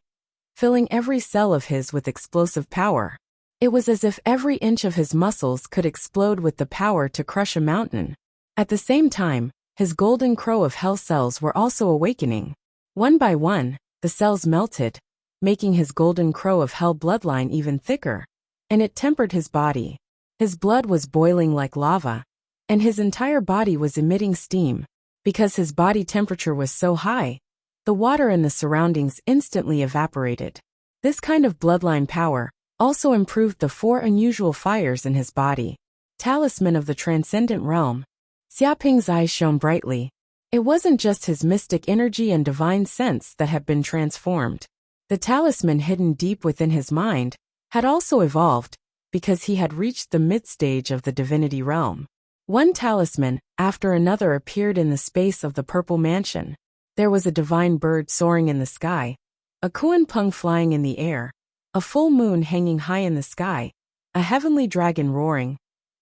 [SPEAKER 1] filling every cell of his with explosive power. It was as if every inch of his muscles could explode with the power to crush a mountain. At the same time, his golden crow of hell cells were also awakening. One by one, the cells melted, making his golden crow of hell bloodline even thicker, and it tempered his body. His blood was boiling like lava, and his entire body was emitting steam. Because his body temperature was so high, the water in the surroundings instantly evaporated. This kind of bloodline power also improved the 4 unusual fires in his body. Talisman of the transcendent realm. Xiaoping's eyes shone brightly. It wasn't just his mystic energy and divine sense that had been transformed. The talisman hidden deep within his mind had also evolved, because he had reached the mid-stage of the divinity realm. One talisman after another appeared in the space of the purple mansion. There was a divine bird soaring in the sky, a kuan-peng flying in the air, a full moon hanging high in the sky, a heavenly dragon roaring.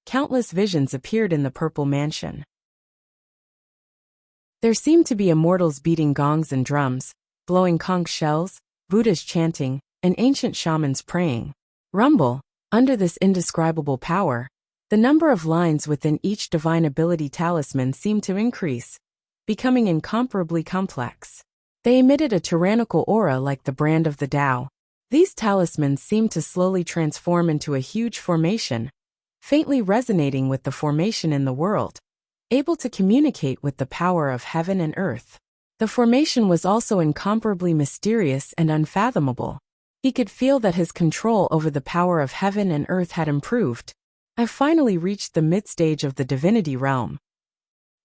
[SPEAKER 1] Countless visions appeared in the purple mansion. There seemed to be immortals beating gongs and drums, blowing conch shells, Buddhas chanting, and ancient shamans praying. Rumble, under this indescribable power, the number of lines within each divine ability talisman seemed to increase, becoming incomparably complex. They emitted a tyrannical aura like the brand of the Tao. These talismans seemed to slowly transform into a huge formation, faintly resonating with the formation in the world, able to communicate with the power of heaven and earth. The formation was also incomparably mysterious and unfathomable. He could feel that his control over the power of heaven and earth had improved. I finally reached the mid-stage of the divinity realm.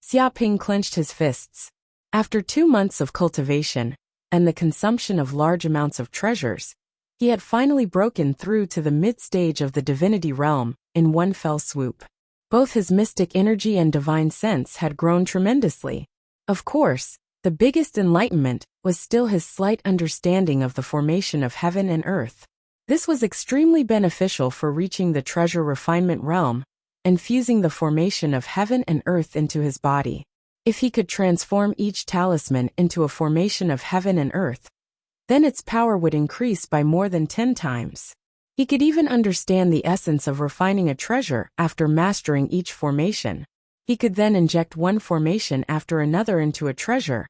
[SPEAKER 1] Xiaoping clenched his fists. After 2 months of cultivation and the consumption of large amounts of treasures, he had finally broken through to the mid-stage of the divinity realm in one fell swoop. Both his mystic energy and divine sense had grown tremendously. Of course, the biggest enlightenment was still his slight understanding of the formation of heaven and earth. This was extremely beneficial for reaching the treasure refinement realm and fusing the formation of heaven and earth into his body. If he could transform each talisman into a formation of heaven and earth, then its power would increase by more than 10 times. He could even understand the essence of refining a treasure after mastering each formation. He could then inject one formation after another into a treasure,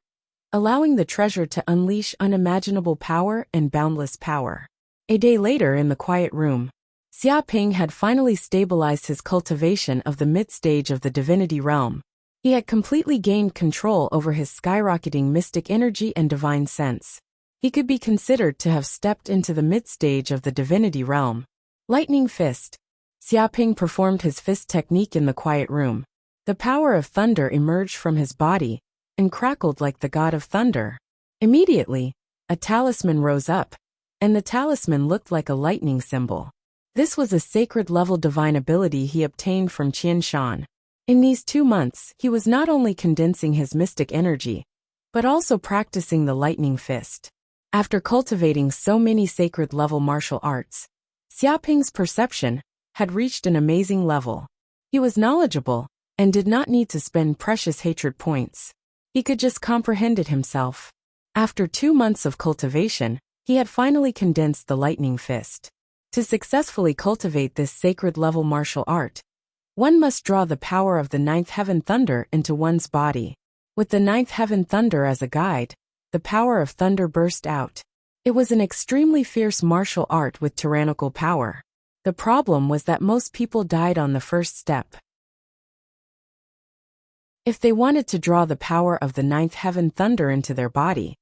[SPEAKER 1] allowing the treasure to unleash unimaginable power and boundless power. A day later in the quiet room, Xiaoping had finally stabilized his cultivation of the mid-stage of the divinity realm. He had completely gained control over his skyrocketing mystic energy and divine sense. He could be considered to have stepped into the mid-stage of the divinity realm. Lightning Fist. Xiaoping performed his fist technique in the quiet room. The power of thunder emerged from his body and crackled like the god of thunder. Immediately, a talisman rose up, and the talisman looked like a lightning symbol. This was a sacred-level divine ability he obtained from Qian Shan. In these 2 months, he was not only condensing his mystic energy, but also practicing the lightning fist. After cultivating so many sacred-level martial arts, Xiaoping's perception had reached an amazing level. He was knowledgeable and did not need to spend precious hatred points. He could just comprehend it himself. After 2 months of cultivation, he had finally condensed the lightning fist. To successfully cultivate this sacred-level martial art, one must draw the power of the 9th heaven thunder into one's body. With the 9th heaven thunder as a guide, the power of thunder burst out. It was an extremely fierce martial art with tyrannical power. The problem was that most people died on the first step. If they wanted to draw the power of the 9th heaven thunder into their body,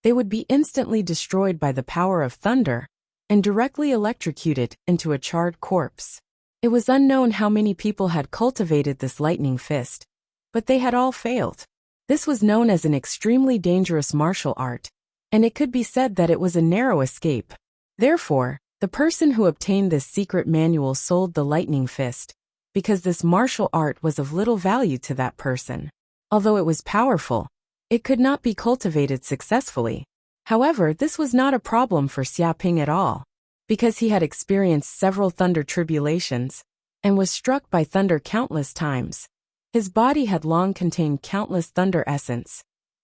[SPEAKER 1] they would be instantly destroyed by the power of thunder and directly electrocuted into a charred corpse. It was unknown how many people had cultivated this lightning fist, but they had all failed. This was known as an extremely dangerous martial art, and it could be said that it was a narrow escape. Therefore, the person who obtained this secret manual sold the lightning fist, because this martial art was of little value to that person. Although it was powerful, it could not be cultivated successfully. However, this was not a problem for Xiaoping at all, because he had experienced several thunder tribulations and was struck by thunder countless times. His body had long contained countless thunder essence,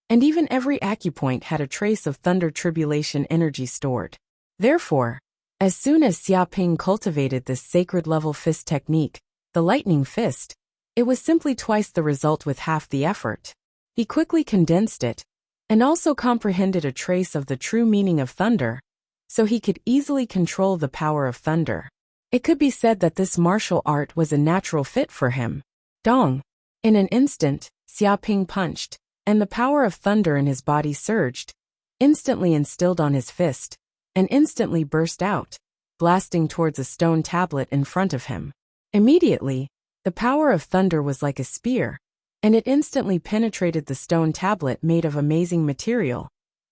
[SPEAKER 1] and even every acupoint had a trace of thunder tribulation energy stored. Therefore, as soon as Xiaoping cultivated this sacred-level fist technique, the lightning fist, it was simply twice the result with half the effort. He quickly condensed it, and also comprehended a trace of the true meaning of thunder, so he could easily control the power of thunder. It could be said that this martial art was a natural fit for him. Dong! In an instant, Xiaoping punched, and the power of thunder in his body surged, instantly instilled on his fist, and instantly burst out, blasting towards a stone tablet in front of him. Immediately, the power of thunder was like a spear, and it instantly penetrated the stone tablet made of amazing material.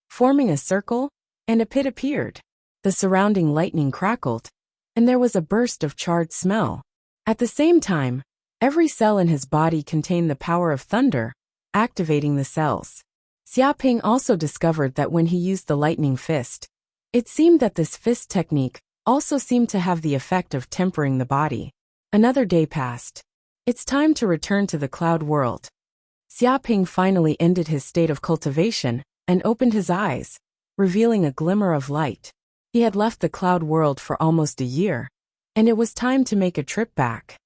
[SPEAKER 1] Forming a circle, and a pit appeared. The surrounding lightning crackled, and there was a burst of charred smell. At the same time, every cell in his body contained the power of thunder, activating the cells. Xiaoping also discovered that when he used the lightning fist, it seemed that this fist technique also seemed to have the effect of tempering the body. Another day passed. It's time to return to the cloud world. Xiaoping finally ended his state of cultivation and opened his eyes, revealing a glimmer of light. He had left the cloud world for almost a year, and it was time to make a trip back.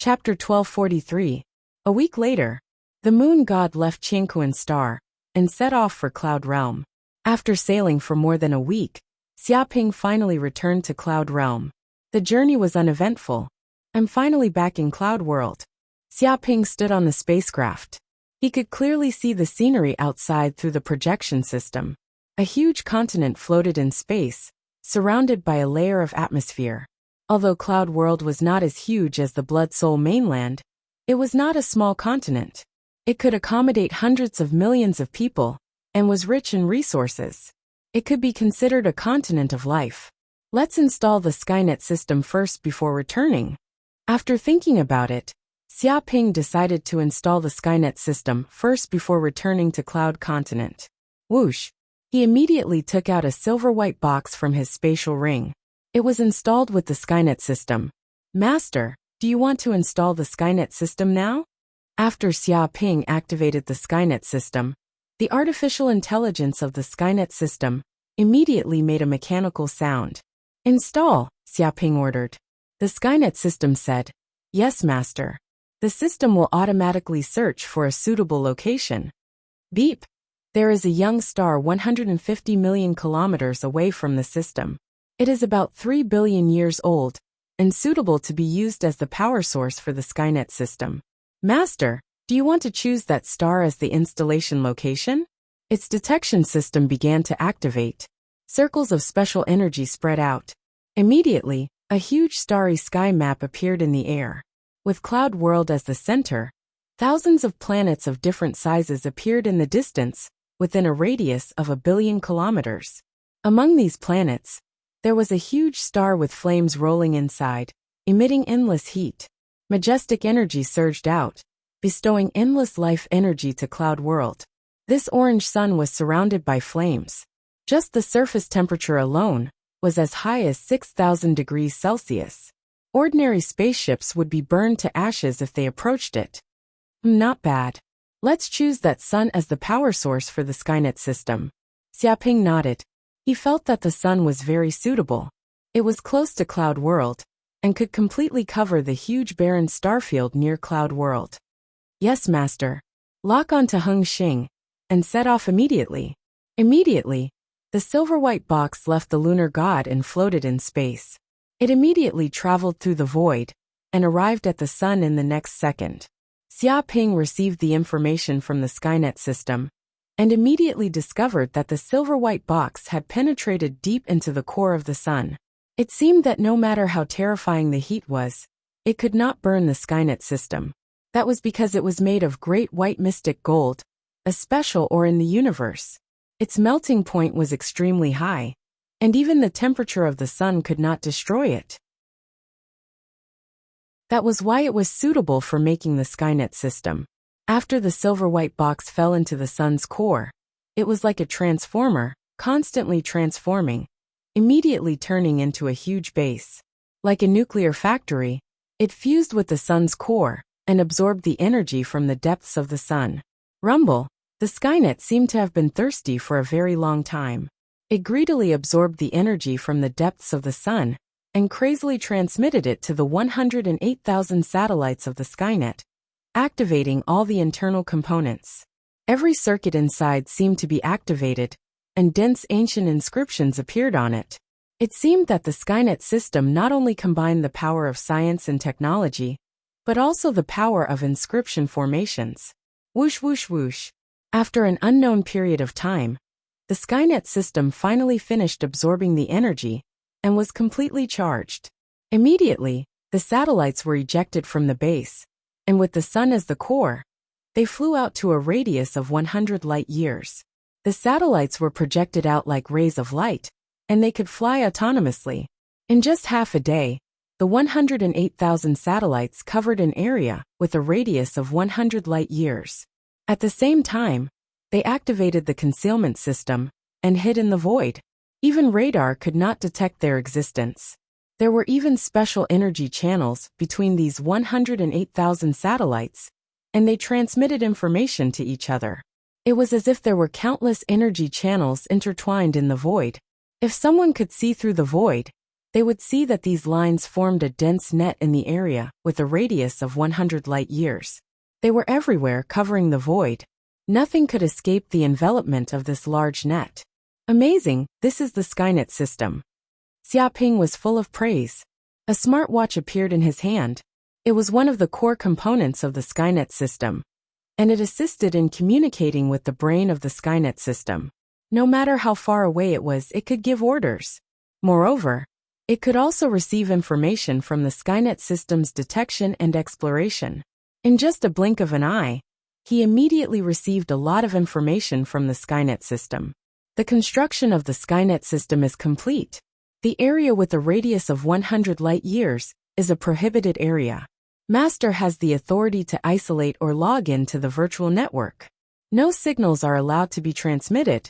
[SPEAKER 1] Chapter 1243. A week later, the moon god left Qianquan Star and set off for Cloud Realm. After sailing for more than a week, Xiaoping finally returned to Cloud Realm. The journey was uneventful. I'm finally back in Cloud World. Xiaoping stood on the spacecraft. He could clearly see the scenery outside through the projection system. A huge continent floated in space, surrounded by a layer of atmosphere. Although Cloud World was not as huge as the Blood Soul mainland, it was not a small continent. It could accommodate hundreds of millions of people, and was rich in resources. It could be considered a continent of life. Let's install the Skynet system first before returning. After thinking about it, Xiaoping decided to install the Skynet system first before returning to Cloud Continent. Whoosh! He immediately took out a silver-white box from his spatial ring. It was installed with the Skynet system. Master, do you want to install the Skynet system now? After Xiaoping activated the Skynet system, the artificial intelligence of the Skynet system immediately made a mechanical sound. Install, Xiaoping ordered. The Skynet system said, Yes, Master. The system will automatically search for a suitable location. Beep. There is a young star 150 million kilometers away from the system. It is about 3 billion years old, and suitable to be used as the power source for the Skynet system. Master, do you want to choose that star as the installation location? Its detection system began to activate. Circles of special energy spread out. Immediately, a huge starry sky map appeared in the air. With Cloud World as the center, thousands of planets of different sizes appeared in the distance, within a radius of 1 billion kilometers. Among these planets, there was a huge star with flames rolling inside, emitting endless heat. Majestic energy surged out, bestowing endless life energy to Cloud World. This orange sun was surrounded by flames. Just the surface temperature alone was as high as 6,000 degrees Celsius. Ordinary spaceships would be burned to ashes if they approached it. Not bad. Let's choose that sun as the power source for the Skynet system. Xiaoping nodded. He felt that the sun was very suitable. It was close to Cloud World, and could completely cover the huge barren starfield near Cloud World. Yes, Master. Lock on to Heng Xing, and set off immediately. Immediately, the silver-white box left the lunar god and floated in space. It immediately traveled through the void, and arrived at the sun in the next second. Xiaoping received the information from the Skynet system, and immediately discovered that the silver-white box had penetrated deep into the core of the sun. It seemed that no matter how terrifying the heat was, it could not burn the Skynet system. That was because it was made of great white mystic gold, a special ore in the universe. Its melting point was extremely high, and even the temperature of the sun could not destroy it. That was why it was suitable for making the Skynet system. After the silver-white box fell into the sun's core, it was like a transformer, constantly transforming, immediately turning into a huge base. Like a nuclear factory, it fused with the sun's core, and absorbed the energy from the depths of the sun. Rumble, the Skynet seemed to have been thirsty for a very long time. It greedily absorbed the energy from the depths of the sun, and crazily transmitted it to the 108,000 satellites of the Skynet, activating all the internal components. Every circuit inside seemed to be activated, and dense ancient inscriptions appeared on it. It seemed that the Skynet system not only combined the power of science and technology, but also the power of inscription formations. Whoosh whoosh whoosh. After an unknown period of time, the Skynet system finally finished absorbing the energy, and was completely charged. Immediately, the satellites were ejected from the base, and with the sun as the core, they flew out to a radius of 100 light years. The satellites were projected out like rays of light, and they could fly autonomously. In just half a day, the 108,000 satellites covered an area with a radius of 100 light years. At the same time, they activated the concealment system and hid in the void. Even radar could not detect their existence. There were even special energy channels between these 108,000 satellites, and they transmitted information to each other. It was as if there were countless energy channels intertwined in the void. If someone could see through the void, they would see that these lines formed a dense net in the area with a radius of 100 light years. They were everywhere, covering the void. Nothing could escape the envelopment of this large net. Amazing, this is the Skynet system. Xiaoping was full of praise. A smartwatch appeared in his hand. It was one of the core components of the Skynet system, and it assisted in communicating with the brain of the Skynet system. No matter how far away it was, it could give orders. Moreover, It could also receive information from the Skynet system's detection and exploration. In just a blink of an eye, he immediately received a lot of information from the Skynet system. The construction of the Skynet system is complete. The area with a radius of 100 light-years is a prohibited area. Master has the authority to isolate or log in to the virtual network. No signals are allowed to be transmitted.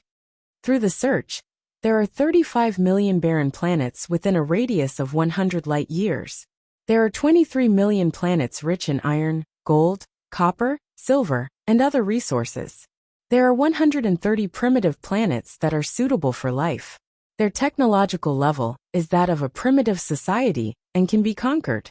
[SPEAKER 1] Through the search, there are 35 million barren planets within a radius of 100 light-years. There are 23 million planets rich in iron, gold, copper, silver, and other resources. There are 130 primitive planets that are suitable for life. Their technological level is that of a primitive society and can be conquered.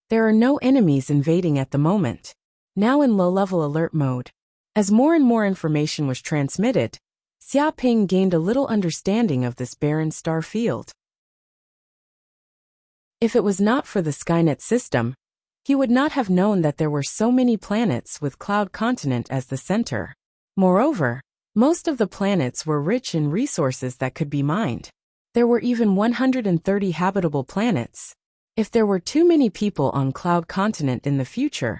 [SPEAKER 1] There are no enemies invading at the moment. Now in low-level alert mode. As more and more information was transmitted, Xiaoping gained a little understanding of this barren star field. If it was not for the Skynet system, he would not have known that there were so many planets with Cloud Continent as the center. Moreover, most of the planets were rich in resources that could be mined. There were even 130 habitable planets. If there were too many people on Cloud Continent in the future,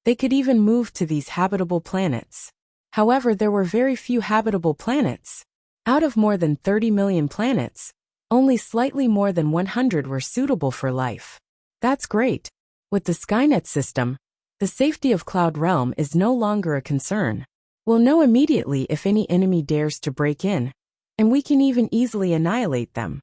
[SPEAKER 1] they could even move to these habitable planets. However, there were very few habitable planets. Out of more than 30 million planets, only slightly more than 100 were suitable for life. That's great. With the Skynet system, the safety of Cloud Realm is no longer a concern. We'll know immediately if any enemy dares to break in, and we can even easily annihilate them.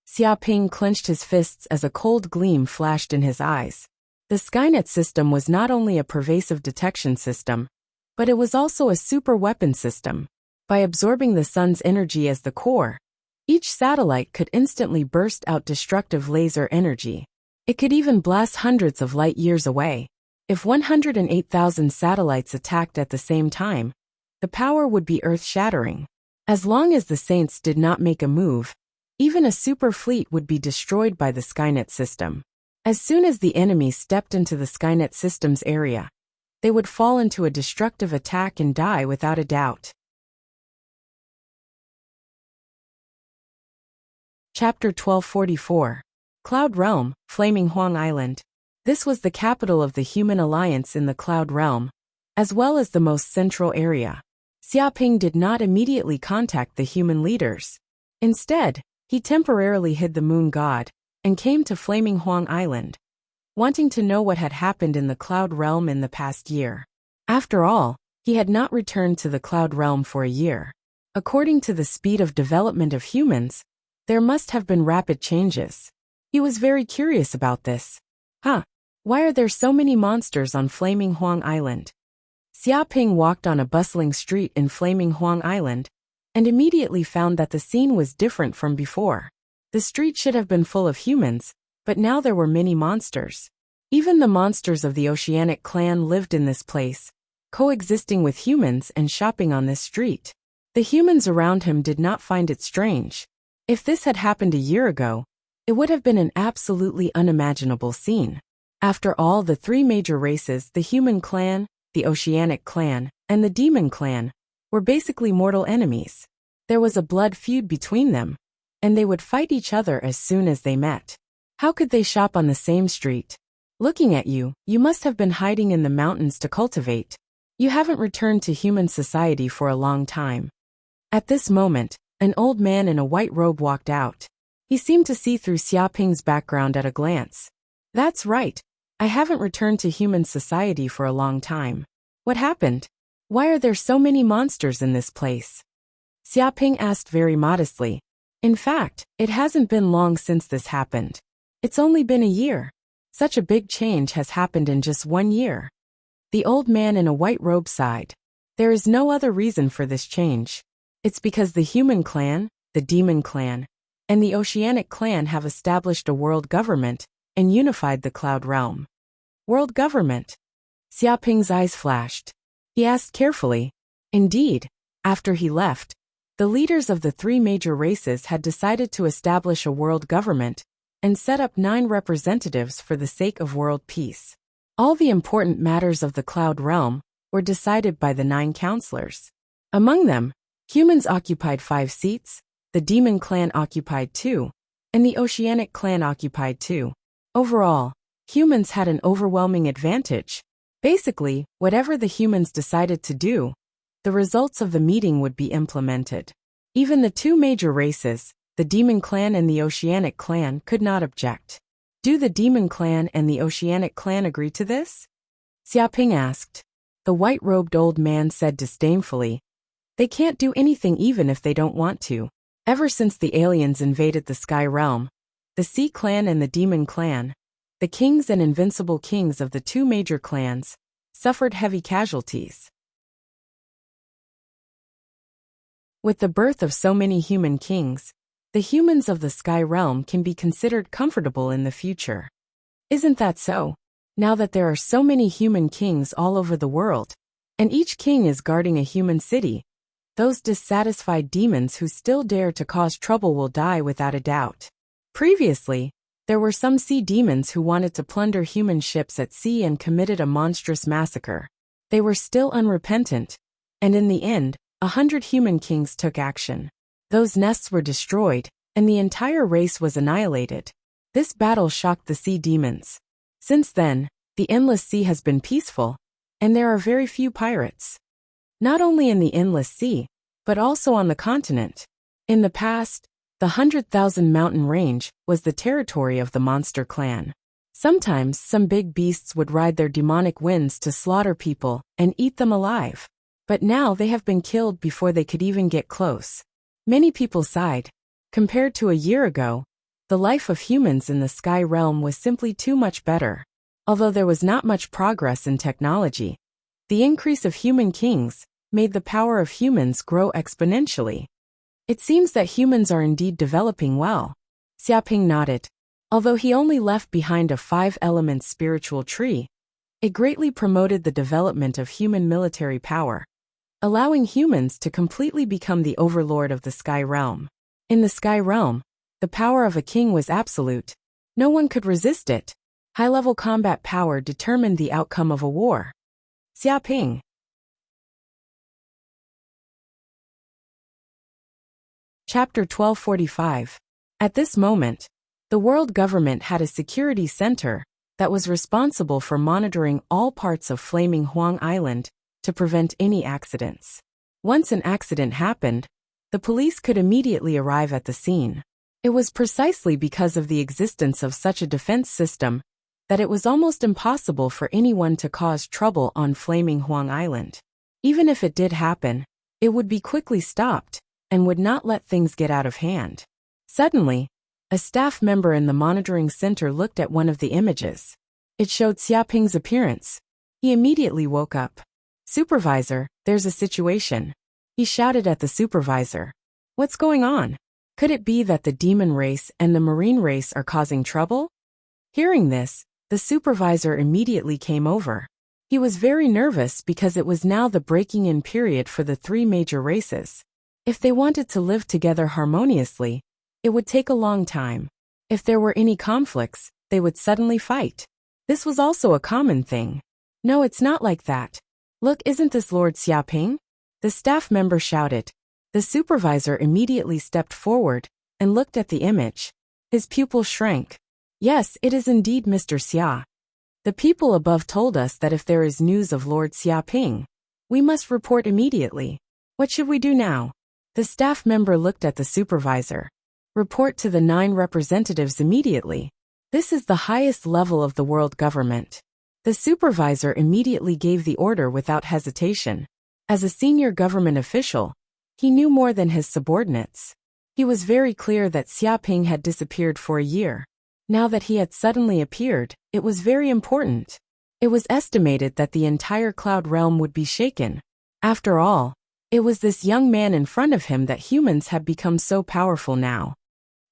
[SPEAKER 1] Xiaoping clenched his fists as a cold gleam flashed in his eyes. The Skynet system was not only a pervasive detection system, but it was also a super weapon system. By absorbing the sun's energy as the core, each satellite could instantly burst out destructive laser energy. It could even blast hundreds of light-years away. If 108,000 satellites attacked at the same time, the power would be earth-shattering. As long as the Saints did not make a move, even a super fleet would be destroyed by the Skynet system. As soon as the enemy stepped into the Skynet system's area, they would fall into a destructive attack and die without a doubt. Chapter 1244. Cloud Realm, Flaming Huang Island. This was the capital of the Human Alliance in the Cloud Realm, as well as the most central area. Xiaoping did not immediately contact the human leaders. Instead, he temporarily hid the moon god and came to Flaming Huang Island, wanting to know what had happened in the Cloud Realm in the past year. After all, he had not returned to the Cloud Realm for a year. According to the speed of development of humans, there must have been rapid changes. He was very curious about this. Why are there so many monsters on Flaming Huang Island? Xiaoping walked on a bustling street in Flaming Huang Island, and immediately found that the scene was different from before. The street should have been full of humans, but now there were many monsters. Even the monsters of the Oceanic clan lived in this place, coexisting with humans and shopping on this street. The humans around him did not find it strange. If this had happened a year ago, it would have been an absolutely unimaginable scene. After all, the three major races, the Human clan, the Oceanic clan, and the Demon clan, were basically mortal enemies. There was a blood feud between them, and they would fight each other as soon as they met. How could they shop on the same street? Looking at you, you must have been hiding in the mountains to cultivate. You haven't returned to human society for a long time. At this moment, an old man in a white robe walked out. He seemed to see through Xiaoping's background at a glance. That's right. I haven't returned to human society for a long time. What happened? Why are there so many monsters in this place? Xiaoping asked very modestly. In fact, it hasn't been long since this happened. It's only been a year. Such a big change has happened in just 1 year. The old man in a white robe sighed. There is no other reason for this change. It's because the Human clan, the Demon clan, and the Oceanic clan have established a world government and unified the Cloud Realm. World government? Xiaoping's eyes flashed. He asked carefully. Indeed, after he left, the leaders of the three major races had decided to establish a world government and set up 9 representatives for the sake of world peace. All the important matters of the Cloud Realm were decided by the 9 counselors. Among them, humans occupied 5 seats, the Demon clan occupied 2, and the Oceanic clan occupied 2. Overall, humans had an overwhelming advantage. Basically, whatever the humans decided to do, the results of the meeting would be implemented. Even the 2 major races, the Demon Clan and the Oceanic Clan, could not object. Do the Demon Clan and the Oceanic Clan agree to this? Xiaoping asked. The white-robed old man said disdainfully, "They can't do anything even if they don't want to. Ever since the aliens invaded the Sky Realm, the Sea Clan and the Demon Clan, the kings and invincible kings of the 2 major clans, suffered heavy casualties. With the birth of so many human kings, the humans of the Sky Realm can be considered comfortable in the future. Isn't that so? Now that there are so many human kings all over the world, and each king is guarding a human city, those dissatisfied demons who still dare to cause trouble will die without a doubt. Previously, there were some sea demons who wanted to plunder human ships at sea and committed a monstrous massacre. They were still unrepentant, and in the end, 100 human kings took action. Those nests were destroyed, and the entire race was annihilated. This battle shocked the sea demons. Since then, the Endless Sea has been peaceful, and there are very few pirates. Not only in the Endless Sea, but also on the continent. In the past, the 100,000 mountain range was the territory of the Monster Clan. Sometimes some big beasts would ride their demonic winds to slaughter people and eat them alive. But now they have been killed before they could even get close. Many people sighed. Compared to a year ago, the life of humans in the Sky Realm was simply too much better. Although there was not much progress in technology, the increase of human kings made the power of humans grow exponentially. It seems that humans are indeed developing well. Xiaoping nodded. Although he only left behind a 5-element spiritual tree, it greatly promoted the development of human military power, allowing humans to completely become the overlord of the Sky Realm. In the Sky Realm, the power of a king was absolute. No one could resist it. High-level combat power determined the outcome of a war. Xiaoping. Chapter 1245. At this moment, the world government had a security center that was responsible for monitoring all parts of Flaming Huang Island to prevent any accidents. Once an accident happened, the police could immediately arrive at the scene. It was precisely because of the existence of such a defense system that it was almost impossible for anyone to cause trouble on Flaming Huang Island. Even if it did happen, it would be quickly stopped and would not let things get out of hand. Suddenly, a staff member in the monitoring center looked at one of the images. It showed Xiaoping's appearance. He immediately woke up. "Supervisor, there's a situation." He shouted at the supervisor. "What's going on? Could it be that the demon race and the marine race are causing trouble?" Hearing this, the supervisor immediately came over. He was very nervous because it was now the breaking-in period for the 3 major races. If they wanted to live together harmoniously, it would take a long time. If there were any conflicts, they would suddenly fight. This was also a common thing. "No, it's not like that. Look, isn't this Lord Xiaoping?" The staff member shouted. The supervisor immediately stepped forward and looked at the image. His pupil shrank. "Yes, it is indeed Mr. Xia. The people above told us that if there is news of Lord Xiaoping, we must report immediately. What should we do now?" The staff member looked at the supervisor. "Report to the 9 representatives immediately. This is the highest level of the world government." The supervisor immediately gave the order without hesitation. As a senior government official, he knew more than his subordinates. He was very clear that Xiaoping had disappeared for a year. Now that he had suddenly appeared, it was very important. It was estimated that the entire cloud realm would be shaken. After all, it was this young man in front of him that humans had become so powerful now.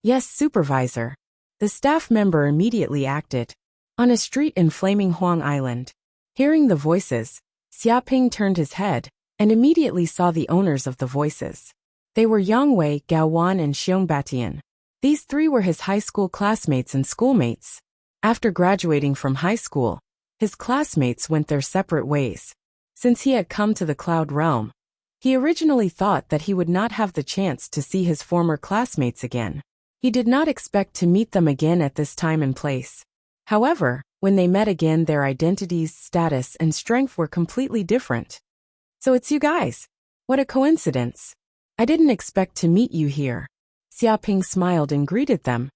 [SPEAKER 1] "Yes, supervisor." The staff member immediately acted. On a street in Flaming Huang Island, hearing the voices, Xiaoping turned his head and immediately saw the owners of the voices. They were Yang Wei, Gao Wan, and Xiong Batian. These 3 were his high school classmates and schoolmates. After graduating from high school, his classmates went their separate ways. Since he had come to the Cloud Realm, he originally thought that he would not have the chance to see his former classmates again. He did not expect to meet them again at this time and place. However, when they met again, their identities, status, and strength were completely different. So it's you guys. What a coincidence. I didn't expect to meet you here. Xiaoping smiled and greeted them.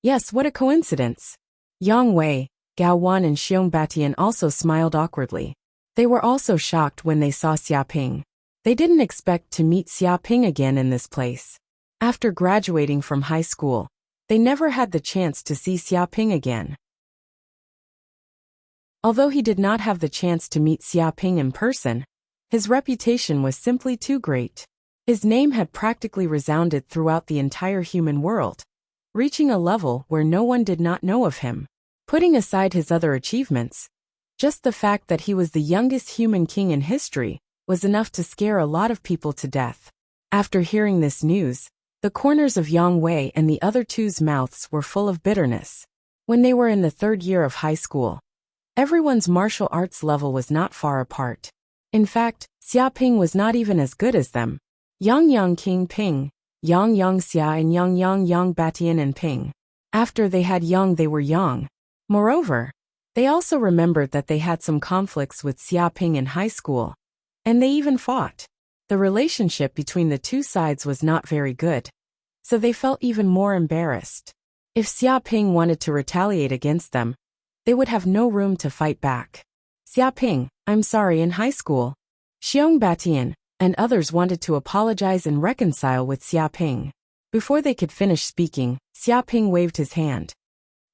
[SPEAKER 1] Yes, what a coincidence. Yang Wei, Gao Wan and Xiong Batian also smiled awkwardly. They were also shocked when they saw Xiaoping. They didn't expect to meet Xiaoping again in this place. After graduating from high school, they never had the chance to see Xiaoping again. Although he did not have the chance to meet Xiaoping in person, his reputation was simply too great. His name had practically resounded throughout the entire human world, reaching a level where no one did not know of him. Putting aside his other achievements, just the fact that he was the youngest human king in history was enough to scare a lot of people to death. After hearing this news, the corners of Yang Wei and the other two's mouths were full of bitterness. When they were in the third year of high school, everyone's martial arts level was not far apart. In fact, Xiaoping was not even as good as them. Yang King Ping, Yang Xia and Yang Batian and Ping. After they had Yang, they were Yang. Moreover, they also remembered that they had some conflicts with Xiaoping in high school, and they even fought. The relationship between the two sides was not very good, so they felt even more embarrassed. If Xiaoping wanted to retaliate against them, they would have no room to fight back. Xiaoping, I'm sorry. In high school, Xiong Batian and others wanted to apologize and reconcile with Xiaoping. Before they could finish speaking, Xiaoping waved his hand.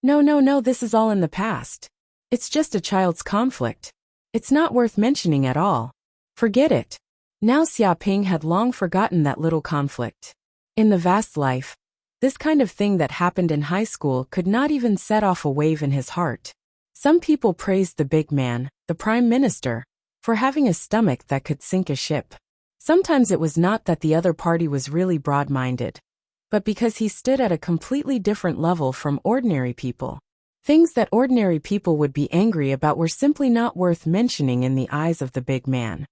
[SPEAKER 1] No, this is all in the past. It's just a child's conflict. It's not worth mentioning at all. Forget it. Now Xiaoping had long forgotten that little conflict. In the vast life, this kind of thing that happened in high school could not even set off a wave in his heart. Some people praised the big man, the prime minister, for having a stomach that could sink a ship. Sometimes it was not that the other party was really broad-minded, but because he stood at a completely different level from ordinary people. Things that ordinary people would be angry about were simply not worth mentioning in the eyes of the big man.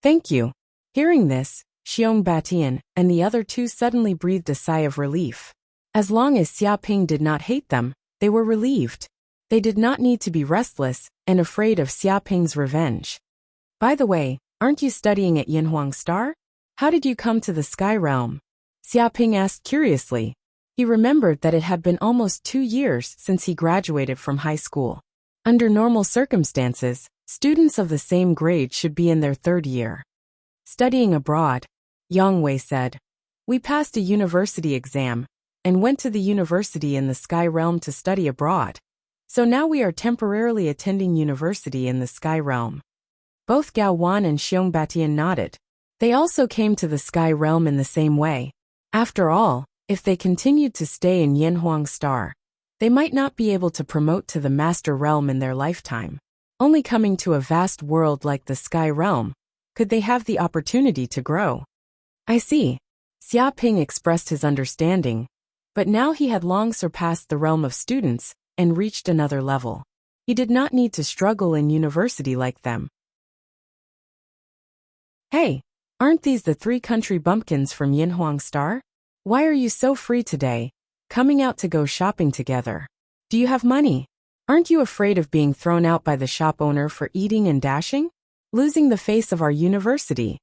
[SPEAKER 1] Thank you. Hearing this, Xiong Batian and the other two suddenly breathed a sigh of relief. As long as Xiaoping did not hate them, they were relieved. They did not need to be restless and afraid of Xiaoping's revenge. By the way, aren't you studying at Yanhuang Star? How did you come to the Sky Realm? Xiaoping asked curiously. He remembered that it had been almost 2 years since he graduated from high school. Under normal circumstances, students of the same grade should be in their third year. Studying abroad, Yang Wei said. We passed a university exam and went to the university in the Sky Realm to study abroad. So now we are temporarily attending university in the Sky Realm. Both Gao Wan and Xiong Batian nodded. They also came to the Sky Realm in the same way. After all, if they continued to stay in Yanhuang Star, they might not be able to promote to the Master Realm in their lifetime. Only coming to a vast world like the Sky Realm could they have the opportunity to grow. I see. Xiaoping expressed his understanding, but now he had long surpassed the realm of students and reached another level. He did not need to struggle in university like them. Hey, aren't these the 3 country bumpkins from Yanhuang Star? Why are you so free today, coming out to go shopping together? Do you have money? Aren't you afraid of being thrown out by the shop owner for eating and dashing? Losing the face of our university.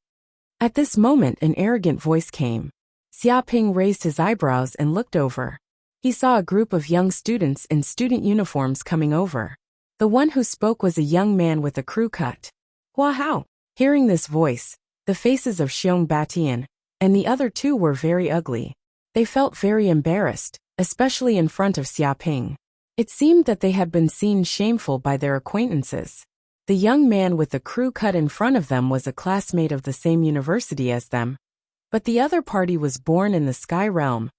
[SPEAKER 1] At this moment an arrogant voice came. Xiaoping raised his eyebrows and looked over. He saw a group of young students in student uniforms coming over. The one who spoke was a young man with a crew cut. Hua. Hearing this voice, the faces of Xiong Batian and the other two were very ugly. They felt very embarrassed, especially in front of Xiaoping. It seemed that they had been seen shameful by their acquaintances. The young man with the crew cut in front of them was a classmate of the same university as them. But the other party was born in the Sky Realm,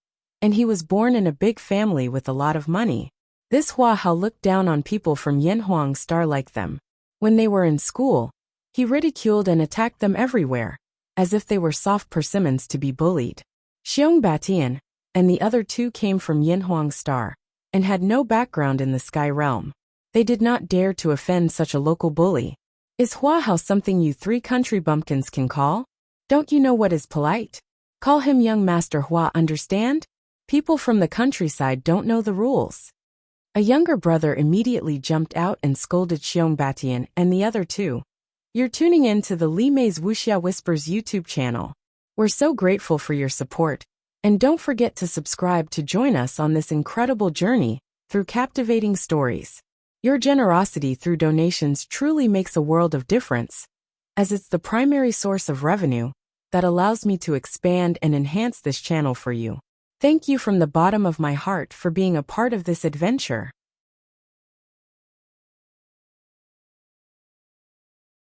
[SPEAKER 1] and he was born in a big family with a lot of money. This Hua Hao looked down on people from Yanhuang Star like them. When they were in school, he ridiculed and attacked them everywhere, as if they were soft persimmons to be bullied. Xiong Batian and the other two came from Yanhuang Star, and had no background in the Sky Realm. They did not dare to offend such a local bully. Is Hua Hao something you 3 country bumpkins can call? Don't you know what is polite? Call him young Master Hua, understand? People from the countryside don't know the rules. A younger brother immediately jumped out and scolded Xiong and the other two. You're tuning in to the Li Mei's Wuxia Whispers YouTube channel. We're so grateful for your support, and don't forget to subscribe to join us on this incredible journey through captivating stories. Your generosity through donations truly makes a world of difference, as it's the primary source of revenue that allows me to expand and enhance this channel for you. Thank you from the bottom of my heart for being a part of this adventure.